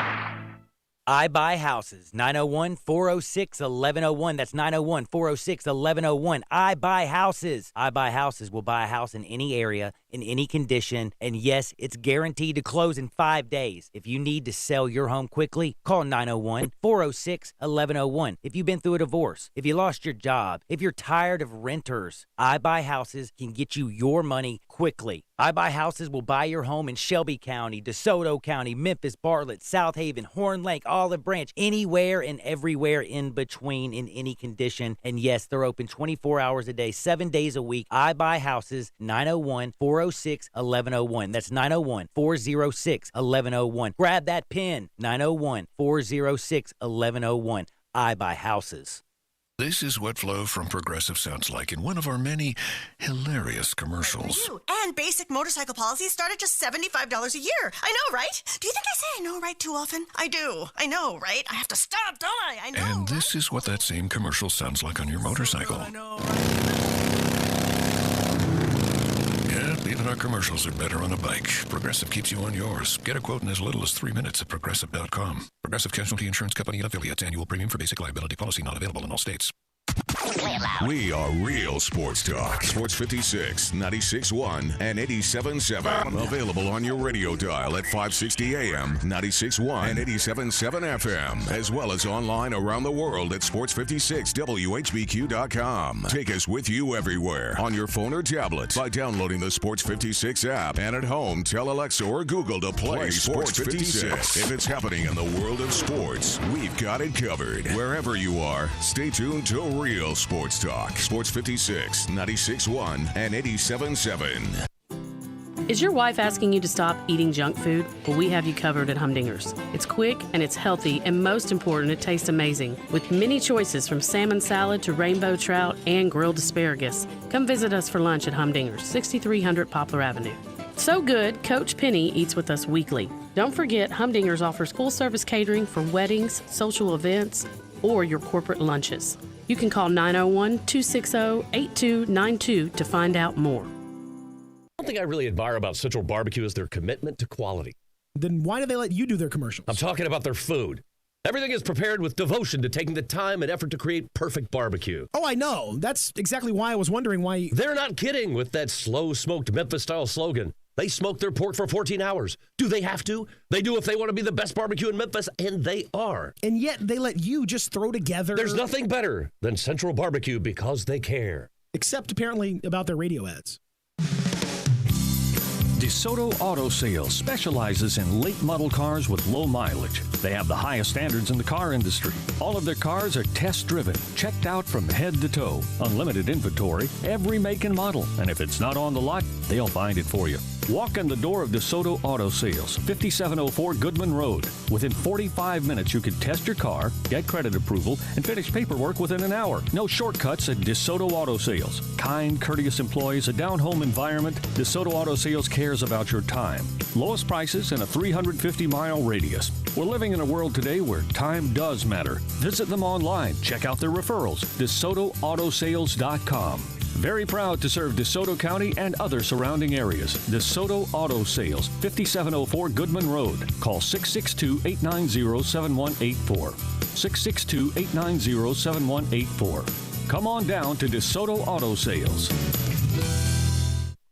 I Buy Houses, 901-406-1101. That's 901-406-1101. I Buy Houses. I Buy Houses will buy a house in any area, in any condition, and yes, it's guaranteed to close in 5 days. If you need to sell your home quickly, call 901-406-1101. If you've been through a divorce, if you lost your job, if you're tired of renters, I Buy Houses can get you your money quickly. I Buy Houses will buy your home in Shelby County, DeSoto County, Memphis, Bartlett, South Haven, Horn Lake, Olive Branch, anywhere and everywhere in between in any condition. And yes, they're open 24 hours a day, 7 days a week. I Buy Houses, 901-406-1101. That's 901-406-1101. Grab that pen, 901-406-1101. I Buy Houses. This is what Flo from Progressive sounds like in one of our many hilarious commercials. And basic motorcycle policies start at just $75 a year. I know, right? Do you think I say I know right too often? I do. I know, right? I have to stop, don't I? I know. And this is what that same commercial sounds like on your motorcycle. Yeah, even our commercials are better on a bike. Progressive keeps you on yours. Get a quote in as little as 3 minutes at Progressive.com. Progressive Casualty Insurance Company and affiliates. Annual premium for basic liability policy not available in all states. We are Real Sports Talk. Sports 56, 96.1, and 87.7. Available on your radio dial at 560 AM, 96.1, and 87.7 FM, as well as online around the world at sports56whbq.com. Take us with you everywhere on your phone or tablet by downloading the Sports 56 app. And at home, tell Alexa or Google to play Sports 56. If it's happening in the world of sports, we've got it covered. Wherever you are, stay tuned to Real Sports Talk. Sports 56, 96.1, and 87.7. Is your wife asking you to stop eating junk food? Well, we have you covered at Humdinger's. It's quick and it's healthy, and most important, it tastes amazing. With many choices from salmon salad to rainbow trout and grilled asparagus. Come visit us for lunch at Humdinger's, 6300 Poplar Avenue. So good, Coach Penny eats with us weekly. Don't forget, Humdinger's offers full-service catering for weddings, social events, or your corporate lunches. You can call 901-260-8292 to find out more. One thing I really admire about Central Barbecue is their commitment to quality. Then why do they let you do their commercials? I'm talking about their food. Everything is prepared with devotion to taking the time and effort to create perfect barbecue. Oh, I know. That's exactly why I was wondering why... They're not kidding with that slow-smoked Memphis-style slogan. They smoke their pork for 14 hours. Do they have to? They do if they want to be the best barbecue in Memphis, and they are. And yet they let you just throw together... There's nothing better than Central Barbecue because they care. Except apparently about their radio ads. DeSoto Auto Sales specializes in late model cars with low mileage. They have the highest standards in the car industry. All of their cars are test-driven, checked out from head to toe. Unlimited inventory, every make and model. And if it's not on the lot, they'll find it for you. Walk in the door of DeSoto Auto Sales, 5704 Goodman Road. Within 45 minutes, you can test your car, get credit approval, and finish paperwork within an hour. No shortcuts at DeSoto Auto Sales. Kind, courteous employees, a down-home environment. DeSoto Auto Sales cares about your time. Lowest prices in a 350-mile radius. We're living in a world today where time does matter. Visit them online. Check out their referrals. DeSotoAutosales.com. Very proud to serve DeSoto County and other surrounding areas. DeSoto Auto Sales, 5704 Goodman Road. Call 662-890-7184. 662-890-7184. Come on down to DeSoto Auto Sales.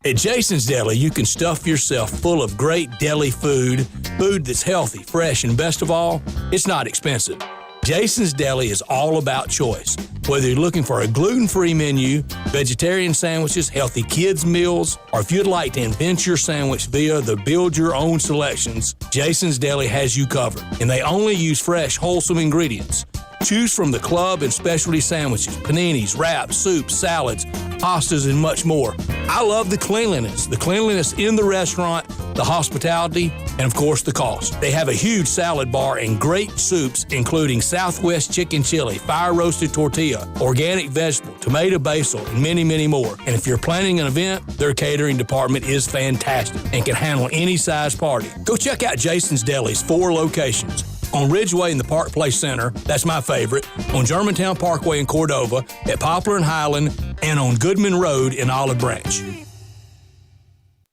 At Jason's Deli, you can stuff yourself full of great deli food that's healthy, fresh, and best of all, it's not expensive. Jason's Deli is all about choice. Whether you're looking for a gluten-free menu, vegetarian sandwiches, healthy kids meals, or if you'd like to invent your sandwich via the build your own selections, Jason's Deli has you covered. And they only use fresh, wholesome ingredients. Choose from the club and specialty sandwiches, paninis, wraps, soups, salads, pastas, and much more. I love the cleanliness in the restaurant, the hospitality, and of course the cost. They have a huge salad bar and great soups, including Southwest chicken chili, fire roasted tortilla, organic vegetable, tomato basil, and many, many more. And if you're planning an event, their catering department is fantastic and can handle any size party. Go check out Jason's Deli's 4 locations. On Ridgeway in the Park Place Center, that's my favorite, on Germantown Parkway in Cordova, at Poplar and Highland, and on Goodman Road in Olive Branch.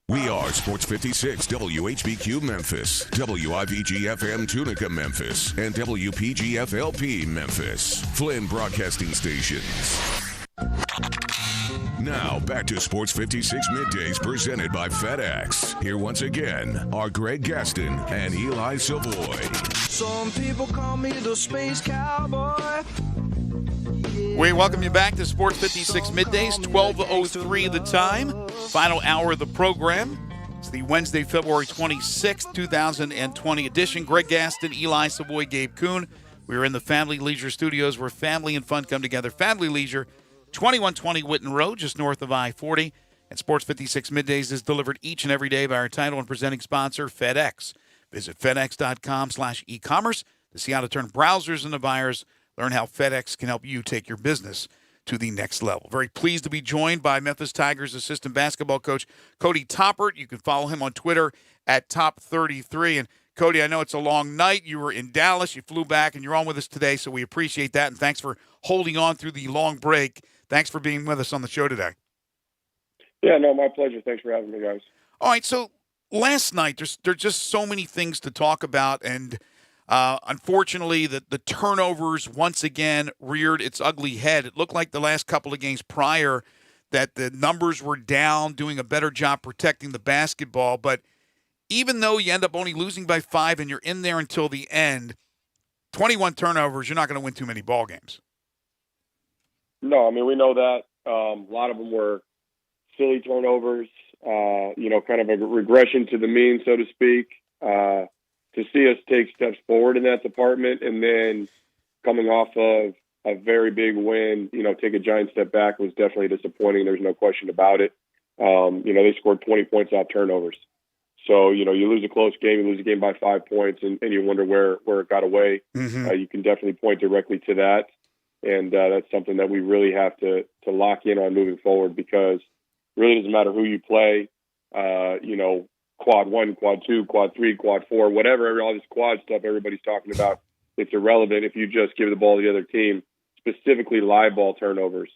We are Sports 56 WHBQ Memphis, WIVG-FM Tunica Memphis, and WPG-FLP Memphis, Flynn Broadcasting Stations. Now, back to Sports 56 Middays presented by FedEx. Here once again are Greg Gaston and Eli Savoie. Some people call me the Space Cowboy. We welcome you back to Sports 56 Middays, 12:03 the time. Final hour of the program. It's the Wednesday, February 26th, 2020 edition. Greg Gaston, Eli Savoie, Gabe Kuhn. We are in the Family Leisure Studios where family and fun come together. Family Leisure, 2120 Whitten Road, just north of I-40. And Sports 56 Middays is delivered each and every day by our title and presenting sponsor, FedEx. Visit FedEx.com/e-commerce to see how to turn browsers into buyers. Learn how FedEx can help you take your business to the next level. Very pleased to be joined by Memphis Tigers assistant basketball coach Cody Toppert. You can follow him on Twitter at Top33. And Cody, I know it's a long night. You were in Dallas. You flew back, and you're on with us today, so we appreciate that. And thanks for holding on through the long break. Thanks for being with us on the show today. Yeah, no, my pleasure. Thanks for having me, guys. All right, so last night, there's just so many things to talk about, and unfortunately, the turnovers once again reared its ugly head. It looked like the last couple of games prior that the numbers were down, doing a better job protecting the basketball. But even though you end up only losing by 5 and you're in there until the end, 21 turnovers, you're not going to win too many ball games. No, I mean, we know that. A lot of them were silly turnovers, kind of a regression to the mean, so to speak. To see us take steps forward in that department and then coming off of a very big win, take a giant step back was definitely disappointing. There's no question about it. They scored 20 points off turnovers. So, you lose a close game, you lose a game by 5 points, and you wonder where it got away. Mm-hmm. You can definitely point directly to that. And that's something that we really have to lock in on moving forward, because it really doesn't matter who you play, quad 1, quad 2, quad 3, quad 4, whatever, all this quad stuff everybody's talking about. It's irrelevant if you just give the ball to the other team, specifically live ball turnovers.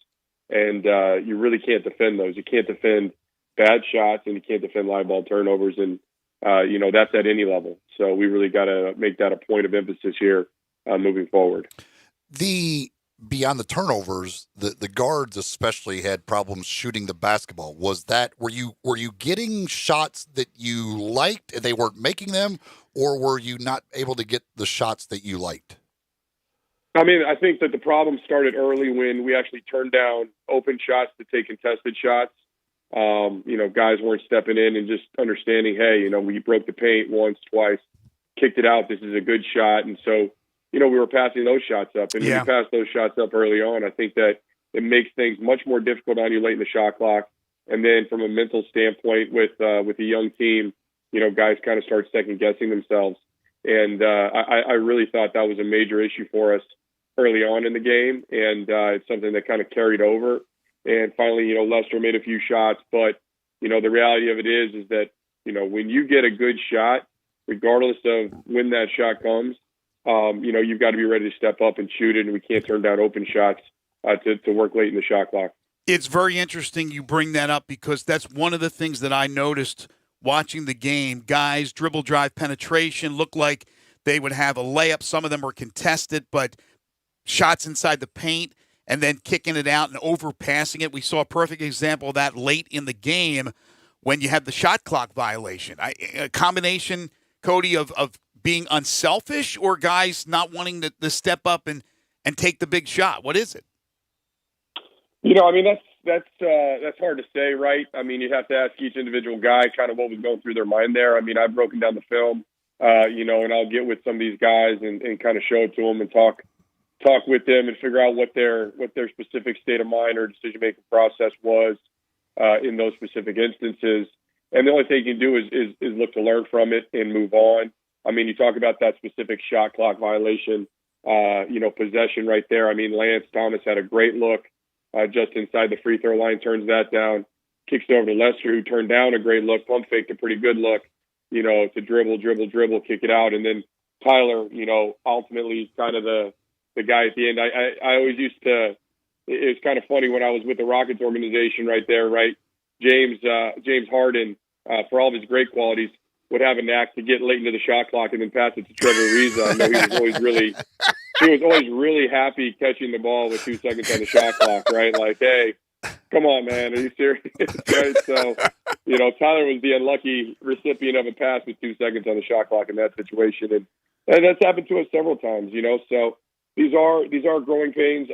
And you really can't defend those. You can't defend bad shots, and you can't defend live ball turnovers. And, that's at any level. So we really got to make that a point of emphasis here moving forward. Beyond the turnovers, the guards especially had problems shooting the basketball. Were you getting shots that you liked and they weren't making them, or were you not able to get the shots that you liked? I mean, I think that the problem started early when we actually turned down open shots to take contested shots. Guys weren't stepping in and just understanding, hey, we broke the paint once, twice, kicked it out. This is a good shot. And so, we were passing those shots up, and when you pass those shots up early on, I think that it makes things much more difficult on you late in the shot clock. And then from a mental standpoint with a young team, guys kind of start second guessing themselves. And I really thought that was a major issue for us early on in the game. And it's something that kind of carried over. And finally, Lester made a few shots, but, the reality of it is that, when you get a good shot, regardless of when that shot comes, you've got to be ready to step up and shoot it, and we can't turn down open shots to work late in the shot clock. It's very interesting you bring that up, because that's one of the things that I noticed watching the game. Guys, dribble, drive, penetration, looked like they would have a layup. Some of them were contested, but shots inside the paint and then kicking it out and overpassing it. We saw a perfect example of that late in the game when you had the shot clock violation. A combination, Cody, of being unselfish or guys not wanting to step up and take the big shot? What is it? I mean, that's hard to say, right? I mean, you'd have to ask each individual guy kind of what was going through their mind there. I mean, I've broken down the film, and I'll get with some of these guys and kind of show it to them and talk with them and figure out what their specific state of mind or decision-making process was in those specific instances. And the only thing you can do is look to learn from it and move on. I mean, you talk about that specific shot clock violation, possession right there. I mean, Lance Thomas had a great look just inside the free throw line, turns that down, kicks it over to Lester, who turned down a great look, pump faked a pretty good look, to dribble, kick it out. And then Tyler, ultimately kind of the guy at the end. I always used to, it was kind of funny when I was with the Rockets organization right there, right? James Harden, for all of his great qualities, would have a knack to get late into the shot clock and then pass it to Trevor Ariza. I know he was always really happy catching the ball with 2 seconds on the shot clock, right? Like, hey, come on, man, are you serious? Right? So, Tyler was the unlucky recipient of a pass with 2 seconds on the shot clock in that situation, and that's happened to us several times. So these are growing pains.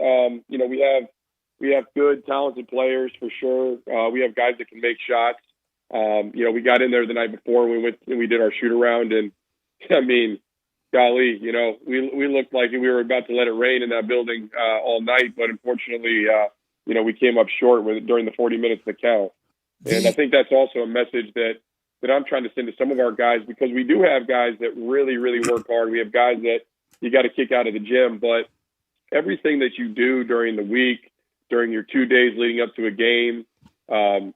We have good, talented players for sure. We have guys that can make shots. We got in there the night before. We went and we did our shoot around, and I mean, golly, we looked like we were about to let it rain in that building all night, but unfortunately, we came up short during the 40 minutes that count. And I think that's also a message that I'm trying to send to some of our guys, because we do have guys that really, really work hard. We have guys that you got to kick out of the gym, but everything that you do during the week, during your 2 days leading up to a game,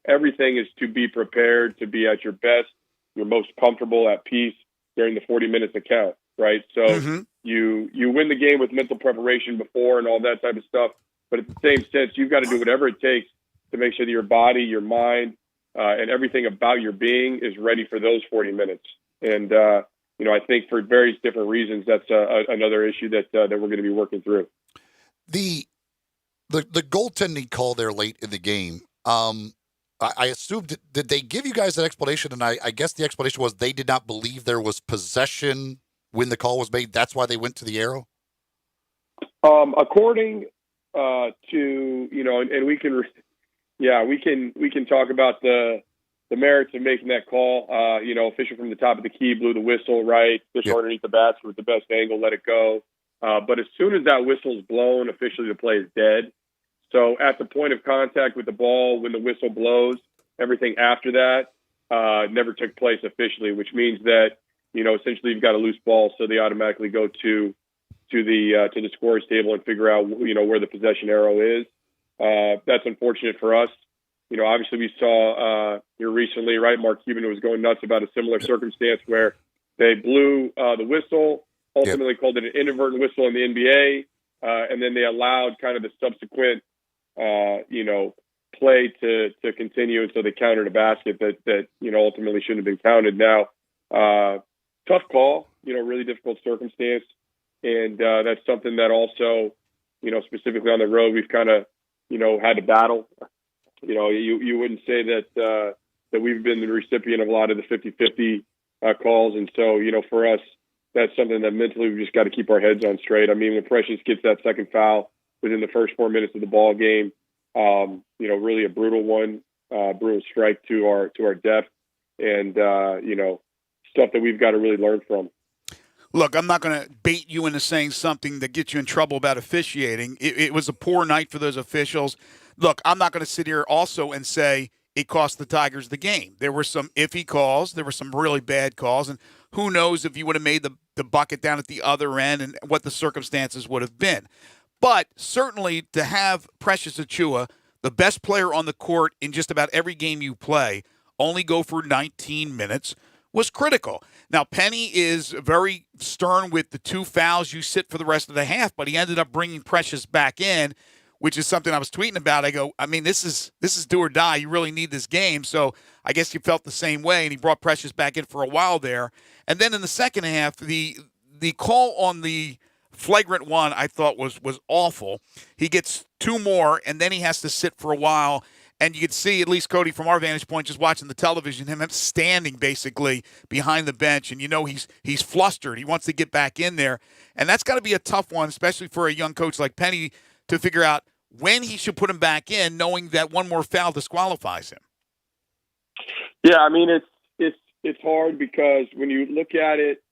everything is to be prepared, to be at your best, your most comfortable, at peace during the 40 minutes that count, right? So you win the game with mental preparation before and all that type of stuff, but at the same sense, you've got to do whatever it takes to make sure that your body, your mind, and everything about your being is ready for those 40 minutes. And, I think for various different reasons, that's another issue that we're going to be working through. The goaltending call there late in the game, I assumed, did they give you guys an explanation? And I guess the explanation was they did not believe there was possession when the call was made. That's why they went to the arrow? According to, and we can talk about the merits of making that call. Official from the top of the key blew the whistle, right? Official underneath the bats with the best angle, let it go. But as soon as that whistle's blown, officially the play is dead. So at the point of contact with the ball, when the whistle blows, everything after that never took place officially, which means that, essentially you've got a loose ball, so they automatically go to the scorer's table and figure out, where the possession arrow is. That's unfortunate for us. Obviously we saw here recently, right, Mark Cuban was going nuts about a similar circumstance where they blew the whistle, ultimately called it an inadvertent whistle in the NBA, and then they allowed kind of the subsequent, play to continue, and so they countered a basket that ultimately shouldn't have been counted. Now, tough call, really difficult circumstance, and that's something that also, specifically on the road, we've kind of, had to battle. You wouldn't say that we've been the recipient of a lot of the 50-50 calls, and so for us, that's something that mentally we've just got to keep our heads on straight. I mean, when Precious gets that second foul within the first 4 minutes of the ball game, really a brutal one, brutal strike to our depth, and stuff that we've got to really learn from. Look, I'm not going to bait you into saying something that gets you in trouble about officiating. It was a poor night for those officials. Look, I'm not going to sit here also and say it cost the Tigers the game. There were some iffy calls. There were some really bad calls. And who knows if you would have made the bucket down at the other end and what the circumstances would have been. But certainly to have Precious Achiuwa, the best player on the court in just about every game you play, only go for 19 minutes was critical. Now, Penny is very stern with the 2 fouls. You sit for the rest of the half, but he ended up bringing Precious back in, which is something I was tweeting about. I go, I mean, this is do or die. You really need this game. So I guess you felt the same way, and he brought Precious back in for a while there. And then in the second half, the call on the flagrant one I thought was awful. He gets 2 more, and then he has to sit for a while. And you could see, at least Cody, from our vantage point, just watching the television, him standing basically behind the bench. And he's flustered. He wants to get back in there. And that's got to be a tough one, especially for a young coach like Penny, to figure out when he should put him back in, knowing that one more foul disqualifies him. Yeah, I mean, it's hard because when you look at it,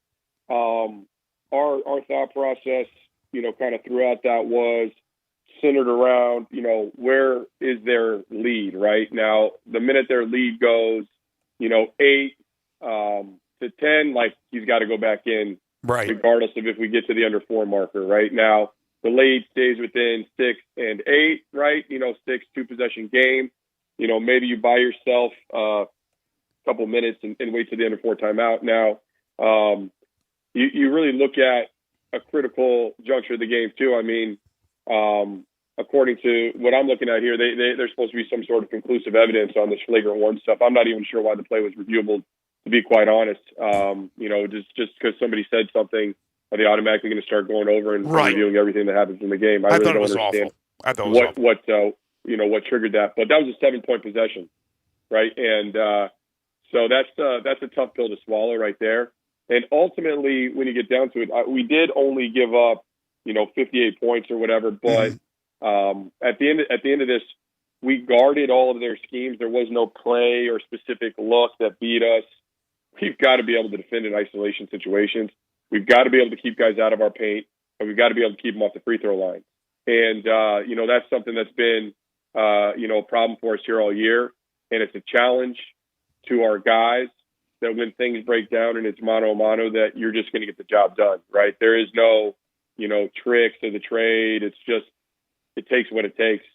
our thought process, kind of throughout that was centered around, where is their lead right now? The minute their lead goes, 8 to 10, like he's got to go back in, right? Regardless of if we get to the under 4 marker. Right now, the lead stays within 6 and 8, right? 6 2-possession game. Maybe you buy yourself a couple minutes and wait to the under 4 timeout. Now, you really look at a critical juncture of the game too. I mean, according to what I'm looking at here, there's supposed to be some sort of conclusive evidence on this flagrant 1 stuff. I'm not even sure why the play was reviewable, to be quite honest. Just because somebody said something, are they automatically going to start going over and reviewing everything that happens in the game? I really don't understand what triggered that. But that was a 7-point possession, right? And so that's a tough pill to swallow right there. And ultimately, when you get down to it, we did only give up, 58 points or whatever. But at the end of this, we guarded all of their schemes. There was no play or specific look that beat us. We've got to be able to defend in isolation situations. We've got to be able to keep guys out of our paint, and we've got to be able to keep them off the free throw line. And that's something that's been a problem for us here all year, and it's a challenge to our guys that when things break down and it's mano-a-mano, that you're just going to get the job done, right? There is no, tricks of the trade. It's just, it takes what it takes.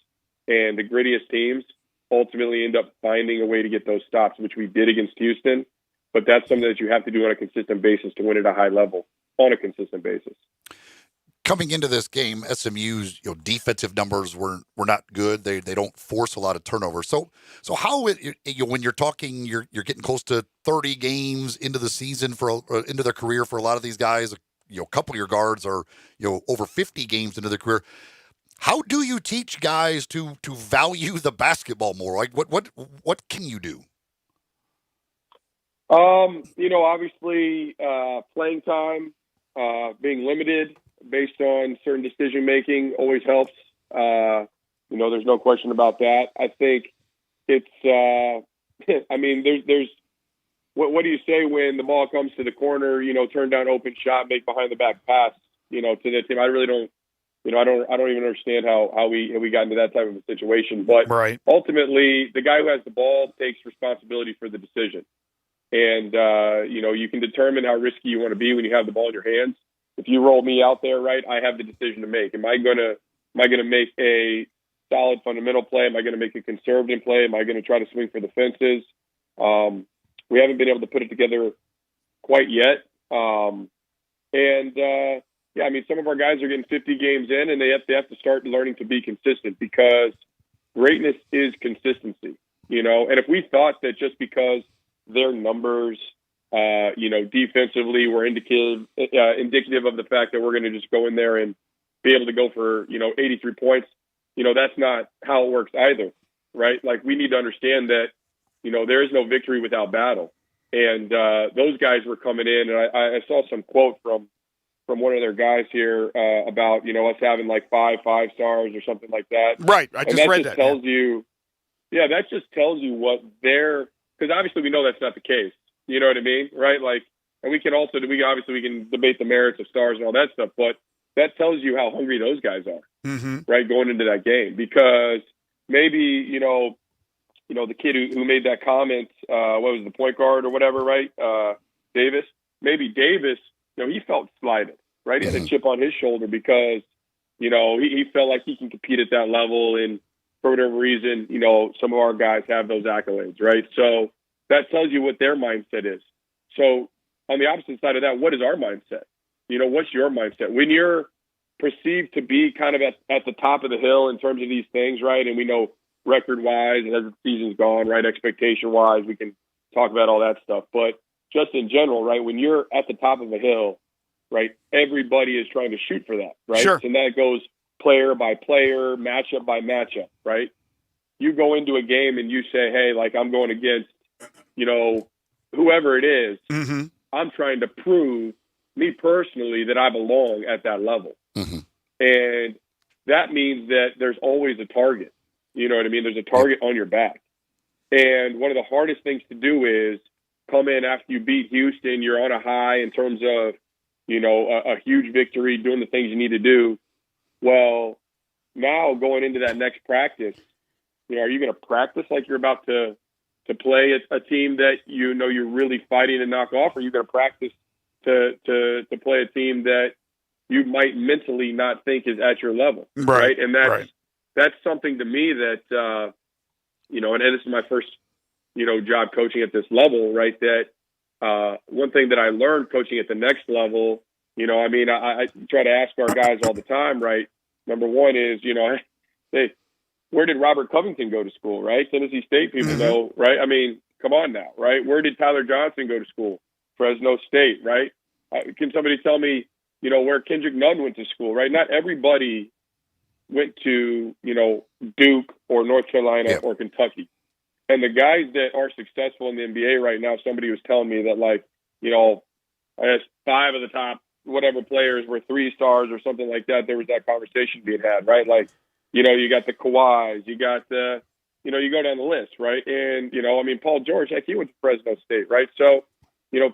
And the grittiest teams ultimately end up finding a way to get those stops, which we did against Houston. But that's something that you have to do on a consistent basis to win at a high level on a consistent basis. Coming into this game, SMU's defensive numbers were not good. They don't force a lot of turnovers. So how when you're talking, you're getting close to 30 games into the season into their career for a lot of these guys. A couple of your guards are over 50 games into their career. How do you teach guys to value the basketball more? Like what can you do? Obviously, playing time, being limited based on certain decision making always helps. There's no question about that. I think it's, there's what do you say when the ball comes to the corner, turn down open shot, make behind the back pass, to the team? I really don't, I don't even understand how we got into that type of a situation. But ultimately, the guy who has the ball takes responsibility for the decision. And, you can determine how risky you want to be when you have the ball in your hands. If you roll me out there, right, I have the decision to make. Am I going to make a solid fundamental play? Am I going to make a conservative play? Am I going to try to swing for the fences? We haven't been able to put it together quite yet. Some of our guys are getting 50 games in, and they have to start learning to be consistent, because greatness is consistency, And if we thought that just because their numbers, defensively were indicative of the fact that we're going to just go in there and be able to go for, 83 points, that's not how it works either, right? Like, we need to understand that, there is no victory without battle. And those guys were coming in, and I saw some quote from one of their guys here about, us having like 5 stars or something like that. Right. I just read that. That just tells you what because obviously we know that's not the case. You know what I mean? Right? Like, and we can debate the merits of stars and all that stuff, but that tells you how hungry those guys are, right? Going into that game, because maybe, the kid who made that comment, what was the point guard or whatever, right? Davis, he felt slighted, right? He had a chip on his shoulder because, he felt like he can compete at that level. And for whatever reason, some of our guys have those accolades, right? So that tells you what their mindset is. So on the opposite side of that, what is our mindset? What's your mindset? When you're perceived to be kind of at the top of the hill in terms of these things, right? And we know record-wise and as the season's gone, right, expectation-wise, we can talk about all that stuff. But just in general, right, when you're at the top of a hill, right, everybody is trying to shoot for that, right? Sure. And that goes player by player, matchup by matchup, right? you go into a game and you say, hey, like I'm going against, whoever it is, I'm trying to prove, me personally, that I belong at that level. And that means that there's always a target. You know what I mean? There's a target on your back. And one of the hardest things to do is come in after you beat Houston. You're on a high in terms of, a huge victory, doing the things you need to do. Well, now going into that next practice, are you going to practice like you're about to play a team that you're really fighting to knock off, or are you going to practice to play a team that you might mentally not think is at your level, right? And that's something to me that and this is my first job coaching at this level, right? That one thing that I learned coaching at the next level, I try to ask our guys all the time, right? Number one is, hey, where did Robert Covington go to school, right? Tennessee State people know, right? I mean, come on now, right? Where did Tyler Johnson go to school? Fresno State, right? Can somebody tell me, where Kendrick Nunn went to school, right? Not everybody went to, Duke or North Carolina or Kentucky. And the guys that are successful in the NBA right now, somebody was telling me that, like, I guess 5 of the top whatever players were 3 stars or something like that. There was that conversation being had, right? Like, you got the Kawhis, you got the, you go down the list, right? And, Paul George, heck, he went to Fresno State, right? So,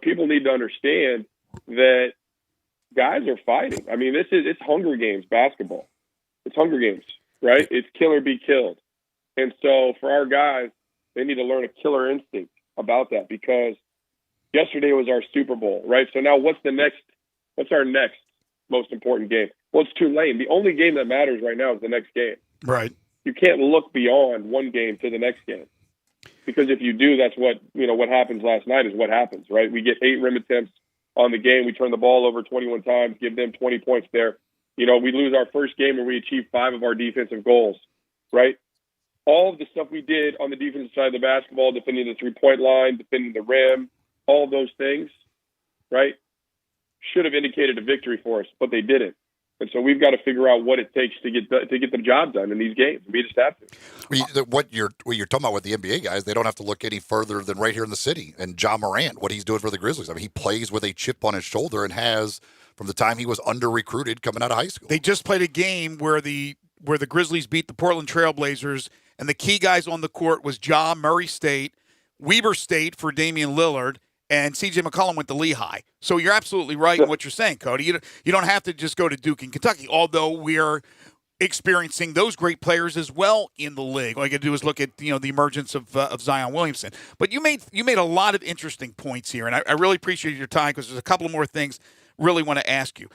people need to understand that guys are fighting. I mean, it's Hunger Games basketball. It's Hunger Games, right? It's kill or be killed. And so for our guys, they need to learn a killer instinct about that, because yesterday was our Super Bowl, right? So now what's our next most important game? Well, it's Tulane. The only game that matters right now is the next game. Right. You can't look beyond one game to the next game, because if you do, that's what, what happens last night is what happens, right? We get 8 rim attempts on the game. We turn the ball over 21 times, give them 20 points there. We lose our first game where we achieve 5 of our defensive goals, right? All of the stuff we did on the defensive side of the basketball, defending the 3-point line, defending the rim, all of those things, right, should have indicated a victory for us, but they didn't. And so we've got to figure out what it takes to get the job done in these games. We just have to. What you're talking about with the NBA guys, they don't have to look any further than right here in the city. And Ja Morant, what he's doing for the Grizzlies. I mean, he plays with a chip on his shoulder and has from the time he was under-recruited coming out of high school. They just played a game where the Grizzlies beat the Portland Trailblazers, and the key guys on the court was Ja, Murray State, Weber State for Damian Lillard, and C.J. McCollum went to Lehigh. So you're absolutely right in what you're saying, Cody. You don't have to just go to Duke and Kentucky, although we're experiencing those great players as well in the league. All you got to do is look at the emergence of Zion Williamson. But you made a lot of interesting points here, and I really appreciate your time, because there's a couple of more things really want to ask you.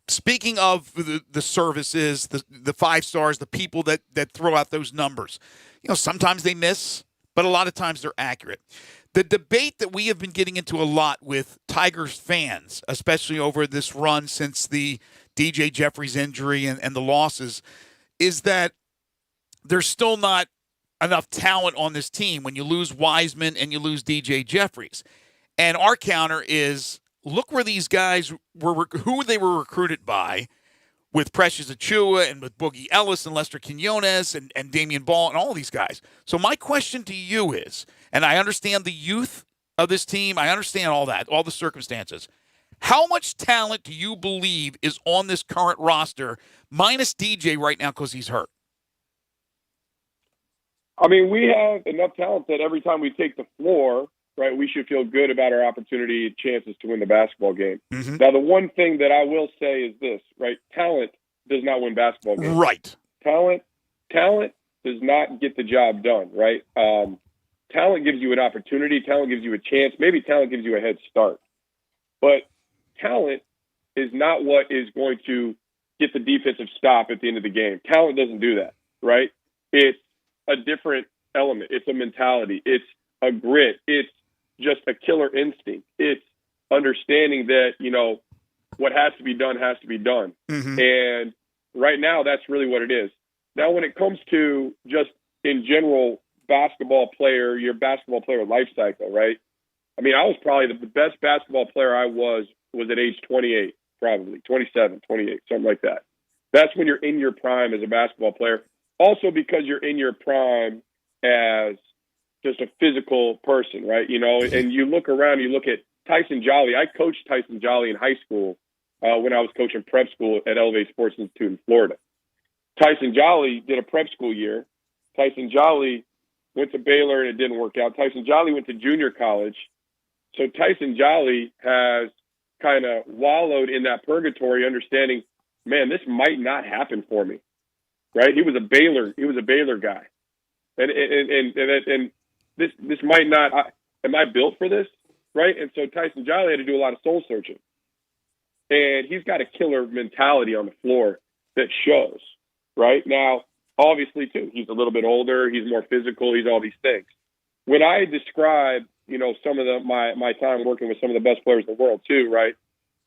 Speaking of the services, the 5 stars, the people that throw out those numbers, sometimes they miss, but a lot of times they're accurate. The debate that we have been getting into a lot with Tigers fans, especially over this run since the DJ Jeffries injury and the losses, is that there's still not enough talent on this team when you lose Wiseman and you lose DJ Jeffries. And our counter is, look where these guys who they were recruited by, with Precious Achiuwa and with Boogie Ellis and Lester Quinones and Damian Ball and all these guys. So my question to you is, and I understand the youth of this team, I understand all that, all the circumstances. How much talent do you believe is on this current roster, minus DJ right now because he's hurt? I mean, we have enough talent that every time we take the floor, right, we should feel good about our opportunity and chances to win the basketball game. Mm-hmm. Now, the one thing that I will say is this, right? Talent does not win basketball games. Right. Talent does not get the job done, right? Talent gives you an opportunity. Talent gives you a chance. Maybe talent gives you a head start. But talent is not what is going to get the defensive stop at the end of the game. Talent doesn't do that, right? It's a different element. It's a mentality. It's a grit. It's just a killer instinct. It's understanding that, what has to be done has to be done. Mm-hmm. And right now, that's really what it is. Now, when it comes to just in general your basketball player life cycle, right? I mean, I was probably the best basketball player I was at age 28, probably 27, 28, something like that. That's when you're in your prime as a basketball player. also because you're in your prime as just a physical person, right? You know, and you look around, you look at Tyson Jolly. I coached Tyson Jolly in high school when I was coaching prep school at Elevate Sports Institute in Florida. Tyson Jolly did a prep school year. Tyson Jolly went to Baylor and it didn't work out. Tyson Jolly went to junior college. So Tyson Jolly has kind of wallowed in that purgatory, understanding, man, this might not happen for me, right? He was a Baylor guy. And this might not, am I built for this? Right. And so Tyson Jolly had to do a lot of soul searching, and he's got a killer mentality on the floor that shows. Right now, obviously too, he's a little bit older. He's more physical. He's all these things. When I describe, you know, some of my time working with some of the best players in the world too, right?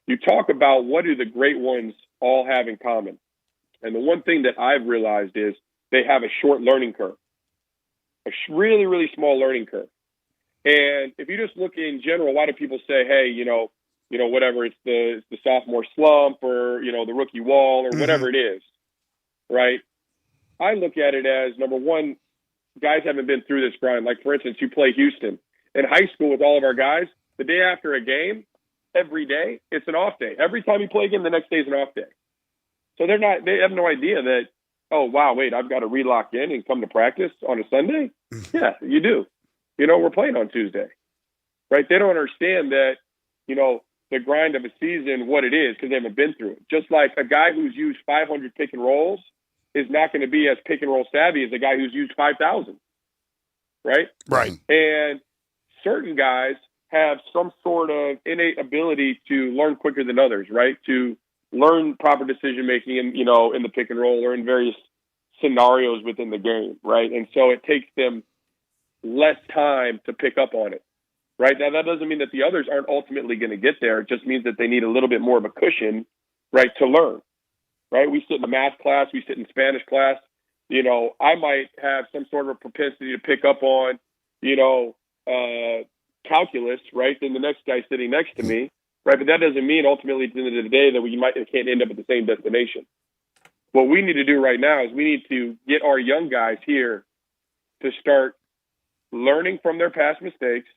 You talk about what do the great ones all have in common. And the one thing that I've realized is they have a short learning curve, a really, really small learning curve. And if you just look in general, why do people say, hey, you know, whatever, it's the sophomore slump or, you know, the rookie wall or whatever it is, right? I look at it as, number one, guys haven't been through this grind. Like, for instance, you play Houston. In high school with all of our guys, the day after a game, every day, it's an off day. Every time you play a game, the next day is an off day. So they have no idea that, oh, wow, wait, I've got to relock in and come to practice on a Sunday? Yeah, you do. You know, we're playing on Tuesday, right? They don't understand that, you know, the grind of a season, what it is, because they haven't been through it. Just like a guy who's used 500 pick and rolls is not going to be as pick and roll savvy as a guy who's used 5,000, right? Right. And certain guys have some sort of innate ability to learn quicker than others, right? To learn proper decision-making in, you know, in the pick and roll or in various scenarios within the game, right? And so it takes them less time to pick up on it, right? Now, that doesn't mean that the others aren't ultimately going to get there. It just means that they need a little bit more of a cushion, right, to learn, right? We sit in a math class, we sit in Spanish class. You know, I might have some sort of a propensity to pick up on, you know, calculus, right, than the next guy sitting next to me, right? But that doesn't mean ultimately at the end of the day that we can't end up at the same destination. What we need to do right now is we need to get our young guys here to start learning from their past mistakes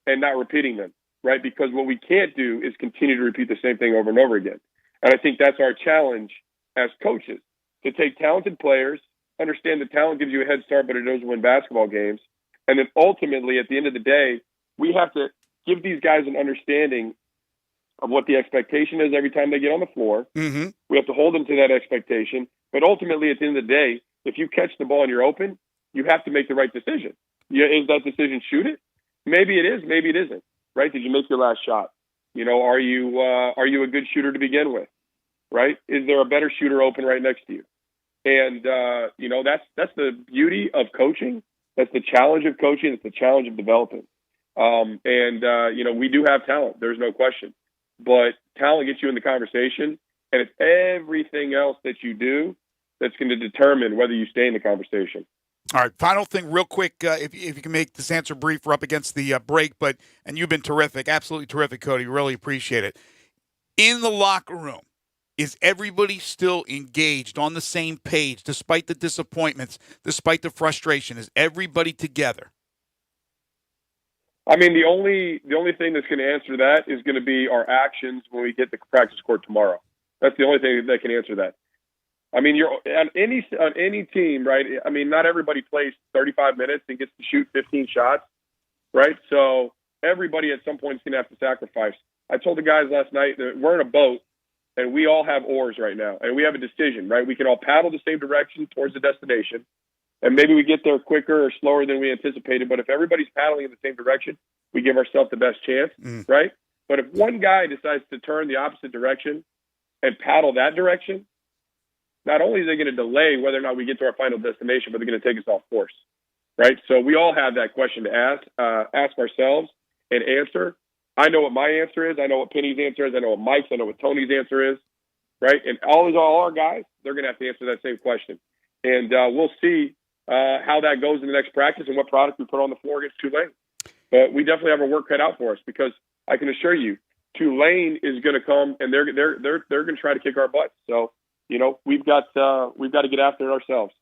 and not repeating them, right? Because what we can't do is continue to repeat the same thing over and over again. And I think that's our challenge as coaches, to take talented players, understand that talent gives you a head start, but it doesn't win basketball games. And then ultimately, at the end of the day, we have to give these guys an understanding of what the expectation is every time they get on the floor. Mm-hmm. We have to hold them to that expectation. But ultimately, at the end of the day, if you catch the ball and you're open, you have to make the right decision. Is that decision shoot it? Maybe it is, maybe it isn't, right? Did you make your last shot? You know, are you a good shooter to begin with, right? Is there a better shooter open right next to you? And, you know, that's the beauty of coaching. That's the challenge of coaching. It's the challenge of developing. You know, we do have talent. There's no question. But talent gets you in the conversation, and it's everything else that you do that's going to determine whether you stay in the conversation. All right, final thing real quick, if you can make this answer brief. We're up against the break, and you've been terrific, absolutely terrific, Cody. Really appreciate it. In the locker room, is everybody still engaged, on the same page, despite the disappointments, despite the frustration? Is everybody together? I mean, the only thing that's going to answer that is going to be our actions when we get to practice court tomorrow. That's the only thing that can answer that. I mean, you're on any team, right? I mean, not everybody plays 35 minutes and gets to shoot 15 shots, right? So everybody at some point is going to have to sacrifice. I told the guys last night that we're in a boat and we all have oars right now, and we have a decision, right? We can all paddle the same direction towards the destination, and maybe we get there quicker or slower than we anticipated. But if everybody's paddling in the same direction, we give ourselves the best chance, right? But if one guy decides to turn the opposite direction and paddle that direction, not only are they going to delay whether or not we get to our final destination, but they're going to take us off course, right? So we all have that question to ask ourselves and answer. I know what my answer is. I know what Penny's answer is. I know what Mike's. I know what Tony's answer is, right? And all our guys, they're going to have to answer that same question. And we'll see how that goes in the next practice and what product we put on the floor against Tulane. But we definitely have our work cut out for us, because I can assure you, Tulane is going to come and they're going to try to kick our butts. So, you know, we've got to get after it ourselves.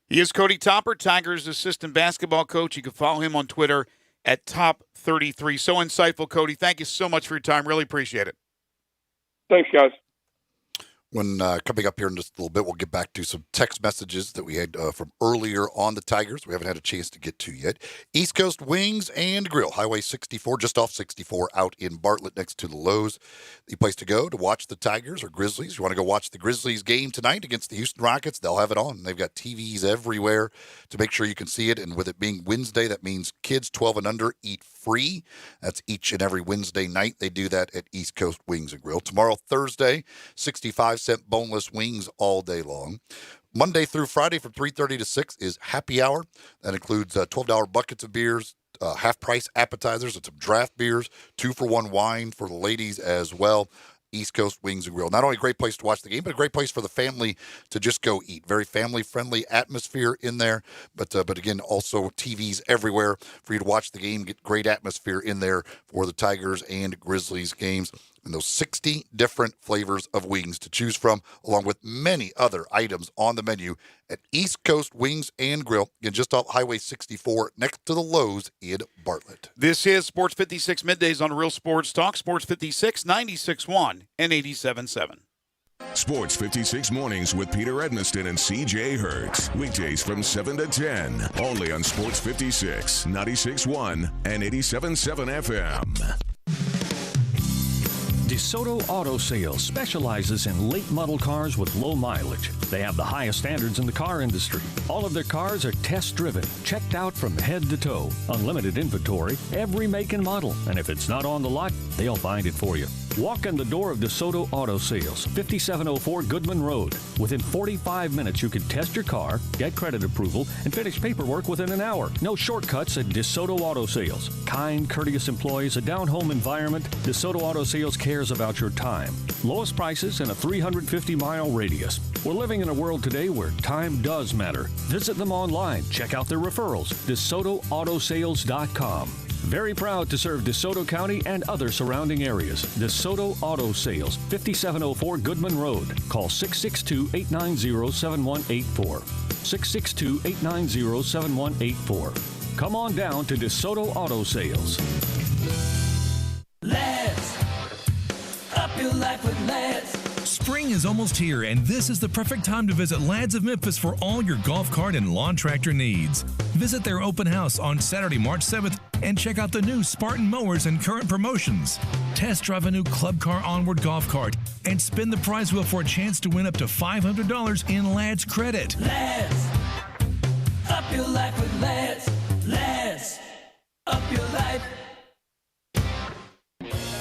He is Cody Topper, Tigers assistant basketball coach. You can follow him on Twitter at Top33. So insightful, Cody. Thank you so much for your time. Really appreciate it. Thanks, guys. When coming up here in just a little bit, we'll get back to some text messages that we had from earlier on the Tigers. We haven't had a chance to get to yet. East Coast Wings and Grill, Highway 64, just off 64 out in Bartlett next to the Lowe's. The place to go to watch the Tigers or Grizzlies. You want to go watch the Grizzlies game tonight against the Houston Rockets, they'll have it on. They've got TVs everywhere to make sure you can see it. And with it being Wednesday, that means kids 12 and under eat free. That's each and every Wednesday night. They do that at East Coast Wings and Grill. Tomorrow, Thursday, 65-cent boneless wings all day long. Monday through Friday from 3:30 to 6 is happy hour. That includes $12 buckets of beers, half-price appetizers, and some draft beers, 2-for-1 wine for the ladies as well. East Coast Wings and Grill. Not only a great place to watch the game, but a great place for the family to just go eat. Very family-friendly atmosphere in there, but again, also TVs everywhere for you to watch the game, get great atmosphere in there for the Tigers and Grizzlies games. And those 60 different flavors of wings to choose from, along with many other items on the menu at East Coast Wings and Grill, again, just off Highway 64 next to the Lowe's in Bartlett. This is Sports 56 Middays on Real Sports Talk, Sports 56, 96.1 and 87.7. Sports 56 mornings with Peter Edmiston and CJ Hertz. Weekdays from 7 to 10. Only on Sports 56, 96.1 and 87.7 FM. DeSoto Auto Sales specializes in late model cars with low mileage. They have the highest standards in the car industry. All of their cars are test-driven, checked out from head to toe. Unlimited inventory, every make and model. And if it's not on the lot, they'll find it for you. Walk in the door of DeSoto Auto Sales, 5704 Goodman Road. Within 45 minutes, you can test your car, get credit approval, and finish paperwork within an hour. No shortcuts at DeSoto Auto Sales. Kind, courteous employees, a down-home environment. DeSoto Auto Sales cares about your time. Lowest prices in a 350-mile radius. We're living in a world today where time does matter. Visit them online. Check out their referrals. DeSotoAutosales.com. Very proud to serve DeSoto County and other surrounding areas. DeSoto Auto Sales, 5704 Goodman Road. Call 662-890-7184. 662-890-7184. Come on down to DeSoto Auto Sales. Let's up your life with Let's. Spring is almost here, and this is the perfect time to visit Lads of Memphis for all your golf cart and lawn tractor needs. Visit their open house on Saturday, March 7th, and check out the new Spartan mowers and current promotions. Test drive a new Club Car Onward golf cart and spin the prize wheel for a chance to win up to $500 in Lads credit. Let's up your life with Let's. Let's up your life.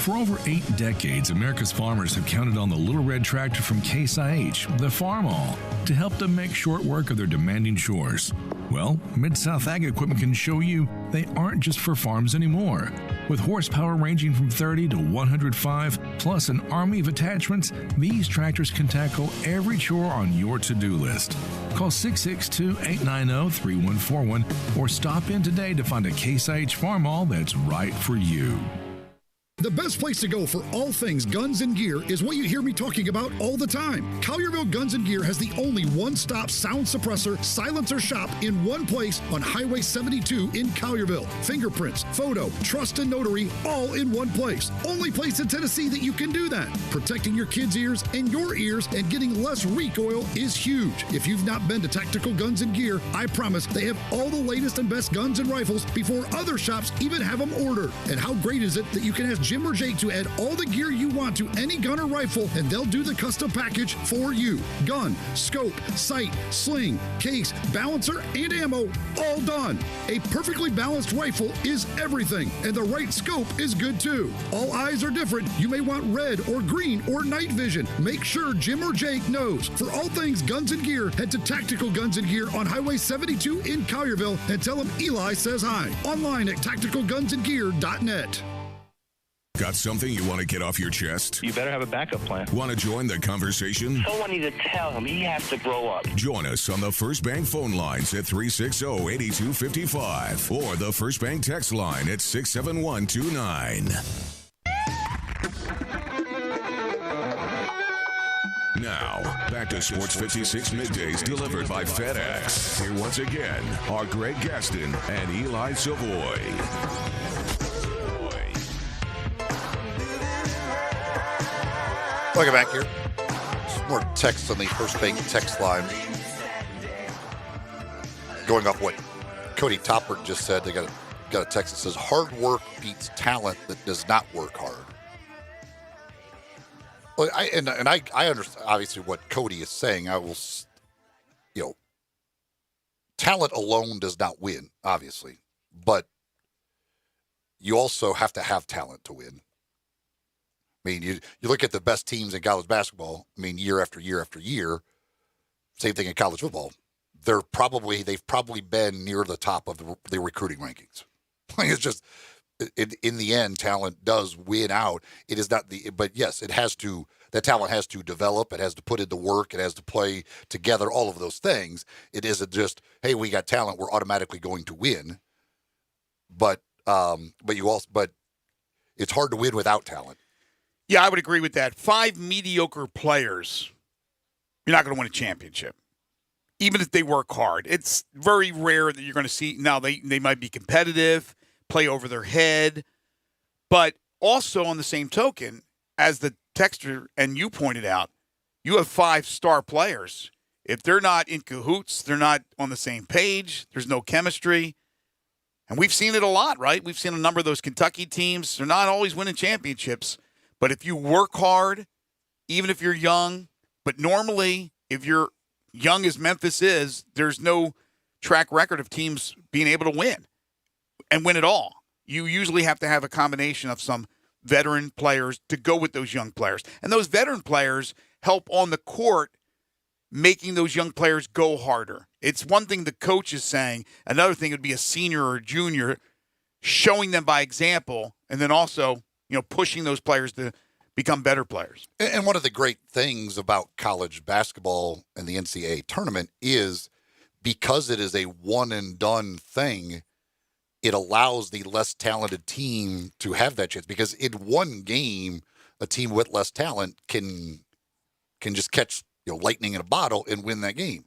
For over 8 decades, America's farmers have counted on the Little Red Tractor from Case IH, the Farm All, to help them make short work of their demanding chores. Well, Mid-South Ag Equipment can show you they aren't just for farms anymore. With horsepower ranging from 30 to 105, plus an army of attachments, these tractors can tackle every chore on your to-do list. Call 662-890-3141 or stop in today to find a Case IH Farm All that's right for you. The best place to go for all things guns and gear is what you hear me talking about all the time. Collierville Guns and Gear has the only one-stop sound suppressor silencer shop in one place on Highway 72 in Collierville. Fingerprints, photo, trust, and notary all in one place. Only place in Tennessee that you can do that. Protecting your kids' ears and your ears and getting less recoil is huge. If you've not been to Tactical Guns and Gear, I promise they have all the latest and best guns and rifles before other shops even have them ordered. And how great is it that you can ask Jim or Jake to add all the gear you want to any gun or rifle, and they'll do the custom package for you. Gun, scope, sight, sling, case, balancer, and ammo, all done. A perfectly balanced rifle is everything, and the right scope is good too. All eyes are different. You may want red or green or night vision. Make sure Jim or Jake knows. For all things guns and gear, head to Tactical Guns and Gear on Highway 72 in Collierville and tell them Eli says hi. Online at tacticalgunsandgear.net. Got something you want to get off your chest? You better have a backup plan. Want to join the conversation? Someone needs to tell him he has to grow up. Join us on the First Bank phone lines at 360-8255 or the First Bank text line at 67129. Now, back to Sports 56 Middays delivered by FedEx. Here once again are Greg Gaston and Eli Savoie. Welcome back here. Some more text on the First Bank text line. Going off what Cody Toppert just said, they got a text that says, hard work beats talent that does not work hard. Well, I understand obviously what Cody is saying. I will, talent alone does not win, obviously, but you also have to have talent to win. I mean, you look at the best teams in college basketball. I mean, year after year after year. Same thing in college football. They've probably been near the top of the recruiting rankings. Like, it's just in the end, talent does win out. It is not but yes, that talent has to develop. It has to put in the work. It has to play together. All of those things. It isn't just, hey, we got talent, we're automatically going to win. But it's hard to win without talent. Yeah, I would agree with that. 5 mediocre players, you're not going to win a championship, even if they work hard. It's very rare that you're going to see. Now, they might be competitive, play over their head, but also on the same token, as the texter and you pointed out, you have 5 star players. If they're not in cahoots, they're not on the same page, there's no chemistry. And we've seen it a lot, right? We've seen a number of those Kentucky teams. They're not always winning championships. But if you work hard, even if you're young, but normally if you're young as Memphis is, there's no track record of teams being able to win and win it all. You usually have to have a combination of some veteran players to go with those young players. And those veteran players help on the court making those young players go harder. It's one thing the coach is saying. Another thing would be a senior or a junior showing them by example, and then also pushing those players to become better players. And one of the great things about college basketball and the NCAA tournament is because it is a one-and-done thing, it allows the less talented team to have that chance. Because in one game, a team with less talent can just catch lightning in a bottle and win that game.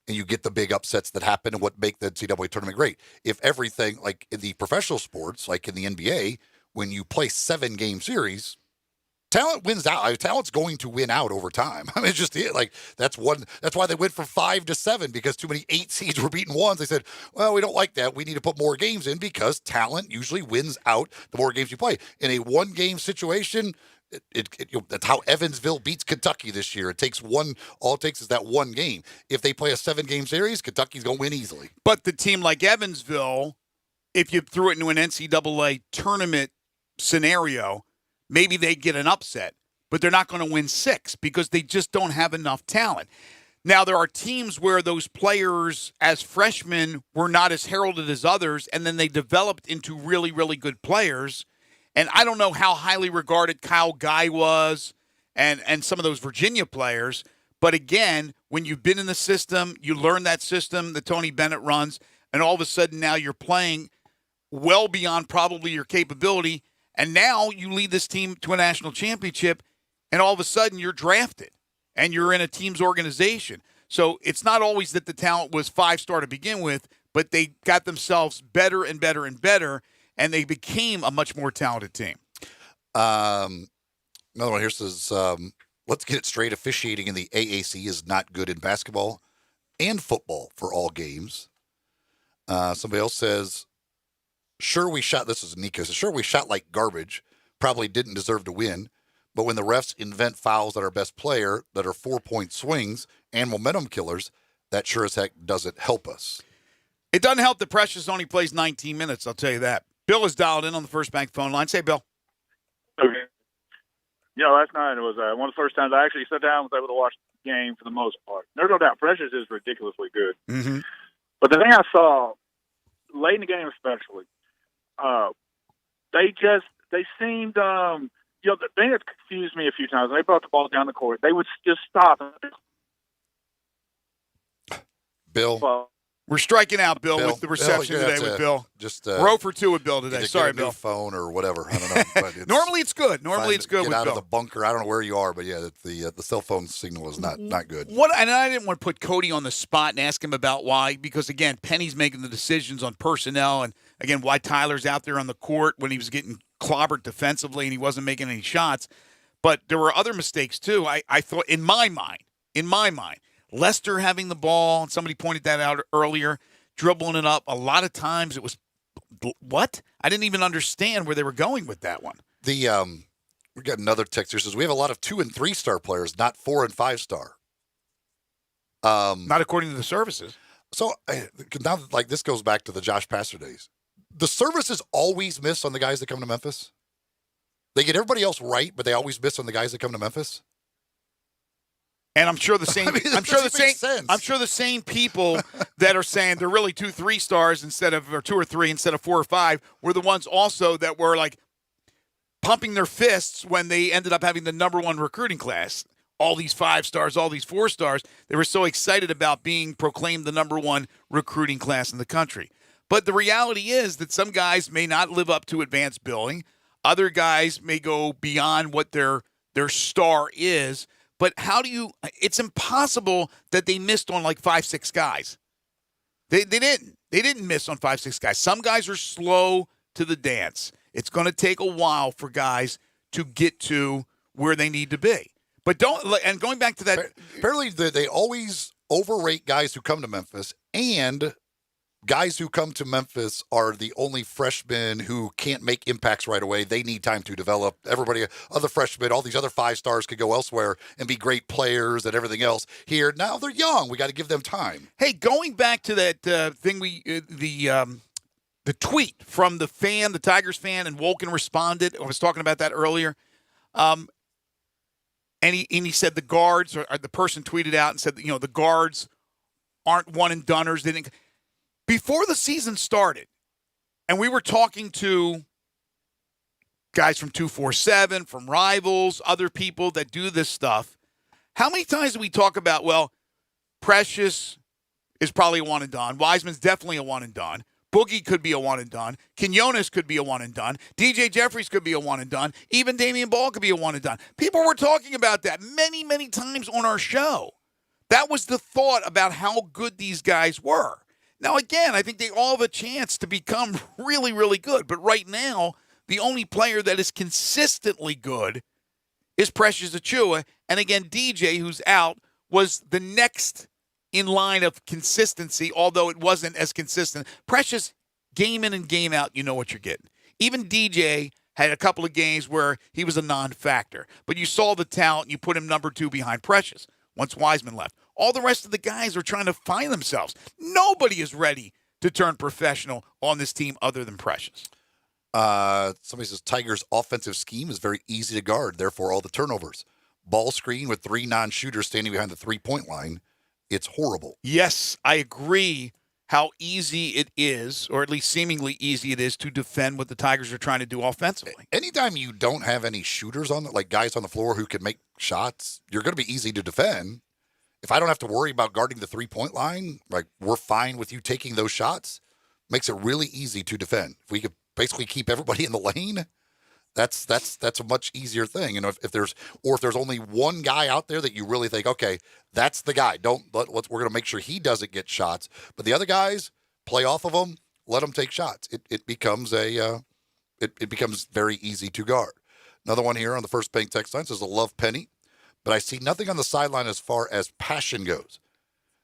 And you get the big upsets that happen and what make the NCAA tournament great. If everything, like in the professional sports, like in the NBA, when you play 7-game series, talent wins out. Talent's going to win out over time. I mean, it's just it. Like that's why they went from 5 to 7 because too many 8 seeds were beating 1s. They said, well, we don't like that. We need to put more games in because talent usually wins out the more games you play. In a 1-game situation, that's how Evansville beats Kentucky this year. All it takes is that one game. If they play a 7-game series, Kentucky's going to win easily. But the team like Evansville, if you threw it into an NCAA tournament scenario, maybe they get an upset, but they're not going to win 6 because they just don't have enough talent. Now, there are teams where those players as freshmen were not as heralded as others, and then they developed into really, really good players. And I don't know how highly regarded Kyle Guy was and some of those Virginia players. But again, when you've been in the system, you learn that system that Tony Bennett runs, and all of a sudden now you're playing well beyond probably your capability. And now you lead this team to a national championship, and all of a sudden you're drafted, and you're in a team's organization. So it's not always that the talent was 5-star to begin with, but they got themselves better and better and better, and they became a much more talented team. Another one here says, let's get it straight. Officiating in the AAC is not good in basketball and football for all games. Somebody else says, this is Nico, sure we shot like garbage, probably didn't deserve to win, but when the refs invent fouls at our best player that are 4-point swings and momentum killers, that sure as heck doesn't help us. It doesn't help that Precious only plays 19 minutes, I'll tell you that. Bill is dialed in on the First Bank phone line. Say, Bill. Okay. Last night it was one of the first times I actually sat down and was able to watch the game for the most part. There's no doubt Precious is ridiculously good. Mm-hmm. But the thing I saw, late in the game especially, they seemed, the thing that confused me a few times, when they brought the ball down the court, they would just stop. Bill, We're striking out, Bill, with the reception Bill, today with Bill. Just we're 0 for 2 with Bill today. Sorry, get a new Bill. phone or whatever. I don't know. But Normally it's good. Normally it's good get with out Bill. of the bunker. I don't know where you are, but yeah, the cell phone signal is not good. And I didn't want to put Cody on the spot and ask him about why, because again, Penny's making the decisions on personnel, and again, why Tyler's out there on the court when he was getting clobbered defensively and he wasn't making any shots. But there were other mistakes too. I thought in my mind, Lester having the ball, and somebody pointed that out earlier, dribbling it up. A lot of times it was what? I didn't even understand where they were going with that one. We got another text here says we have a lot of 2 and 3 star players, not 4 and 5 star. Not according to the services. So now, like, this goes back to the Josh Passer days. The services always miss on the guys that come to Memphis. They get everybody else right, but they always miss on the guys that come to Memphis. And I'm sure the same. I'm sure the same people that are saying they're really 2 3-stars or 2 or 3 instead of 4 or 5 were the ones also that were like pumping their fists when they ended up having the number 1 recruiting class. All these 5 stars, all these 4 stars. They were so excited about being proclaimed the number 1 recruiting class in the country. But the reality is that some guys may not live up to advanced billing. Other guys may go beyond what their star is. But it's impossible that they missed on like 5, 6 guys. They didn't miss on 5, 6 guys. Some guys are slow to the dance. It's going to take a while for guys to get to where they need to be. But going back to that. Apparently they always overrate guys who come to Memphis, and guys who come to Memphis are the only freshmen who can't make impacts right away. They need time to develop. Everybody, other freshmen, all these other 5 stars could go elsewhere and be great players and everything else. Here, now they're young. We got to give them time. Hey, going back to that thing the tweet from the fan, the Tigers fan, and Wolken responded. I was talking about that earlier. And he said the guards, or the person tweeted out and said, the guards aren't one-and-doners. They didn't. Before the season started, and we were talking to guys from 247, from Rivals, other people that do this stuff, how many times do we talk about, well, Precious is probably a one-and-done. Wiseman's definitely a one-and-done. Boogie could be a one-and-done. Quinones could be a one-and-done. DJ Jeffries could be a one-and-done. Even Damian Ball could be a one-and-done. People were talking about that many, many times on our show. That was the thought about how good these guys were. Now, again, I think they all have a chance to become really, really good. But right now, the only player that is consistently good is Precious Achiuwa. And again, DJ, who's out, was the next in line of consistency, although it wasn't as consistent. Precious, game in and game out, you know what you're getting. Even DJ had a couple of games where he was a non-factor. But you saw the talent, and you put him number 2 behind Precious once Wiseman left. All the rest of the guys are trying to find themselves. Nobody is ready to turn professional on this team other than Precious. Somebody says Tigers' offensive scheme is very easy to guard, therefore all the turnovers. Ball screen with 3 non-shooters standing behind the 3-point line. It's horrible. Yes, I agree how easy it is, or at least seemingly easy it is, to defend what the Tigers are trying to do offensively. Anytime you don't have any shooters on, like guys on the floor who can make shots, you're going to be easy to defend. If I don't have to worry about guarding the 3-point line, like we're fine with you taking those shots, makes it really easy to defend. If we could basically keep everybody in the lane, that's a much easier thing. And if there's only one guy out there that you really think, okay, that's the guy. We're going to make sure he doesn't get shots, but the other guys play off of him, let them take shots. It becomes it becomes very easy to guard. Another one here on the first bank text line says, I love Penny, but I see nothing on the sideline as far as passion goes.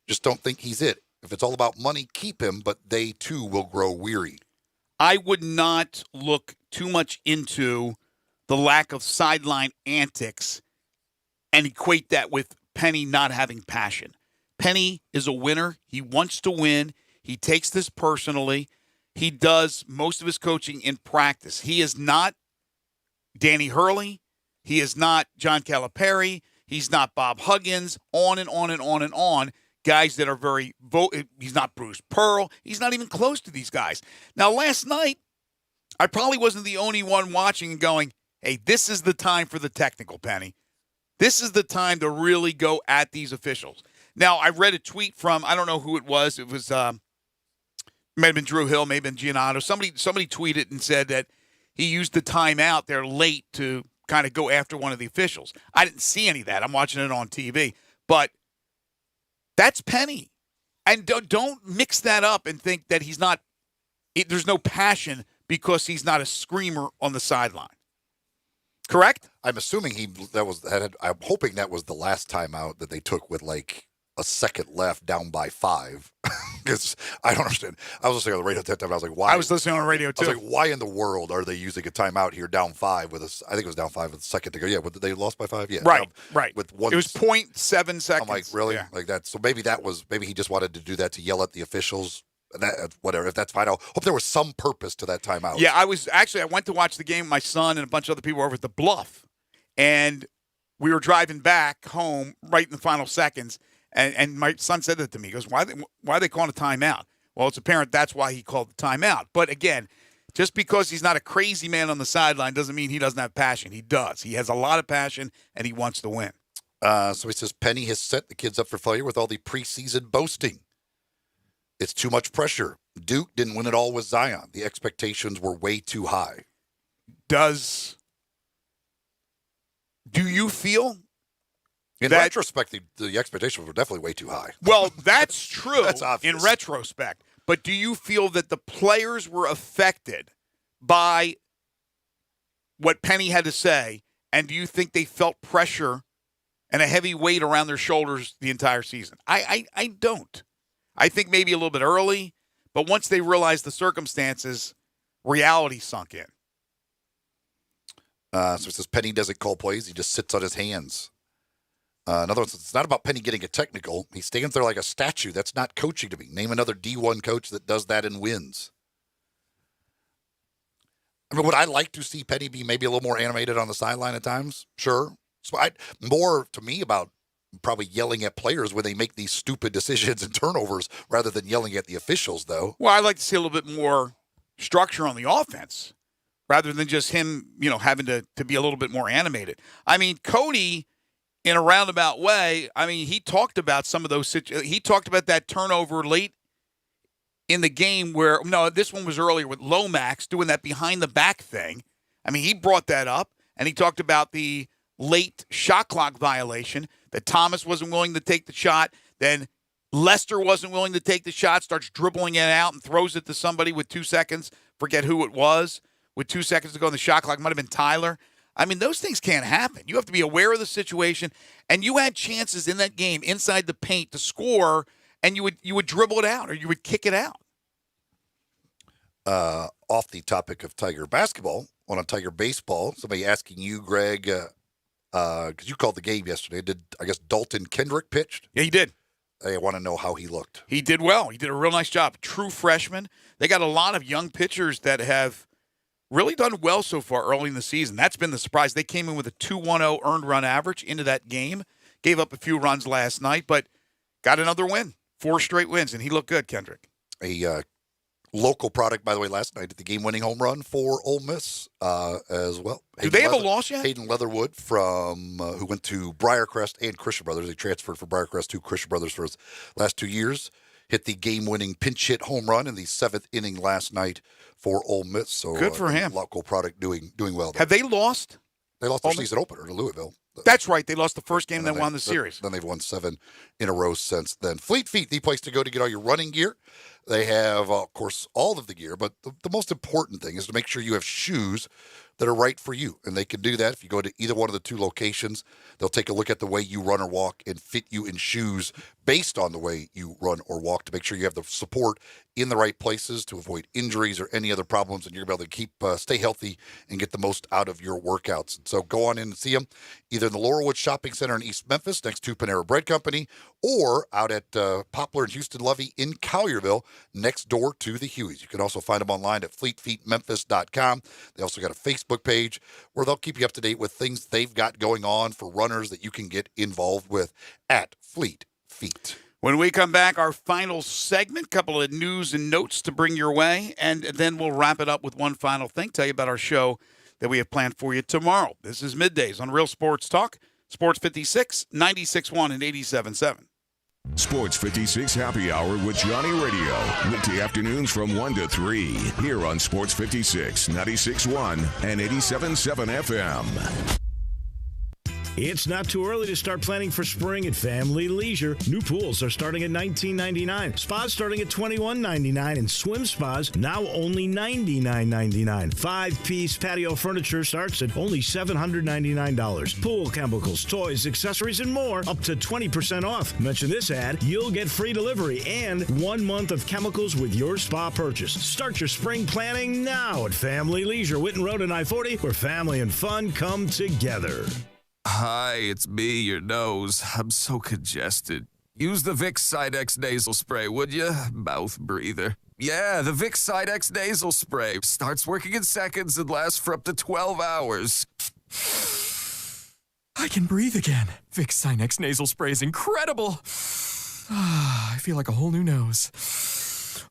Just don't think he's it. If it's all about money, keep him, but they too will grow weary. I would not look too much into the lack of sideline antics and equate that with Penny not having passion. Penny is a winner. He wants to win. He takes this personally. He does most of his coaching in practice. He is not Danny Hurley. He is not John Calipari. He's not Bob Huggins, on and on and on and on. Guys that are very he's not Bruce Pearl. He's not even close to these guys. Now, last night, I probably wasn't the only one watching and going, hey, this is the time for the technical, Penny. This is the time to really go at these officials. Now, I read a tweet from, I don't know who it was. It was May have been Drew Hill, may have been Giannato. Somebody tweeted and said that he used the timeout there late to kind of go after one of the officials. I didn't see any of that. I'm watching it on TV. But that's Penny. And don't mix that up and think that he's not – there's no passion because he's not a screamer on the sideline. Correct? I'm assuming I'm hoping that was the last timeout that they took with like a second left down by 5. Because I don't understand. I was listening on the radio at that time. I was like, why? I was listening on the radio too. I was like, why in the world are they using a timeout here down 5 with I think it was down 5 with a second to go. Yeah, they lost by 5? Yeah. Right, right. With one. It was 0.7 seconds. I'm like, really? Yeah. Like that. So maybe he just wanted to do that to yell at the officials. Whatever. If that's fine, I hope there was some purpose to that timeout. Yeah, I went to watch the game with my son and a bunch of other people over at the Bluff. And we were driving back home right in the final seconds. And my son said that to me. He goes, why are they calling a timeout? Well, it's apparent that's why he called the timeout. But again, just because he's not a crazy man on the sideline doesn't mean he doesn't have passion. He does. He has a lot of passion, and he wants to win. So he says, Penny has set the kids up for failure with all the preseason boasting. It's too much pressure. Duke didn't win it all with Zion. The expectations were way too high. Do you feel? In retrospect, the expectations were definitely way too high. Well, that's true. That's obvious. In retrospect. But do you feel that the players were affected by what Penny had to say? And do you think they felt pressure and a heavy weight around their shoulders the entire season? I don't. I think maybe a little bit early, but once they realized the circumstances, reality sunk in. So it says Penny doesn't call plays. He just sits on his hands. In other words, it's not about Penny getting a technical. He stands there like a statue. That's not coaching to me. Name another D1 coach that does that and wins. I mean, would I like to see Penny be maybe a little more animated on the sideline at times? Sure. So more to me about probably yelling at players when they make these stupid decisions and turnovers rather than yelling at the officials, though. Well, I'd like to see a little bit more structure on the offense rather than just him, having to be a little bit more animated. I mean, Cody, in a roundabout way, he talked about some of those situations. He talked about that turnover late in the game this one was earlier with Lomax doing that behind-the-back thing. He brought that up, and he talked about the late shot clock violation, that Thomas wasn't willing to take the shot, then Lester wasn't willing to take the shot, starts dribbling it out and throws it to somebody with 2 seconds, forget who it was, with 2 seconds to go on the shot clock. It might have been Tyler. Those things can't happen. You have to be aware of the situation, and you had chances in that game inside the paint to score, and you would dribble it out or you would kick it out. Off the topic of Tiger basketball, on a Tiger baseball, somebody asking you, Greg, because you called the game yesterday. Did Dalton Kendrick pitched? Yeah, he did. I want to know how he looked. He did well. He did a real nice job. True freshman. They got a lot of young pitchers that have really done well so far early in the season. That's been the surprise. They came in with a 2.10 earned run average into that game. Gave up a few runs last night, but got another win. 4 straight wins, and he looked good, Kendrick. A local product, by the way, last night at the game-winning home run for Ole Miss as well. Do they have a loss yet? Hayden Leatherwood from who went to Briarcrest and Christian Brothers. He transferred from Briarcrest to Christian Brothers for his last 2 years. Hit the game-winning pinch hit home run in the 7th inning last night for Ole Miss. So good for him. Local product doing well there. Have they lost? They lost their season opener to Louisville. That's right. They lost the first game and then won the series. Then they've won 7 in a row since then. Fleet Feet, the place to go to get all your running gear. They have, of course, all of the gear, but the most important thing is to make sure you have shoes that are right for you. And they can do that if you go to either one of the 2 locations. They'll take a look at the way you run or walk and fit you in shoes based on the way you run or walk to make sure you have the support in the right places to avoid injuries or any other problems, and you're going to be able to stay healthy and get the most out of your workouts. And so go on in and see them either in the Laurelwood Shopping Center in East Memphis next to Panera Bread Company or out at Poplar and Houston Lovey in Collierville next door to the Hueys. You can also find them online at fleetfeetmemphis.com. They also got a Facebook page where they'll keep you up to date with things they've got going on for runners that you can get involved with at Fleet Feet. When we come back, our final segment, couple of news and notes to bring your way, and then we'll wrap it up with one final thing, tell you about our show that we have planned for you tomorrow. This is Middays on Real Sports Talk, Sports 56, 96.1 and 87.7. Sports 56 Happy Hour with Johnny Radio. Weekday afternoons from 1 to 3. Here on Sports 56, 96.1 and 87.7 FM. It's not too early to start planning for spring at Family Leisure. New pools are starting at $19.99, spas starting at $21.99, and swim spas now only $99.99. 5-piece patio furniture starts at only $799. Pool chemicals, toys, accessories, and more up to 20% off. Mention this ad, you'll get free delivery and 1 month of chemicals with your spa purchase. Start your spring planning now at Family Leisure, Whitten Road and I-40, where family and fun come together. Hi, it's me, your nose. I'm so congested. Use the Vicks Sidex nasal spray, would you? Mouth breather. Yeah, the Vicks Sidex nasal spray. Starts working in seconds and lasts for up to 12 hours. I can breathe again. Vicks Sinex nasal spray is incredible. I feel like a whole new nose.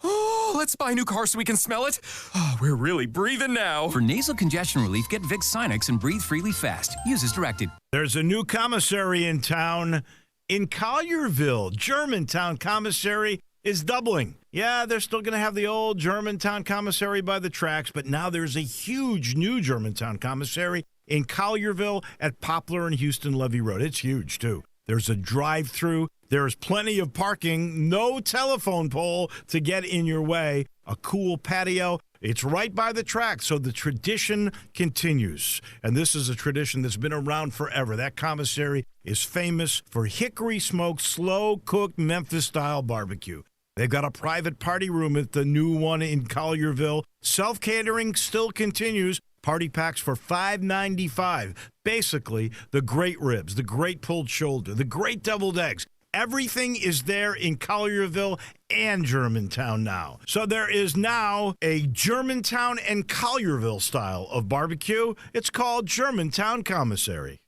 Oh, let's buy a new car so we can smell it. Oh, we're really breathing now. For nasal congestion relief, get Vicks Sinex and breathe freely fast. Use as directed. There's a new commissary in town. In Collierville, Germantown Commissary is doubling. Yeah, they're still going to have the old Germantown Commissary by the tracks, but now there's a huge new Germantown Commissary in Collierville at Poplar and Houston Levee Road. It's huge, too. There's a drive-through. There's plenty of parking, no telephone pole to get in your way, a cool patio. It's right by the track, so the tradition continues. And this is a tradition that's been around forever. That commissary is famous for hickory-smoked, slow-cooked Memphis-style barbecue. They've got a private party room at the new one in Collierville. Self-catering still continues. Party packs for $5.95. Basically, the great ribs, the great pulled shoulder, the great deviled eggs. Everything is there in Collierville and Germantown now. So there is now a Germantown and Collierville style of barbecue. It's called Germantown Commissary.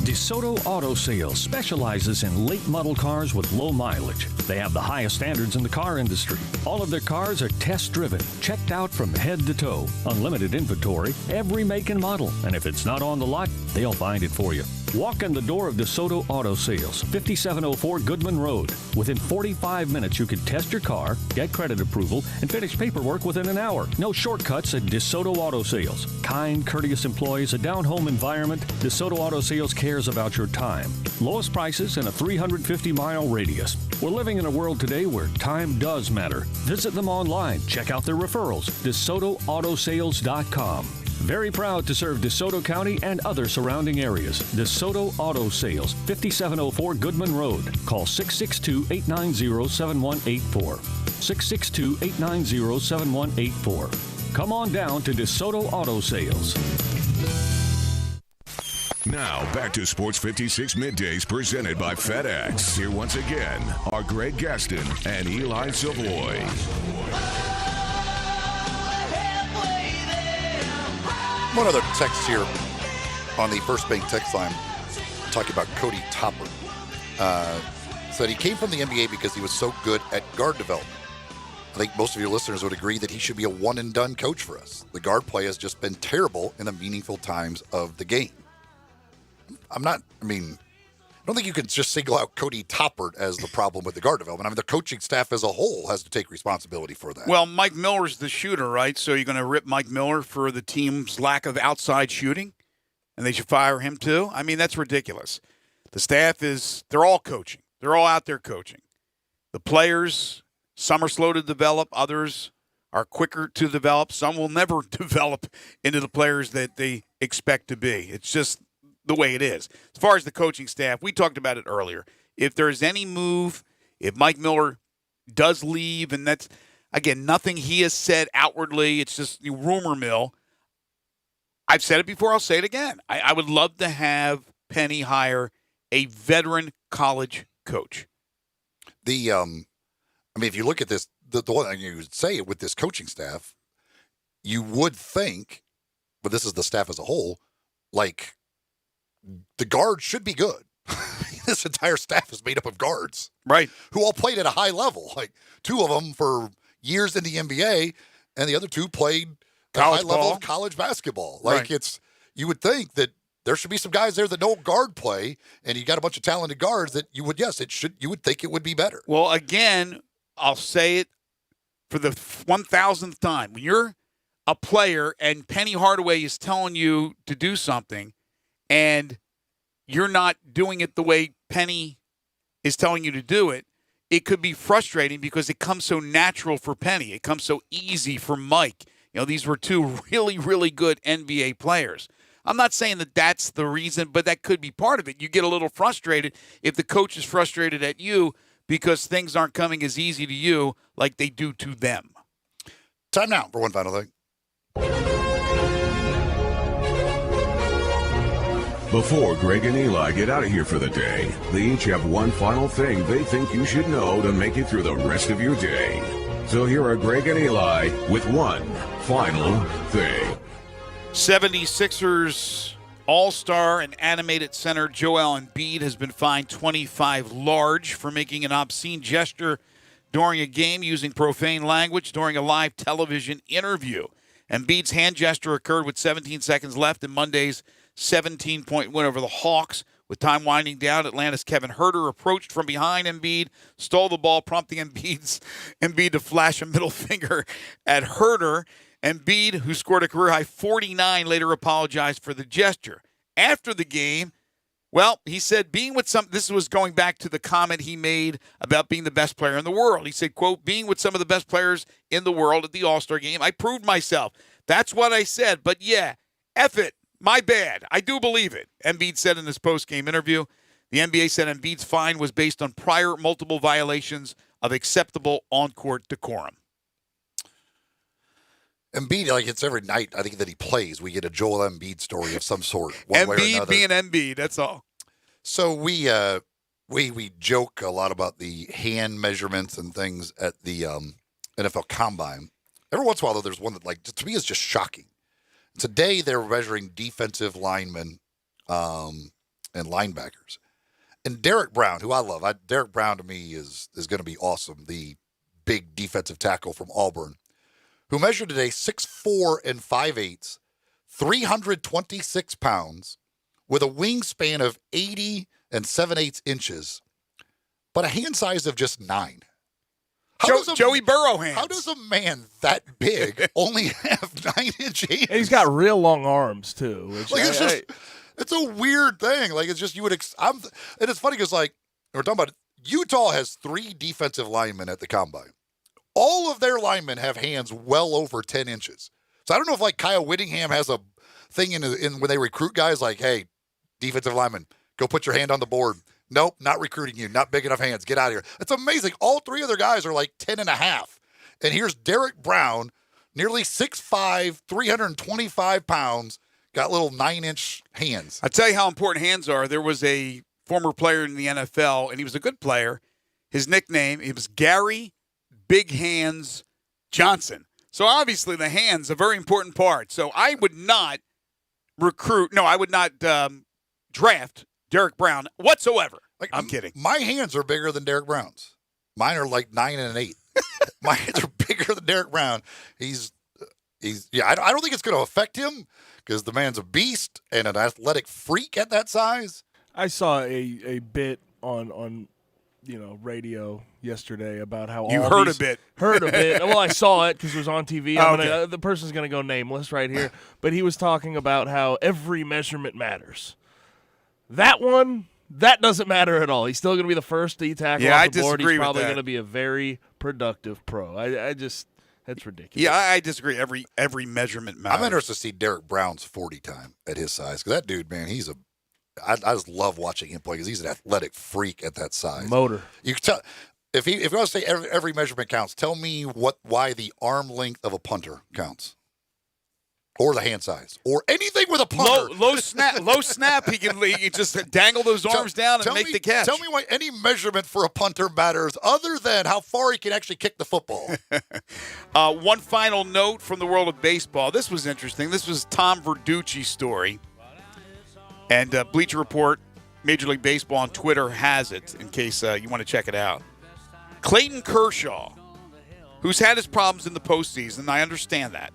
DeSoto Auto Sales specializes in late model cars with low mileage. They have the highest standards in the car industry. All of their cars are test-driven, checked out from head to toe. Unlimited inventory, every make and model. And if it's not on the lot, they'll find it for you. Walk in the door of DeSoto Auto Sales, 5704 Goodman Road. Within 45 minutes, you can test your car, get credit approval, and finish paperwork within an hour. No shortcuts at DeSoto Auto Sales. Kind, courteous employees, a down-home environment. DeSoto Auto Sales cares about your time. Lowest prices in a 350-mile radius. We're living in a world today where time does matter. Visit them online. Check out their referrals. DeSotoAutosales.com. Very proud to serve DeSoto County and other surrounding areas. DeSoto Auto Sales, 5704 Goodman Road. Call 662-890-7184. 662-890-7184. Come on down to DeSoto Auto Sales. Now, back to Sports 56 Middays presented by FedEx. Here once again are Greg Gaston and Eli Savoie. One other text here on the First Bank text line talking about Cody Topper. Said he came from the NBA because he was so good at guard development. I think most of your listeners would agree that he should be a one-and-done coach for us. The guard play has just been terrible in the meaningful times of the game. I don't think you can just single out Cody Topper as the problem with the guard development. I mean, the coaching staff as a whole has to take responsibility for that. Well, Mike Miller's the shooter, right? So you're going to rip Mike Miller for the team's lack of outside shooting? And they should fire him too? I mean, that's ridiculous. The staff they're all coaching. They're all out there coaching. The players, some are slow to develop. Others are quicker to develop. Some will never develop into the players that they expect to be. It's just the way it is. As far as the coaching staff, we talked about it earlier. If there's any move, if Mike Miller does leave, and that's, again, nothing he has said outwardly, it's just rumor mill. I've said it before, I'll say it again. I would love to have Penny hire a veteran college coach. If you look at this, the one thing you would say with this coaching staff, you would think, but this is the staff as a whole, like, the guards should be good. This entire staff is made up of guards. Right. Who all played at a high level. Like, two of them for years in the NBA, and the other two played at a high level of college basketball. Like, you would think that there should be some guys there that know guard play, and you got a bunch of talented guards that you would think it would be better. Well, again, I'll say it for the 1,000th time. When you're a player and Penny Hardaway is telling you to do something and you're not doing it the way Penny is telling you to do it, it could be frustrating because it comes so natural for Penny. It comes so easy for Mike. You know, these were two really, really good NBA players. I'm not saying that that's the reason, but that could be part of it. You get a little frustrated if the coach is frustrated at you because things aren't coming as easy to you like they do to them. Time now for one final thing. Before Greg and Eli get out of here for the day, they each have one final thing they think you should know to make it through the rest of your day. So here are Greg and Eli with one final thing. 76ers All-Star and animated center Joel Embiid has been fined $25 large for making an obscene gesture during a game using profane language during a live television interview. Embiid's hand gesture occurred with 17 seconds left in Monday's 17-point win over the Hawks. With time winding down, Atlanta's Kevin Huerter approached from behind Embiid, stole the ball, prompting Embiid to flash a middle finger at Huerter. Embiid, who scored a career-high 49, later apologized for the gesture. After the game, well, he said this was going back to the comment he made about being the best player in the world. He said, quote, being with some of the best players in the world at the All-Star game, I proved myself. That's what I said. But yeah, F it. My bad. I do believe it, Embiid said in his post-game interview. The NBA said Embiid's fine was based on prior multiple violations of acceptable on-court decorum. Embiid, like it's every night, I think that he plays, we get a Joel Embiid story of some sort. One way or Embiid another. being Embiid, that's all. So we joke a lot about the hand measurements and things at the NFL Combine. Every once in a while, though, there's one that, like, to me is just shocking. Today, they're measuring defensive linemen and linebackers. And Derek Brown, who I love, Derek Brown to me is going to be awesome, the big defensive tackle from Auburn, who measured today 6'4" and 5/8", 326 pounds, with a wingspan of 80 and 7/8 inches, but a hand size of just 9. Joey Burrow hands. How does a man that big only have 9-inch hands? And he's got real long arms too. It's a weird thing. Like it's just and it's funny because like we're talking about Utah has 3 defensive linemen at the combine. All of their linemen have hands well over 10 inches. So I don't know if like Kyle Whittingham has a thing in when they recruit guys like, hey, defensive lineman, go put your hand on the board. Nope, not recruiting you. Not big enough hands. Get out of here. It's amazing. All 3 of their guys are like 10 and a half. And here's Derek Brown, nearly 6'5", 325 pounds, got little 9-inch hands. I'll tell you how important hands are. There was a former player in the NFL, and he was a good player. His nickname, it was Gary Big Hands Johnson. So obviously the hands, a very important part. So I would not draft Derek Brown whatsoever. Like, I'm kidding. My hands are bigger than Derek Brown's. Mine are like 9 and 8. My hands are bigger than Derek Brown. I don't think it's going to affect him because the man's a beast and an athletic freak at that size. I saw a bit on radio yesterday about how you heard a bit. Well, I saw it because it was on TV. The person's going to go nameless right here, but he was talking about how every measurement matters. That doesn't matter at all. He's still going to be the first D tackle off the board. He's probably going to be a very productive pro. That's ridiculous. Yeah, I disagree. Every measurement matters. I'm interested to see Derek Brown's 40 time at his size because that dude, man, I just love watching him play because he's an athletic freak at that size. Motor. You can tell if you want to say every measurement counts. Tell me why the arm length of a punter counts. Or the hand size, or anything with a punter. Low snap. He can just dangle those arms down and make the catch. Tell me why any measurement for a punter matters, other than how far he can actually kick the football. One final note from the world of baseball. This was interesting. This was Tom Verducci's story, and Bleacher Report, Major League Baseball on Twitter has it in case you want to check it out. Clayton Kershaw, who's had his problems in the postseason, I understand that.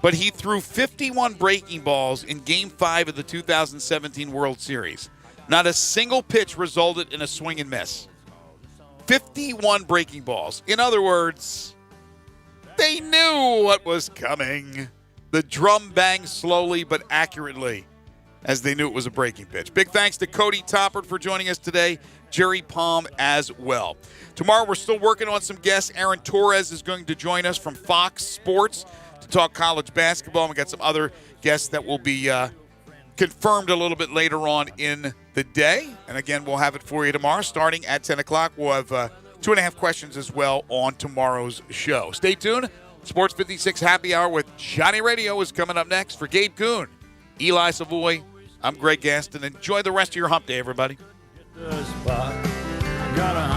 but he threw 51 breaking balls in Game 5 of the 2017 World Series. Not a single pitch resulted in a swing and miss. 51 breaking balls. In other words, they knew what was coming. The drum banged slowly but accurately as they knew it was a breaking pitch. Big thanks to Cody Toppert for joining us today. Jerry Palm as well. Tomorrow we're still working on some guests. Aaron Torres is going to join us from Fox Sports to talk college basketball. We got some other guests that will be confirmed a little bit later on in the day. And again, we'll have it for you tomorrow starting at 10 o'clock. We'll have 2.5 questions as well on tomorrow's show. Stay tuned. Sports 56 Happy Hour with Johnny Radio is coming up next. For Gabe Kuhn, Eli Savoie, I'm Greg Gaston. Enjoy the rest of your hump day, everybody. Got a